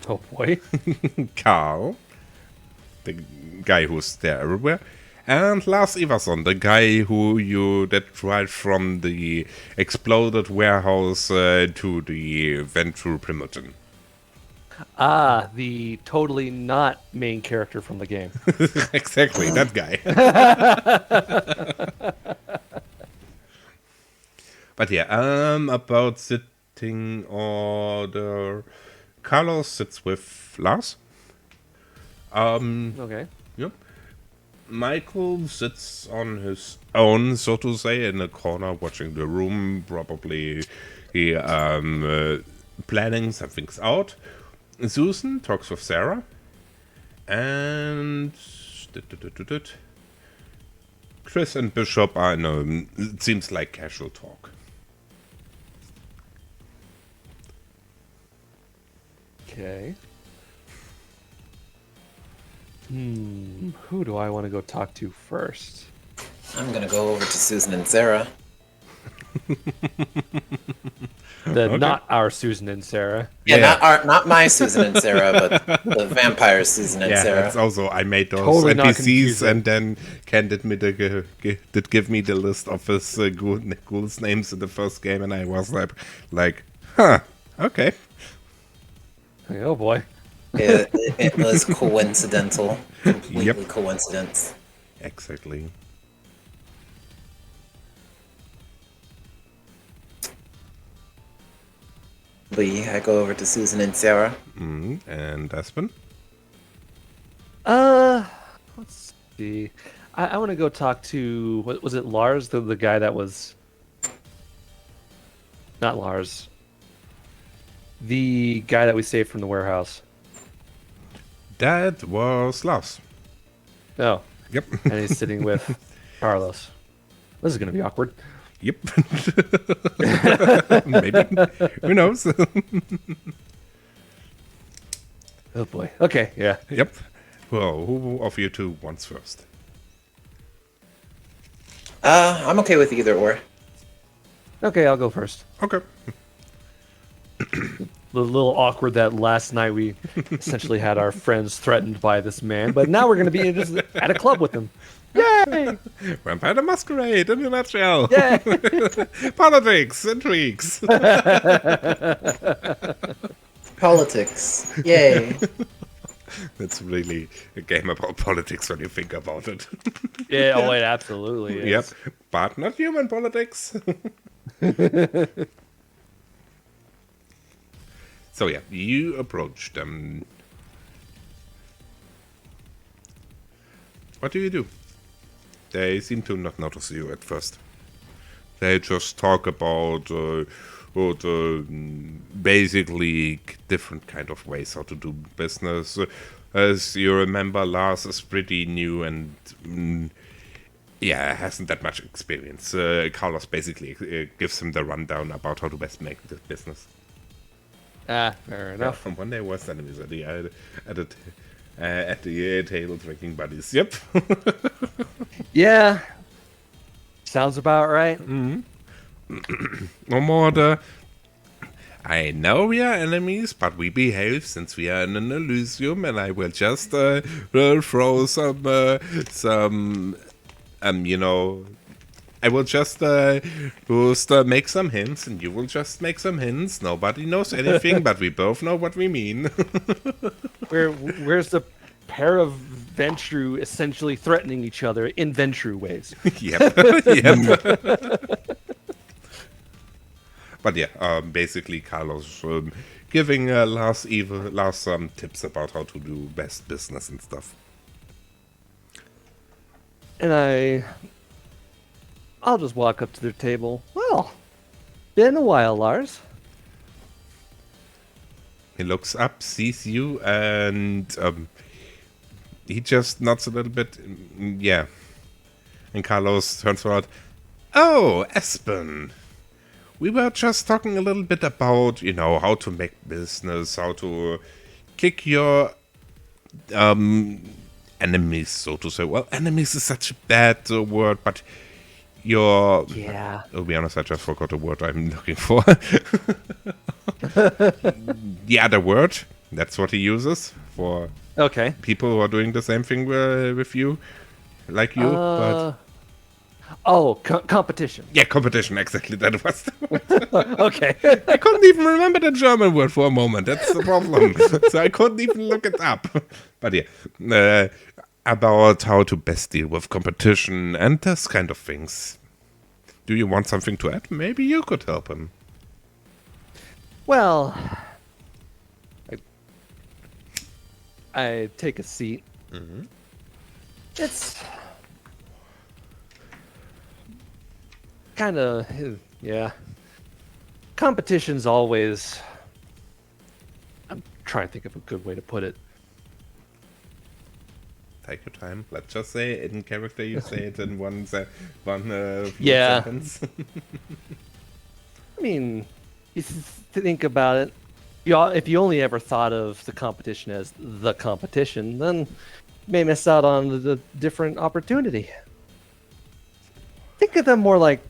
Oh boy. Carl, the guy who's there everywhere, and Lars Ivarsson, the guy that tried from the exploded warehouse to the Ventrue Primogen. Ah, the totally not main character from the game. Exactly, that guy. But yeah, about sitting order. Carlos sits with Lars. Okay. Yep. Michael sits on his own, so to say, in a corner watching the room, probably he planning some things out. Susan talks with Sarah. And Chris and Bishop are in a, it seems like casual talk. Okay. Who do I want to go talk to first? I'm gonna go over to Susan and Sarah. Not our Susan and Sarah. Yeah, not my Susan and Sarah, but the vampire Susan and Yeah, Sarah. that's also I made those Totally not NPCs, confusing. and then Ken did give me the list of his ghouls names in the first game, and I was like, huh, okay. Oh boy. It was coincidental. Completely Yep. coincidence. Exactly. Lee, I go over to Susan and Sarah. And Aspen? Let's see. I want to go talk to, what was it, Lars? The guy that was... Not Lars. The guy that we saved from the warehouse. That was Lars. Oh. Yep. And he's sitting with Carlos. This is going to be awkward. Yep. Maybe. Who knows? Oh boy. Okay, yeah. Yep. Well, who of you two wants first? I'm okay with either or. Okay, I'll go first. Okay. A little awkward that last night we essentially had our friends threatened by this man, but now we're going to be just at a club with him. Yay! Vampire the Masquerade in a nutshell. Yay! Politics, intrigues. Politics. Yay. It's really a game about politics when you think about it. Yeah, oh, it absolutely is. Yep, but not human politics. So yeah, you approach them. What do you do? They seem to not notice you at first. They just talk about basically different kind of ways how to do business. As you remember, Lars is pretty new and hasn't that much experience. Carlos basically gives him the rundown about how to best make the business. Fair enough. From one day was enemies at the table drinking buddies. Yep. Yeah. Sounds about right. No more I know we are enemies, but we behave since we are in an Elysium, and I will just throw some I will just make some hints, and you will just make some hints. Nobody knows anything, but we both know what we mean. Where's the pair of Ventrue essentially threatening each other in Ventrue ways? Yep. But yeah, basically Carlos giving Lars some tips about how to do best business and stuff. And I'll just walk up to their table. Well, been a while, Lars. He looks up, sees you, and he just nods a little bit. Yeah. And Carlos turns around. Oh, Aspen. We were just talking a little bit about, how to make business, how to kick your enemies, so to say. Well, enemies is such a bad word, but your... Yeah. To be honest, I just forgot the word I'm looking for. The other word, that's what he uses for people who are doing the same thing with you, like you, but... competition. Yeah, competition, exactly, that was the word. Okay. I couldn't even remember the German word for a moment, that's the problem. So I couldn't even look it up. But yeah, about how to best deal with competition and those kind of things. Do you want something to add? Maybe you could help him. Well, I take a seat. Mm-hmm. It's kind of, yeah. Competition's always... I'm trying to think of a good way to put it. Take your time. Let's just say in character you say it in one Yeah. sentence. I mean, you think about it. If you only ever thought of the competition as the competition, then you may miss out on the different opportunity. Think of them more like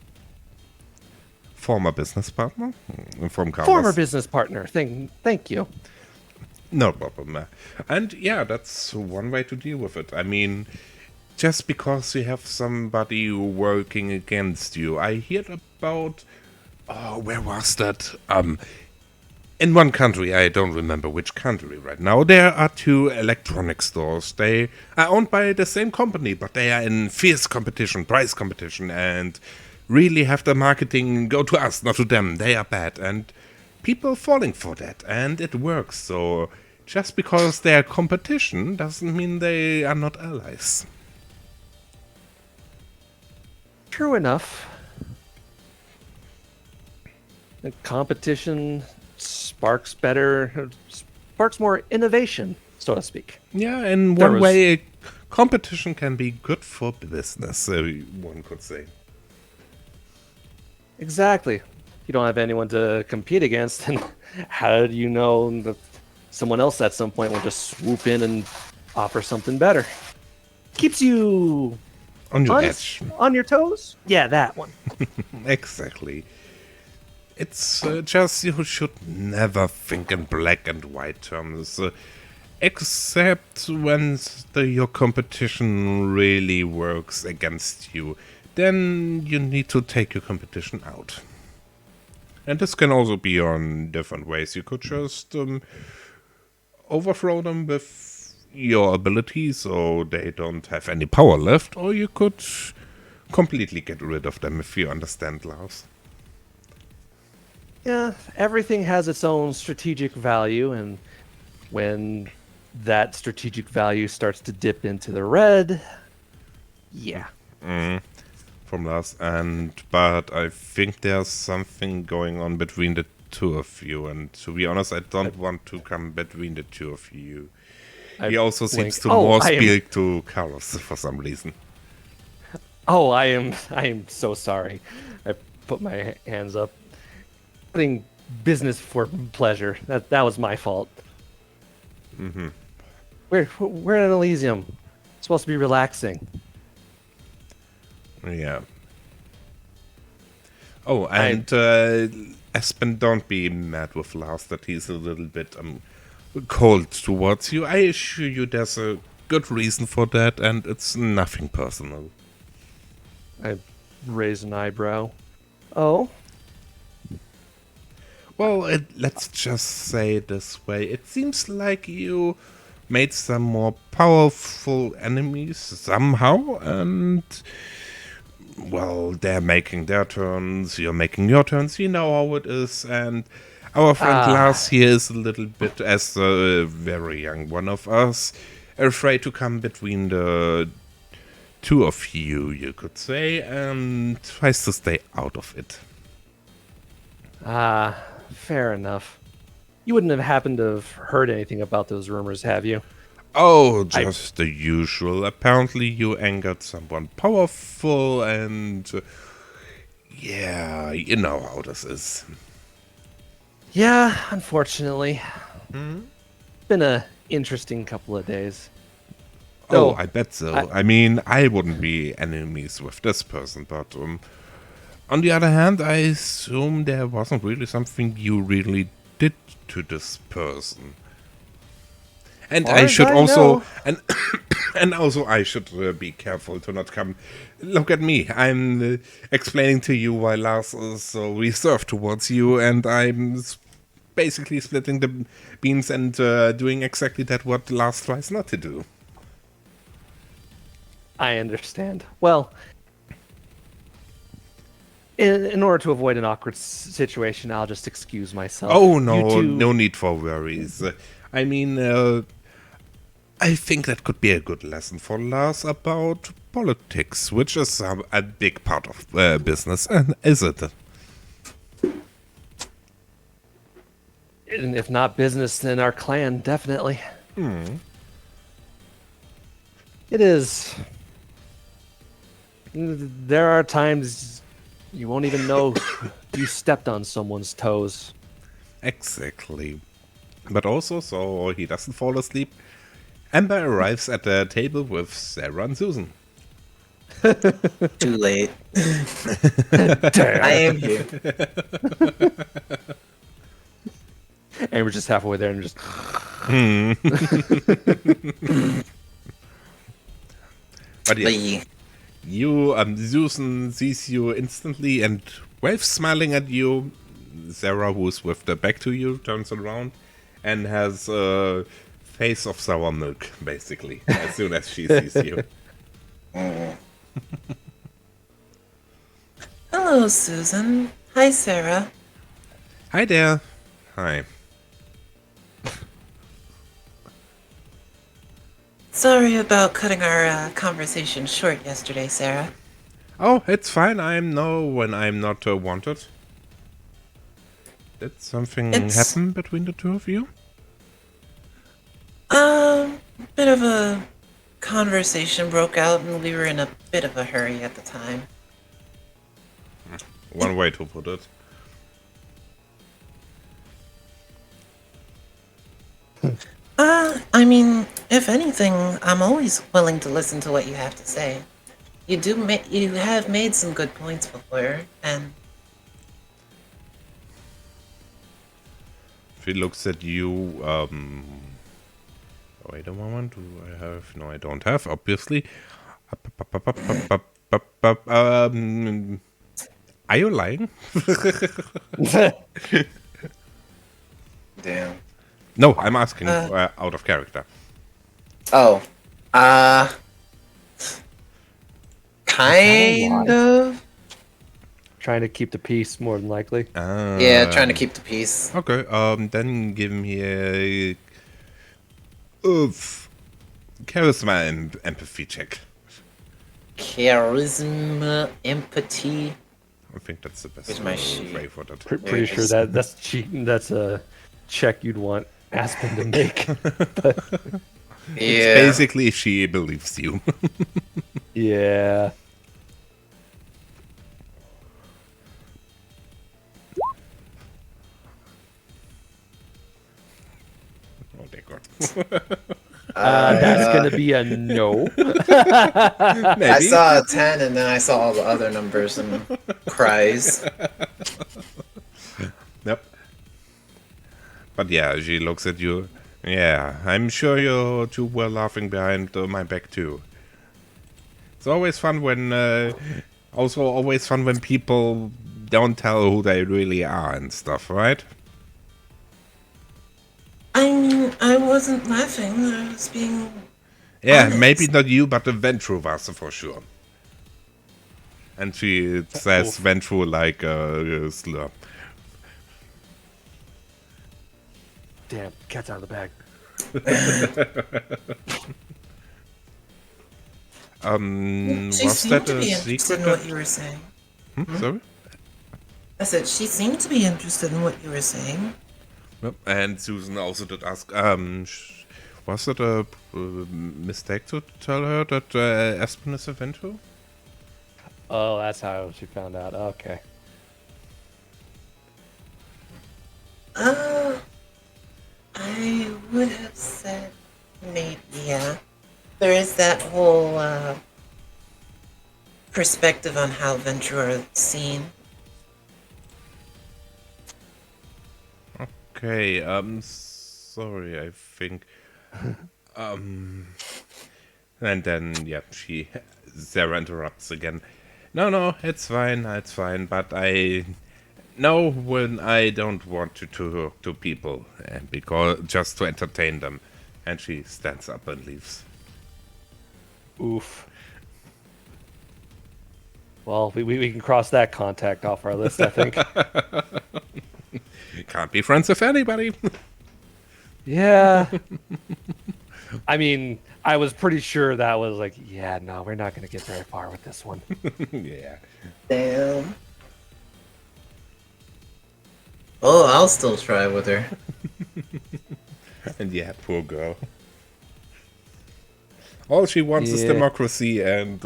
former business partner from Carlos. Former business partner. Thank you. No problem. And yeah, that's one way to deal with it. I mean, just because you have somebody working against you. I heard about... Oh, where was that? In one country, I don't remember which country right now, there are 2 electronic stores. They are owned by the same company, but they are in fierce competition, price competition, and really have the marketing go to us, not to them. They are bad, and people falling for that, and it works. So just because they are competition doesn't mean they are not allies. True enough. The competition sparks more innovation, so to speak. Yeah, in one way, competition can be good for business, one could say. Exactly. You don't have anyone to compete against, and how do you know that someone else at some point will just swoop in and offer something better? Keeps you on your edge. On your toes? Yeah, that one. Exactly. It's just you should never think in black and white terms, except when your competition really works against you. Then you need to take your competition out. And this can also be on different ways. You could just overthrow them with your ability so they don't have any power left, or you could completely get rid of them, if you understand, Lars. Yeah, everything has its own strategic value, and when that strategic value starts to dip into the red, yeah. From Lars, but I think there's something going on between the 2 of you, and to be honest, I don't want to come between the 2 of you. He also seems to more speak to Carlos for some reason. Oh, I am so sorry. I put my hands up. Putting business for pleasure. That was my fault. Mm-hmm. We're in Elysium. It's supposed to be relaxing. Yeah. Oh, and Aspen, don't be mad with Lars that he's a little bit cold towards you. I assure you there's a good reason for that, and it's nothing personal. I raise an eyebrow. Oh? Well, let's just say it this way. It seems like you made some more powerful enemies somehow, and... Well, they're making their turns, you're making your turns, you know how it is, and our friend Lars here is a little bit, as a very young one of us, afraid to come between the 2 of you, you could say, and tries to stay out of it. Fair enough. You wouldn't have happened to have heard anything about those rumors, have you? Oh, just the usual. Apparently you angered someone powerful and... yeah, you know how this is. Yeah, unfortunately. Been a interesting couple of days. Oh, I bet so. I mean, I wouldn't be enemies with this person, but... on the other hand, I assume there wasn't really something you really did to this person. And I should also, and also I should be careful to not come. Look at me, I'm explaining to you why Lars is so reserved towards you, and I'm basically splitting the beans and doing exactly that what Lars tries not to do. I understand. Well, in order to avoid an awkward situation, I'll just excuse myself. Oh, no, no need for worries. I mean, I think that could be a good lesson for Lars about politics, which is a big part of business, is it? And if not business, then our clan, definitely. It is. There are times you won't even know you stepped on someone's toes. Exactly. But also, so he doesn't fall asleep, Amber arrives at the table with Sarah and Susan. Too late. Damn. I am here. And we're just halfway there and just. But yeah, you, Susan sees you instantly and waves smiling at you. Sarah, who's with the back to you, turns around and has a face of sour milk, basically, as soon as she sees you. Hello, Susan. Hi, Sarah. Hi there. Hi. Sorry about cutting our conversation short yesterday, Sarah. Oh, it's fine. I know when I'm not wanted. Did something happen between the two of you? Bit of a conversation broke out and we were in a bit of a hurry at the time. One way to put it. I mean, if anything, I'm always willing to listen to what you have to say. You have made some good points before, and She looks at you, wait a moment, do I have? No, I don't have, obviously. Are you lying? Damn. No, I'm asking out of character. Oh. Kind of. Trying to keep the peace, more than likely. Yeah, trying to keep the peace. Okay, then give me a charisma and empathy check. Charisma, empathy. I think that's the best Where's my sheet? way for that. Pretty sure that's cheating. That's a check you'd want Aspen to make. But It's basically she believes you. yeah. Oh, dear God. That's gonna be a no. I saw a 10 and then I saw all the other numbers and cries. Yep. But yeah, she looks at you. Yeah, I'm sure you two were laughing behind my back too. It's always fun when, also always fun when people don't tell who they really are and stuff, right? I mean, I wasn't laughing. I was being Yeah, honest. maybe not you, but the Ventrue was for sure. And she says Ventrue like a slur. Damn, cat's out of the bag. She Was seemed that to a be interested secret? in what you were saying. Sorry? I said she seemed to be interested in what you were saying. Yep. And Susan also did ask, was it a mistake to tell her that Aspen is a Ventrue? Oh, that's how she found out. Okay. I would have said maybe, yeah. There is that whole perspective on how Ventrue are seen. Okay, sorry, I think, and then, yeah, Sarah interrupts again. No, it's fine, but I know when I don't want to talk to people, because just to entertain them, and she stands up and leaves. Oof. Well, we can cross that contact off our list, I think. Can't be friends with anybody. Yeah. I mean, I was pretty sure that was like, yeah, no, we're not going to get very far with this one. Yeah. Damn. Oh, I'll still try with her. And yeah, poor girl. All she wants is democracy and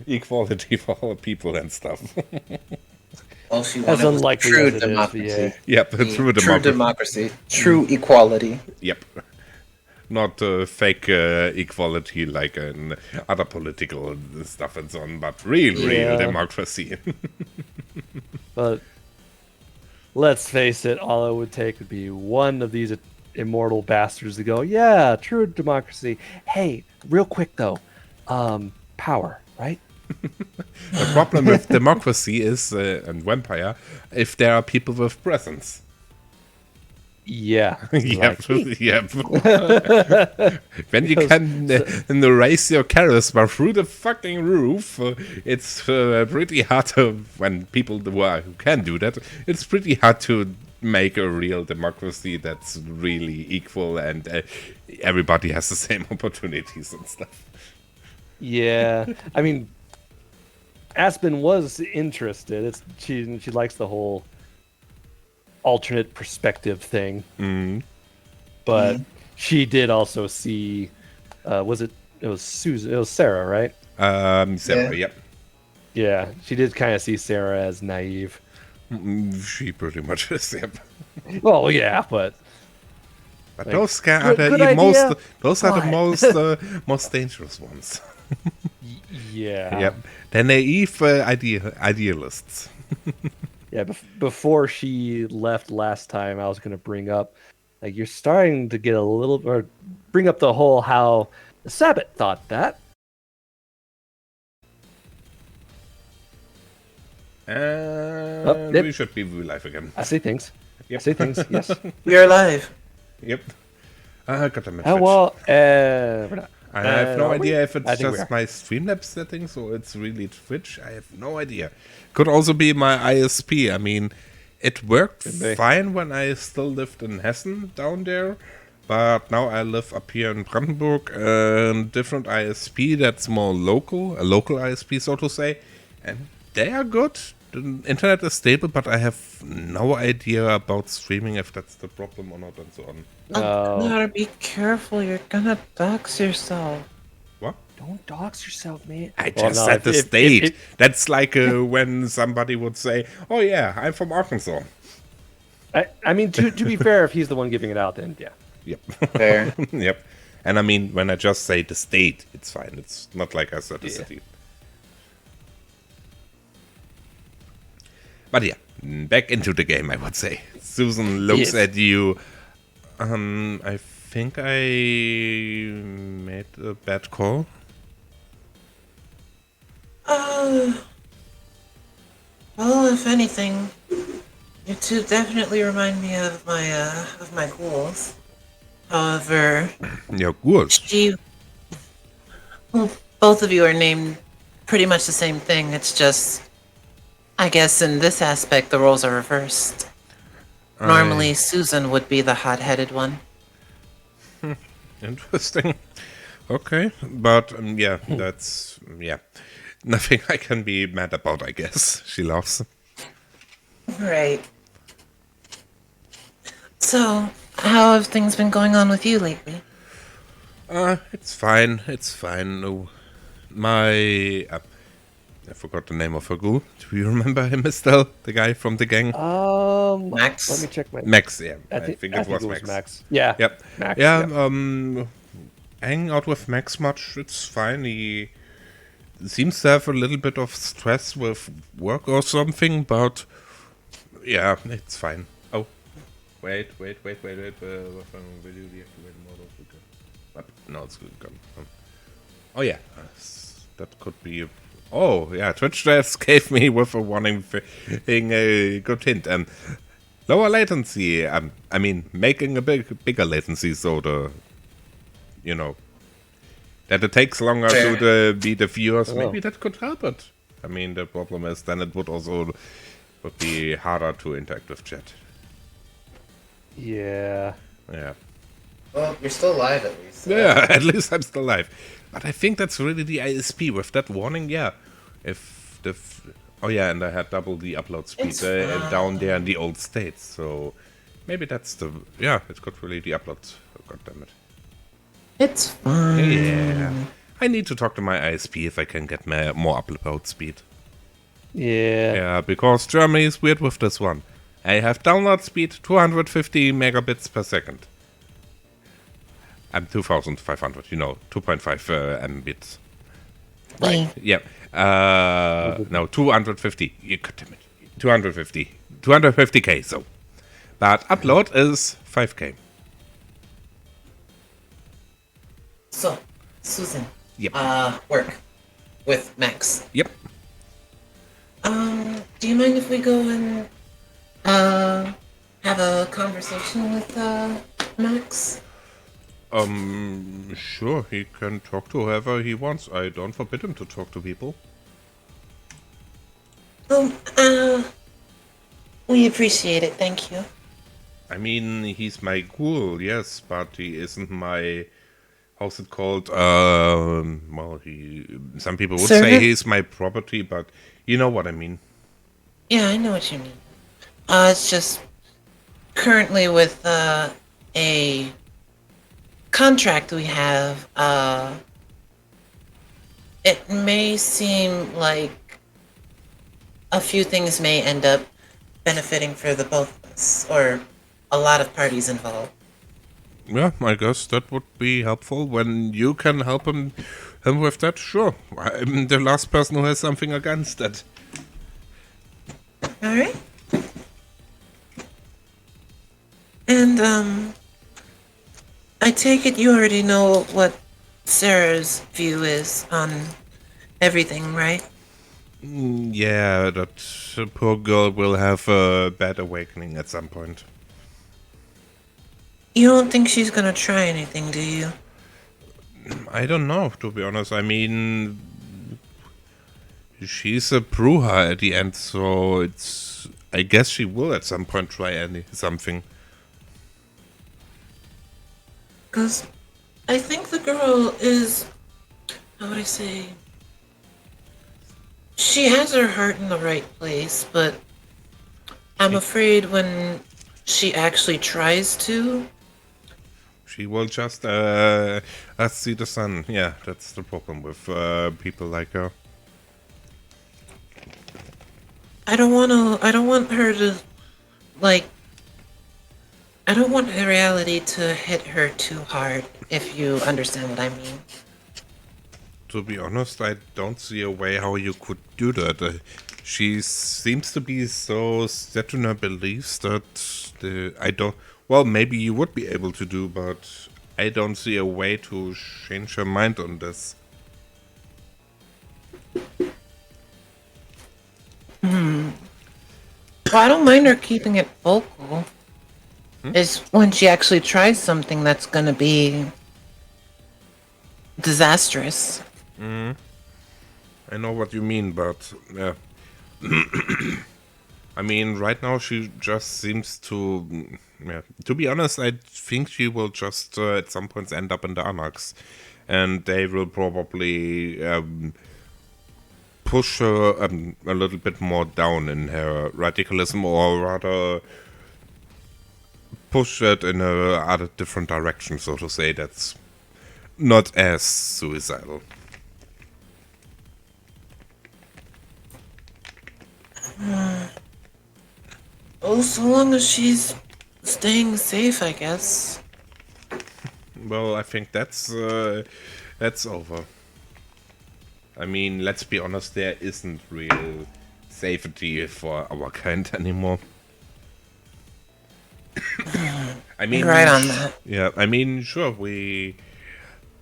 equality for all people and stuff. All she As wanted was unlikely true as it is, democracy. yeah. Yep, true democracy. True democracy. True equality. Yep. not fake equality like in other political stuff and so on, but real democracy. But let's face it, all it would take would be one of these immortal bastards to go, yeah, true democracy. Hey, real quick though, power, right? The problem with democracy is, and vampire, if there are people with presence. Yeah. Yep. When you can raise your charisma through the fucking roof, it's pretty hard to, when people who can do that, it's pretty hard to make a real democracy that's really equal and everybody has the same opportunities and stuff. Yeah. I mean, Aspen was interested. She likes the whole alternate perspective thing. But she did also see it was Susan, it was Sarah, right? Sarah, yep. Yeah, she did kind of see Sarah as naive. She pretty much is, yep. Well, yeah, but like, those are the most dangerous ones. Yeah. Yep. They're naive idealists. Yeah, before she left last time, I was going to bring up, like, you're starting to get a little, or bring up the whole how the Sabbat thought that. And we should be live again. I see things. Yep. I see things, yes. We are live. Yep. I got them. Oh, well, we're not. I have no idea if it's just my Streamlabs settings or it's really Twitch. I have no idea. Could also be my ISP. I mean, it worked fine when I still lived in Hessen down there, but now I live up here in Brandenburg, and different ISP that's more local, a local ISP, so to say, and they are good. The internet is stable, but I have no idea about streaming, if that's the problem or not, and so on. You gotta be careful, you're gonna dox yourself. What? Don't dox yourself, man. I just said the state. That's like when somebody would say, oh yeah, I'm from Arkansas. I mean, to be fair, if he's the one giving it out, then yeah. Yep. Fair. Yep. And I mean, when I just say the state, it's fine. It's not like I said the city. But yeah, back into the game, I would say. Susan looks at you. I think I made a bad call. Well, if anything, you two definitely remind me of my ghouls. However, Your ghouls? Well, both of you are named pretty much the same thing. It's just, I guess in this aspect, the roles are reversed. Normally, Susan would be the hot-headed one. Interesting. Okay, but yeah, that's nothing I can be mad about, I guess. She laughs. Right. So, how have things been going on with you lately? It's fine. It's fine. No, I forgot the name of her ghoul. Do you remember him, Estelle? The guy from the gang? Max? Let me check my... Max, yeah. I think it was Max. Yeah. Yep. Max, yeah, hanging out with Max much, it's fine. He seems to have a little bit of stress with work or something, but yeah, it's fine. Oh, wait. Will you deactivate model? No, it's gone. Oh yeah, that could be... Oh, yeah, Twitch just gave me with a warning thing a good hint. Lower latency, I mean, making a bigger latency so that it takes longer to be the viewers. Maybe that could help it. I mean, the problem is then it would be harder to interact with chat. Yeah. Yeah. Well, you're still alive at least. Yeah, at least I'm still alive. But I think that's really the ISP with that warning, yeah. If the... Oh yeah, and I had double the upload speed down there in the old state, so... Maybe that's the... Yeah, it's got really the upload. Oh, God damn it. It's fine. Yeah. I need to talk to my ISP if I can get more upload speed. Yeah. Yeah, because Germany is weird with this one. I have download speed 250 megabits per second. I'm 2,500, 2.5 Mbits. Right. Yeah. No, 250. You could damn it. 250. 250k, so. But upload is 5k. So, Susan. Yep. Work with Max. Yep. Do you mind if we go and have a conversation with Max? Sure, he can talk to whoever he wants. I don't forbid him to talk to people. We appreciate it, thank you. I mean, he's my ghoul, yes, but he isn't my... How's it called? Well, some people would say he's my property, but you know what I mean. Yeah, I know what you mean. It's just currently with a contract we have, it may seem like a few things may end up benefiting for the both of us, or a lot of parties involved. Yeah, I guess that would be helpful. When you can help him with that, sure. I'm the last person who has something against that. Alright. And, I take it you already know what Sarah's view is on everything, right? Yeah, that poor girl will have a bad awakening at some point. You don't think she's gonna try anything, do you? I don't know, to be honest. I mean, she's a Bruja at the end, so it's... I guess she will at some point try something. Because I think the girl is... How would I say? She has her heart in the right place, but I'm afraid when she actually tries to... She will just see the sun. Yeah, that's the problem with people like her. I don't want her to, like... I don't want reality to hit her too hard, if you understand what I mean. To be honest, I don't see a way how you could do that. She seems to be so set in her beliefs that I don't... Well, maybe you would be able to do, but I don't see a way to change her mind on this. Well, I don't mind her keeping it vocal. It's when she actually tries something that's gonna be disastrous. I know what you mean, but yeah. I mean, right now she just seems to... Yeah. To be honest, I think she will just at some point end up in the Anarchs. And they will probably push her a little bit more down in her radicalism, or rather push it in a different direction, so to say, that's not as suicidal. Oh, so long as she's staying safe, I guess. Well, I think that's over. I mean, let's be honest, there isn't real safety for our kind anymore. I mean, you're right on that. Yeah, I mean, sure, we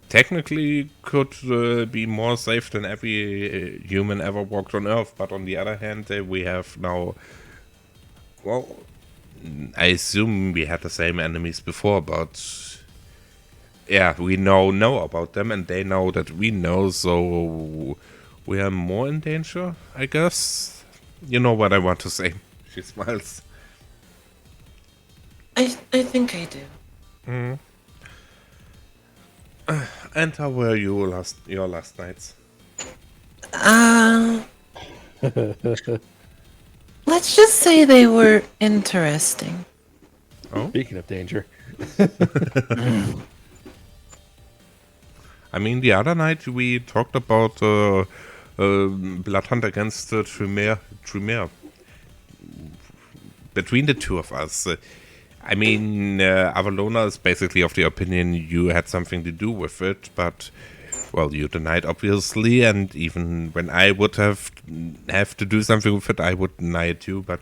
technically could be more safe than every human ever walked on Earth, but on the other hand, we have now... Well, I assume we had the same enemies before, but... Yeah, we know about them, and they know that we know, so... We are more in danger, I guess? You know what I want to say. She smiles. I think I do. And how were your last nights? Let's just say they were interesting. Oh? Speaking of danger. I mean, the other night we talked about Blood Hunt against Tremere. Between the two of us. I mean, Avalona is basically of the opinion you had something to do with it, but, well, you denied, obviously, and even when I would have to do something with it, I would deny it too, but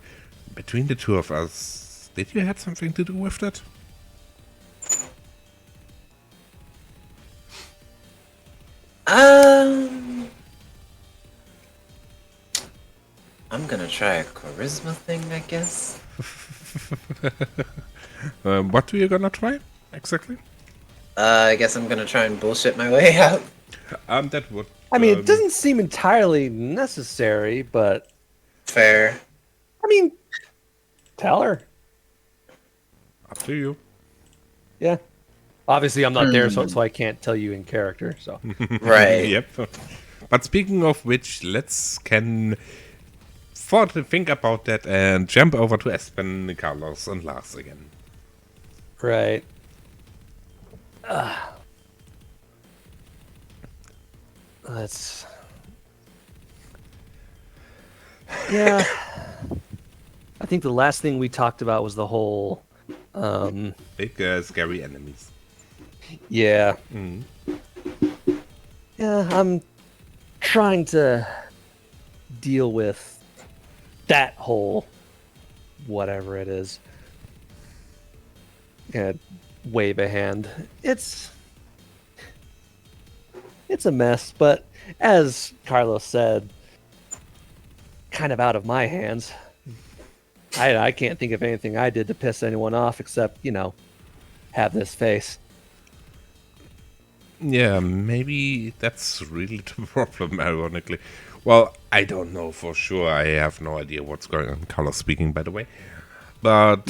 between the two of us, did you have something to do with that? I'm gonna try a charisma thing, I guess. What are you gonna try, exactly? I guess I'm gonna try and bullshit my way out. That would... I mean, it doesn't seem entirely necessary, but... Fair. I mean, tell her. Up to you. Yeah. Obviously, I'm not there, so I can't tell you in character, so... Right. Yep. But speaking of which, think about that and jump over to Aspen, Carlos, and Lars again. Right. Let's... Yeah. I think the last thing we talked about was the whole... Big, scary enemies. Yeah. Mm. Yeah, I'm trying to deal with that whole whatever it is. Yeah, wave a hand. It's a mess, but as Carlos said, kind of out of my hands. I can't think of anything I did to piss anyone off except, have this face. Yeah, maybe that's really the problem, ironically. Well, I don't know for sure. I have no idea what's going on. Carlos speaking, by the way. But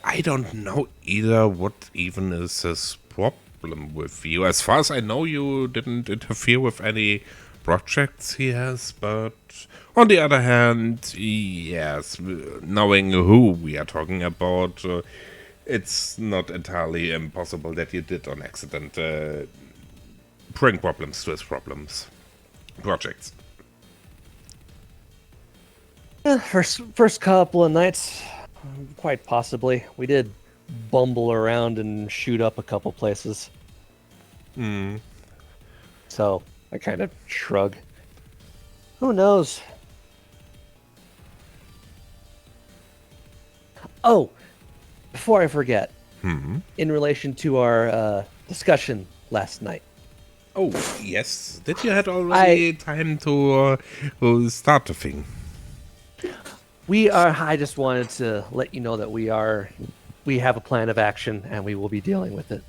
I don't know either what even is his problem with you. As far as I know, you didn't interfere with any projects he has, but on the other hand, yes, knowing who we are talking about, it's not entirely impossible that you did on accident bring problems to his projects. First couple of nights, quite possibly. We did bumble around and shoot up a couple places. So I kind of shrug. Who knows? Oh, before I forget, in relation to our discussion last night. Oh, yes. Did you had already time to start the thing? I just wanted to let you know that we have a plan of action and we will be dealing with it.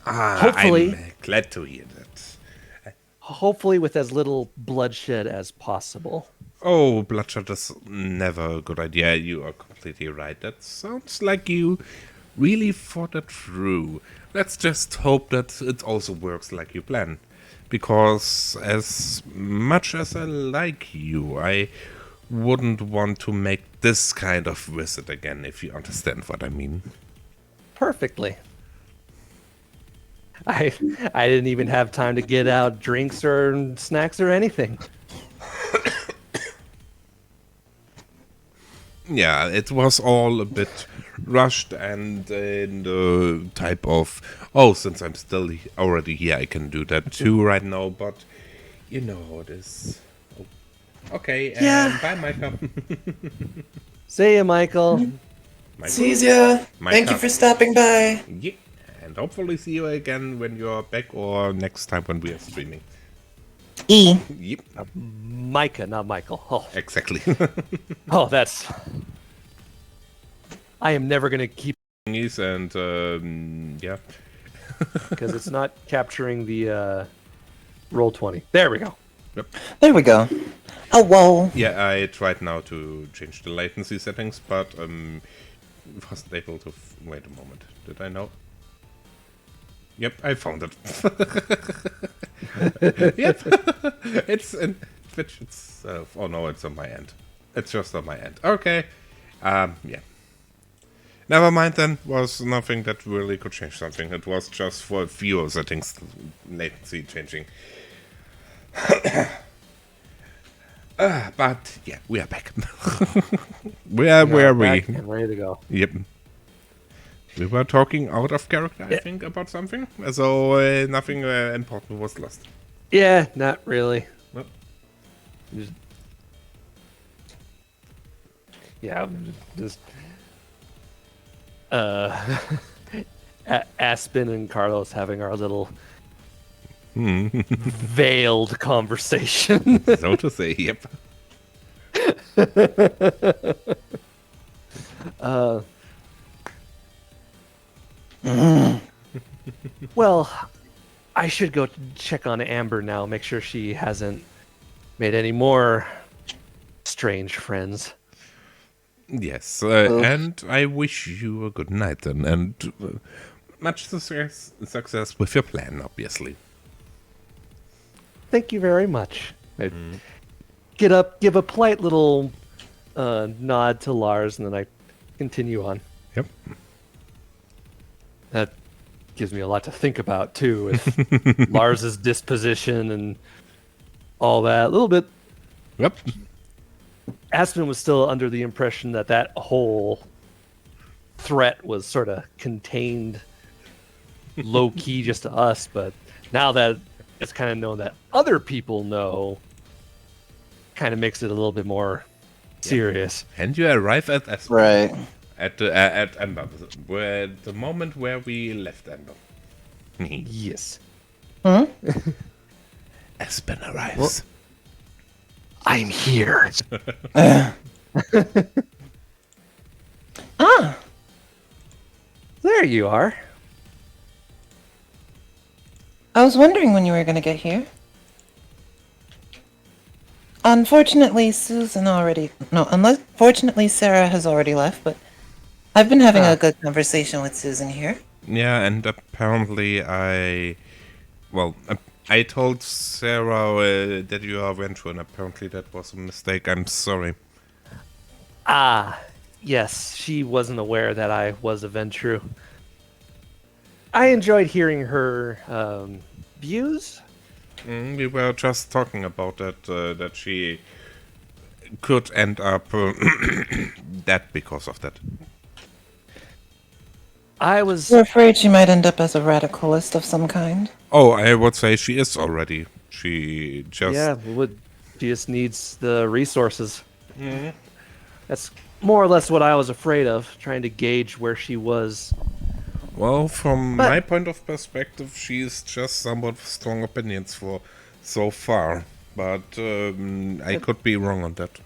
Hopefully, I'm glad to hear that. Hopefully with as little bloodshed as possible. Oh, bloodshed is never a good idea. You are completely right. That sounds like you really thought it through. Let's just hope that it also works like you plan. Because as much as I like you, I wouldn't want to make this kind of visit again, if you understand what I mean. Perfectly. I didn't even have time to get out drinks or snacks or anything. Yeah, it was all a bit rushed and in the type of, since I'm still already here, I can do that too right now, but you know how it is. Oh. Okay, Yeah. Bye, Micah. See ya, Michael. Sees ya. Thank you for stopping by. Yeah, and hopefully see you again when you're back or next time when we are streaming. Yep. Micah, not Michael. Oh, exactly. That's... I am never going to keep... And, yeah. Because it's not capturing the Roll20. There we go. Yep. There we go. Oh, whoa. Yeah, I tried now to change the latency settings, but wasn't able to... Wait a moment. Did I know? Yep, I found it. Yep. It's in Twitch itself. Oh no, it's on my end. It's just on my end. Okay. Yeah. Never mind then. Was nothing that really could change something. It was just for viewer settings, latency changing. But yeah, we are back. Where are we? And ready to go. Yep. We were talking out of character, I think, about something. So nothing important was lost. Yeah, not really. Nope. Just Aspen and Carlos having our little veiled conversation. So to say, yep. Well, I should go check on Amber now, make sure she hasn't made any more strange friends. Yes, and I wish you a good night then, and much success with your plan, obviously. Thank you very much. I get up, give a polite little nod to Lars, and then I continue on. Yep. That gives me a lot to think about, too, with Lars's disposition and all that. A little bit. Yep. Aspen was still under the impression that whole threat was sort of contained low-key just to us, but now that it's kind of known that other people know, kind of makes it a little bit more serious. And you arrive at Aspen. Right. At Ember, the moment where we left Ember. Yes. Huh? Aspen arrives. Well, I'm here. There you are. I was wondering when you were going to get here. Unfortunately, fortunately, Sarah has already left, but I've been having a good conversation with Susan here. Yeah, and apparently I told Sarah that you are Ventrue, and apparently that was a mistake. I'm sorry. Yes, she wasn't aware that I was a Ventrue. I enjoyed hearing her views. We were just talking about that she could end up dead because of that. We're afraid she might end up as a radicalist of some kind. Oh, I would say she is already. She just... Yeah, she just needs the resources. That's more or less what I was afraid of, trying to gauge where she was. Well, from my point of perspective, she's just somewhat strong opinions for so far. But I could be wrong on that.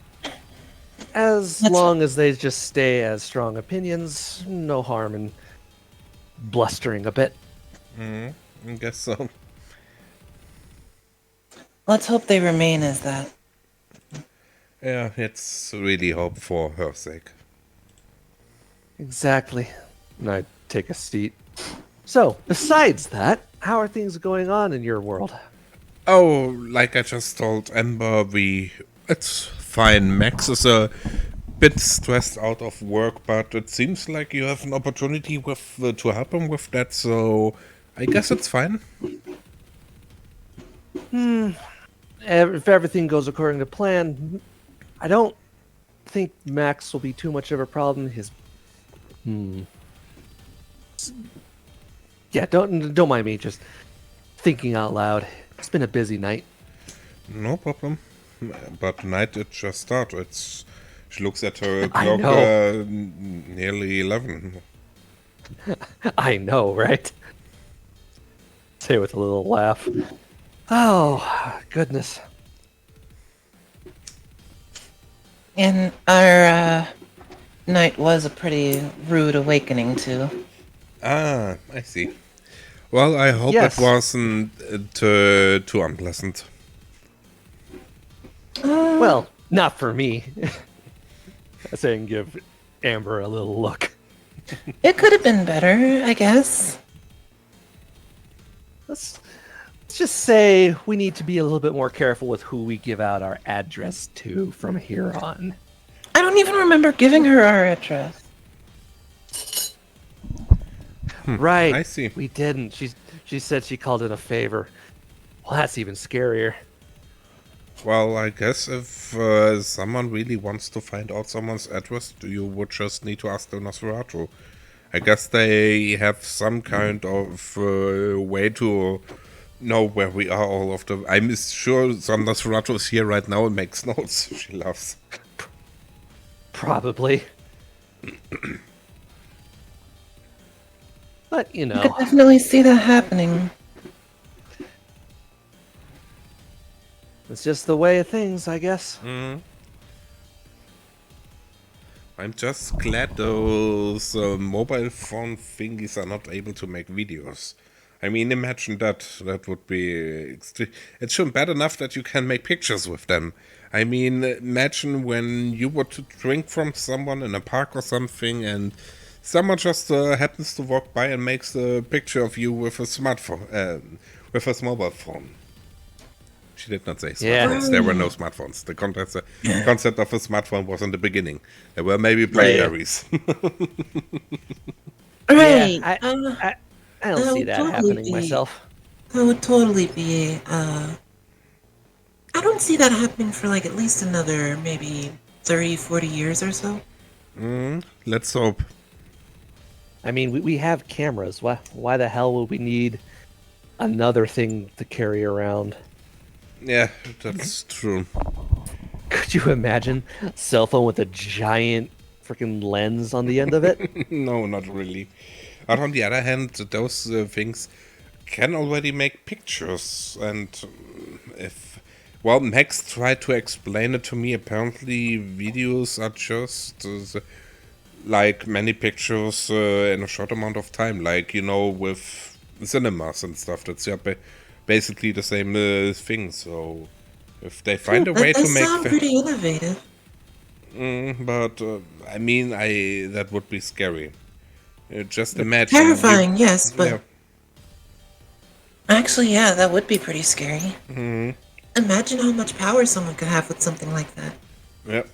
As long as they just stay as strong opinions, no harm in blustering a bit. I guess so. Let's hope they remain as that. Yeah, it's really hope for her sake. Exactly. And I take a seat. So, besides that, how are things going on in your world? Oh, like I just told Ember, it's fine. Max is a bit stressed out of work, but it seems like you have an opportunity to help him with that, so I guess it's fine. If everything goes according to plan, I don't think Max will be too much of a problem. Yeah, don't mind me just thinking out loud. It's been a busy night. No problem. But night it just started. She looks at her I clock, know. nearly 11. I know, right? Say with a little laugh. Oh, goodness. And our night was a pretty rude awakening, too. Ah, I see. Well, I hope Yes. it wasn't too unpleasant. Well, not for me. I say and give Amber a little look. It could have been better, I guess. Let's just say we need to be a little bit more careful with who we give out our address to from here on. I don't even remember giving her our address. Right. I see. We didn't. She said she called it a favor. Well, that's even scarier. Well, I guess if someone really wants to find out someone's address, you would just need to ask the Nosferatu. I guess they have some kind of way to know where we are all of the... I'm sure Sondersrato is here right now and makes notes. She loves. Probably. But, you I know. could definitely see that happening. It's just the way of things, I guess. I'm just glad those mobile phone thingies are not able to make videos. I mean, imagine that. That would be extreme. It's schon bad enough that you can make pictures with them. I mean, imagine when you were to drink from someone in a park or something and someone just happens to walk by and makes a picture of you with a smartphone, with a mobile phone. She did not say smartphones. Yeah. There were no smartphones. The concept of a smartphone was in the beginning. There were maybe Blackberries. Right. Yeah, I don't that see would that totally happening be- myself. That would totally be, I don't see that happening for like at least another maybe 30, 40 years or so. Let's hope. I mean, we have cameras. Why the hell would we need another thing to carry around? Yeah, that's true. Could you imagine a cell phone with a giant freaking lens on the end of it? No, not really. But on the other hand, those things can already make pictures. And if... Well, Max tried to explain it to me. Apparently, videos are just like many pictures in a short amount of time. Like, you know, with cinemas and stuff. That's basically the same thing. So if they find a way to make... That sounds pretty innovative. but, I mean, that would be scary. Just imagine. Terrifying, yes, but... Yeah. Actually, yeah, that would be pretty scary. Imagine how much power someone could have with something like that. Yep.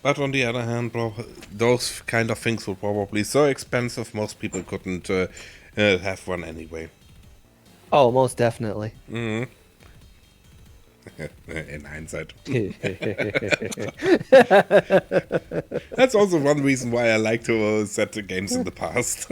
But on the other hand, bro, those kind of things were probably so expensive, most people couldn't have one anyway. Oh, most definitely. In hindsight. That's also one reason why I like to set the games in the past.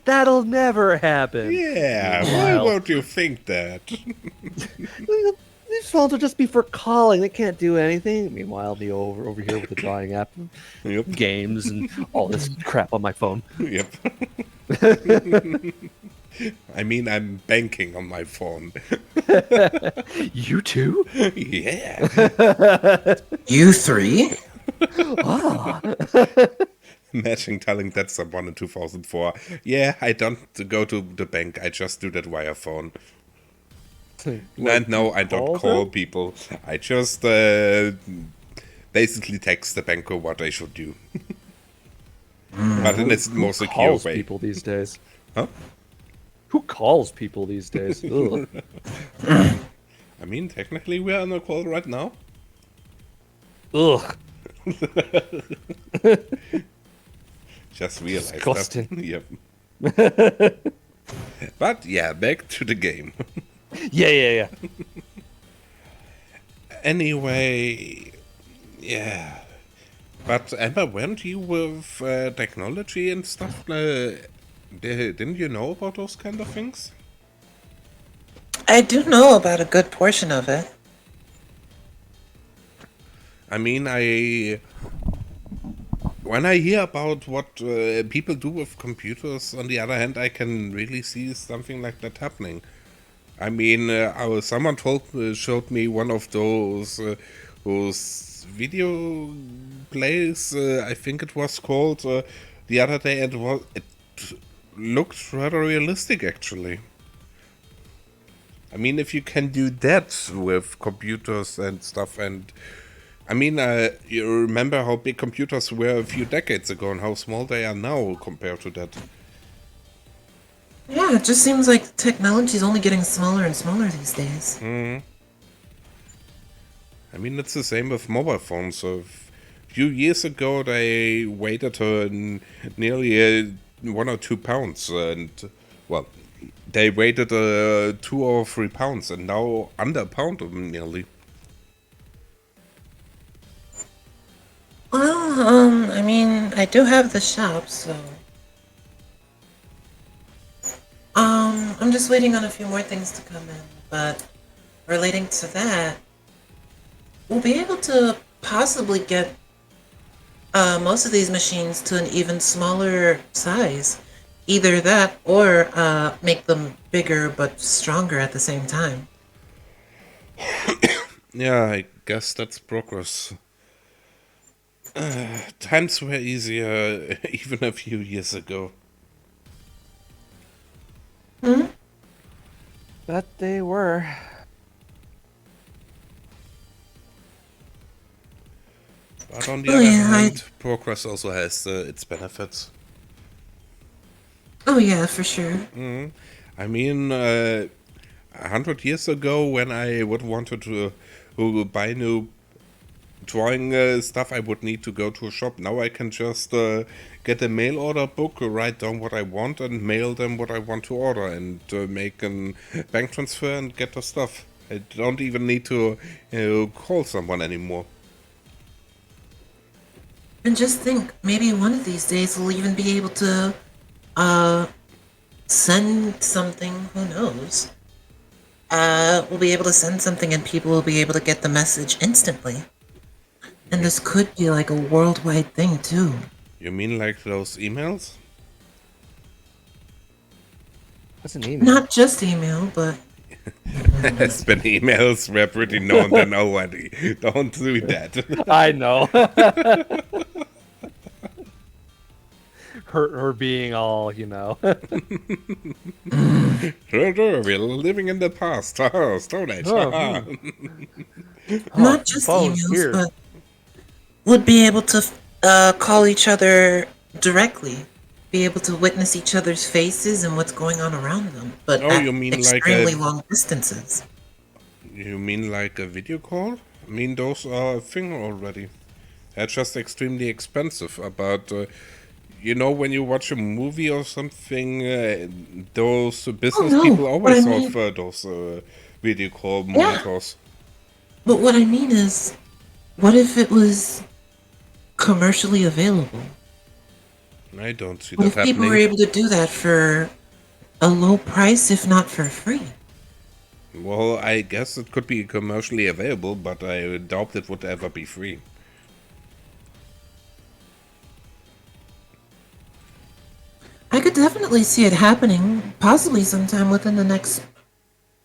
That'll never happen. Yeah, why won't you think that? These phones will just be for calling. They can't do anything. Meanwhile, the over here with the drawing app, games, and all this crap on my phone. Yep. I mean, I'm banking on my phone. You too? Yeah. You three? Ah. Imagine telling that someone in 2004. Yeah, I don't go to the bank. I just do that via phone. And no, I don't call people. I just basically text the banker what I should do. But in its more secure calls way. People these days? Huh? Who calls people these days? Ugh. I mean, technically we are on a call right now. Ugh. Just realized Disgusting. that. Yep. But yeah, back to the game. Yeah. Anyway, yeah. But Emma, weren't you with technology and stuff? Didn't you know about those kind of things? I do know about a good portion of it. I mean, when I hear about what people do with computers, on the other hand, I can really see something like that happening. I mean, someone showed me one of those video plays, I think it was called, the other day, and it looked rather realistic, actually. I mean, if you can do that with computers and stuff, and I mean, you remember how big computers were a few decades ago and how small they are now compared to that. Yeah, it just seems like technology is only getting smaller and smaller these days. I mean, it's the same with mobile phones. A few years ago, they weighed nearly 1 or 2 pounds, and well, they weighed 2 or 3 pounds, and now under a pound nearly. Well, I mean, I do have the shop, so... I'm just waiting on a few more things to come in, but relating to that, we'll be able to possibly get most of these machines to an even smaller size. Either that, or make them bigger but stronger at the same time. Yeah, I guess that's progress. Times were easier even a few years ago. Hmm? But they were. But on the other hand, progress also has its benefits. Oh yeah, for sure. I mean, 100 years ago, when I would wanted to buy new drawing stuff, I would need to go to a shop. Now I can just get a mail order book, write down what I want, and mail them what I want to order, and make a bank transfer and get the stuff. I don't even need to call someone anymore. And just think, maybe one of these days we'll even be able to send something, who knows? We'll be able to send something and people will be able to get the message instantly. And this could be like a worldwide thing too. You mean like those emails? What's an email? Not just email, but... Aspen emails were pretty known then already. Don't do that. I know. Her being all, you know. We're living in the past. Oh, Stone Age. Not just emails, but would be able to call each other directly. Be able to witness each other's faces and what's going on around them. But Oh, at you mean extremely long distances. You mean like a video call? I mean, those are a thing already. They're just extremely expensive. But, you know, when you watch a movie or something, those business people always offer those video call monitors. But what I mean is, what if it was commercially available? I don't see What that if people were happening. able to do that for a low price, if not for free? Well, I guess it could be commercially available, but I doubt it would ever be free. I could definitely see it happening, possibly sometime within the next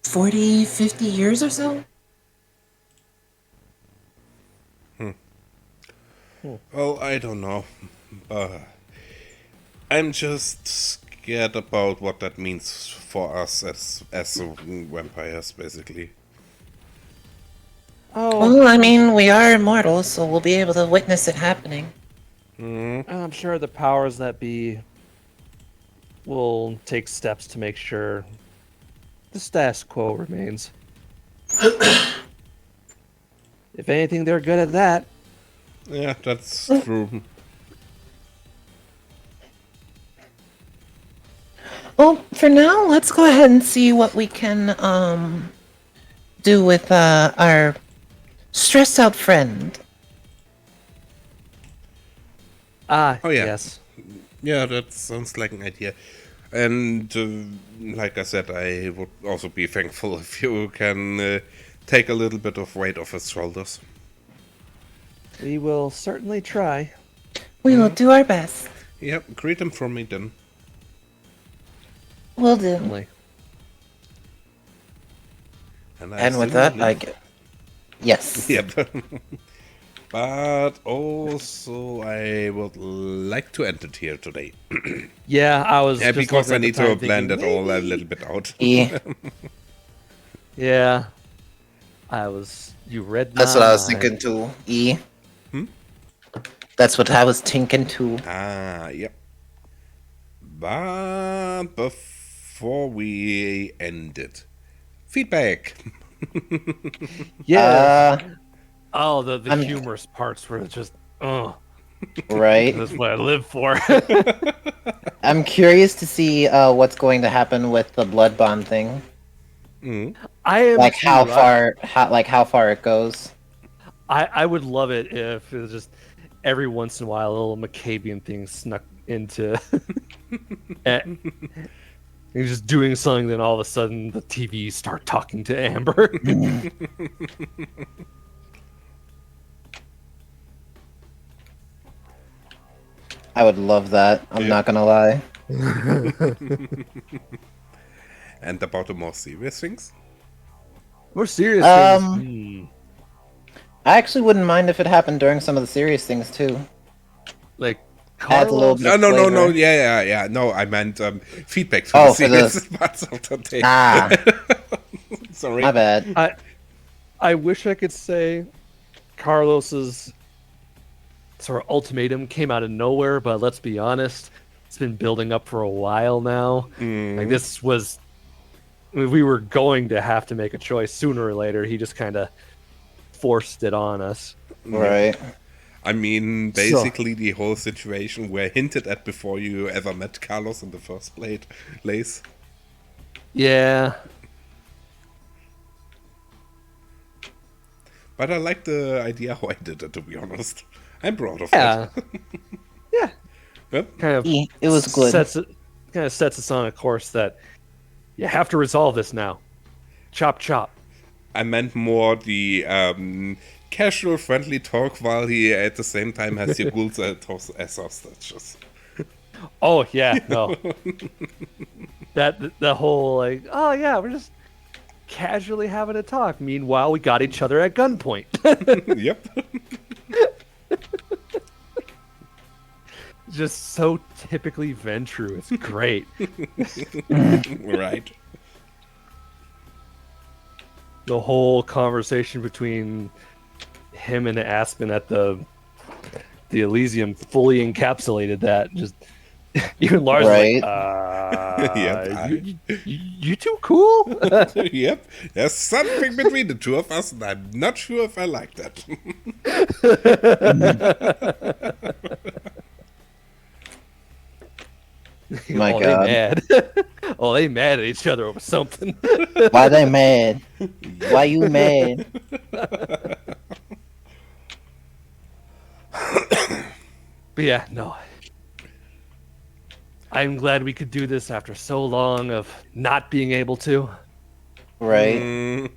40, 50 years or so. Well, I don't know. I'm just scared about what that means for us as vampires, basically. Well, I mean, we are immortal, so we'll be able to witness it happening. And I'm sure the powers that be will take steps to make sure the status quo remains. If anything, they're good at that. Yeah, that's true. Well, for now, let's go ahead and see what we can do with our stressed out friend. Oh yeah. Yes. Yeah, that sounds like an idea. And like I said, I would also be thankful if you can take a little bit of weight off his shoulders. We will certainly try. We will do our best. Yep, greet him from me then. Will do. Certainly. And with that, I get... Yes. Yep. But also, I would like to end it here today. Yeah, I was. Yeah, just because I looking need at the to time blend it thinking, all a little bit out. Yeah. I was. You read. That's my what I was mind. thinking too. That's what I was thinking too. Yep. But before we end it, feedback. Yeah. Oh, the humorous parts were just. Right. That's what I live for. I'm curious to see what's going to happen with the blood bond thing. I am like too, how far it goes. I would love it if it was just every once in a while, a little Macabian thing snuck into. And he's just doing something, then all of a sudden the TV start talking to Amber. I would love that. I'm not gonna lie. And about the more serious things? More serious things. I actually wouldn't mind if it happened during some of the serious things too. Like adds a little bit of flavor. No. Yeah. No, I meant feedback to the serious parts of the day. Sorry. My bad. I wish I could say Carlos's sort of ultimatum came out of nowhere, but let's be honest, it's been building up for a while now. Like this was, we were going to have to make a choice sooner or later. He just kind of forced it on us. Right. I mean, basically the whole situation were hinted at before you ever met Carlos in the first place. Yeah. But I like the idea how I did it, to be honest. I'm proud of it. Yeah. Yep. Kind of it was good. Kind of sets us on a course that you have to resolve this now. Chop chop. I meant more the casual, friendly talk while he at the same time has your ghouls as hostages. Oh yeah, no. the whole like, oh yeah, we're just casually having a talk. Meanwhile, we got each other at gunpoint. Yep. Just so typically Ventrue. It's great. Right. The whole conversation between him and Aspen at the Elysium fully encapsulated that. Just even Lars right. Like, you two cool? Yep. There's something between the two of us, and I'm not sure if I like that. My God. They mad. Oh, they mad at each other over something. Why they mad? Why you mad? But yeah, no. I'm glad we could do this after so long of not being able to. Right.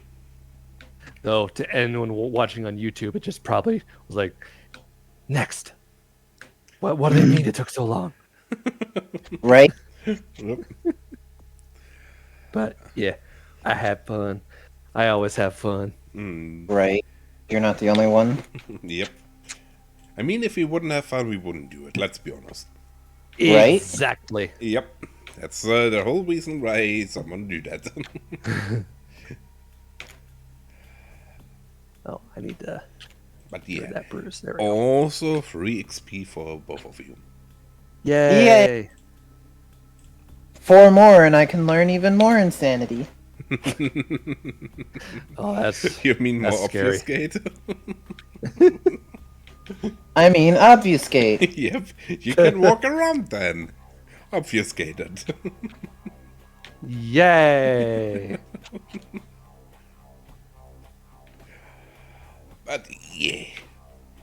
Though, to anyone watching on YouTube, it just probably was like, next. What do they mean it took so long? Right. But yeah, I had fun. I always have fun. Right. You're not the only one. Yep. I mean, if we wouldn't have fun, we wouldn't do it. Let's be honest. Right? Exactly. Yep. That's the whole reason why someone do that. Oh, I need to. But yeah, that Bruce. There we go. Also free XP for both of you. Yay! 4 more, and I can learn even more insanity. Oh, that's. You mean more that's scary. obfuscate? I mean, obfuscate. Yep. You can walk around then. Obfuscated. Yay! But yeah,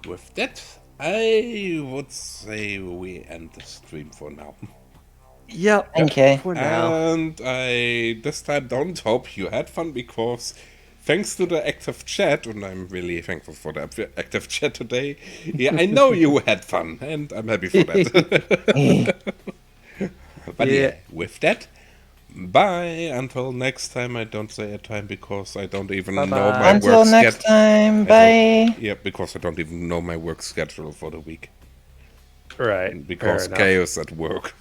with that, I would say we end the stream for now. Yep. Okay. For now. And I this time don't hope you had fun, because thanks to the active chat, and I'm really thankful for the active chat today, yeah, I know you had fun, and I'm happy for that. But yeah, with that, bye. Until next time, I don't say a time because I don't even know my work schedule. Until next time, bye. Yeah, because I don't even know my work schedule for the week. Right. Because chaos at work.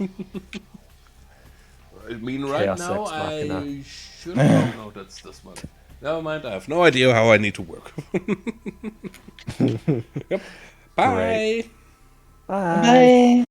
I mean, right Chaos now Ex Machina. I should know that's this one. Never mind, I have no idea how I need to work. Yep. Bye. Right. Bye.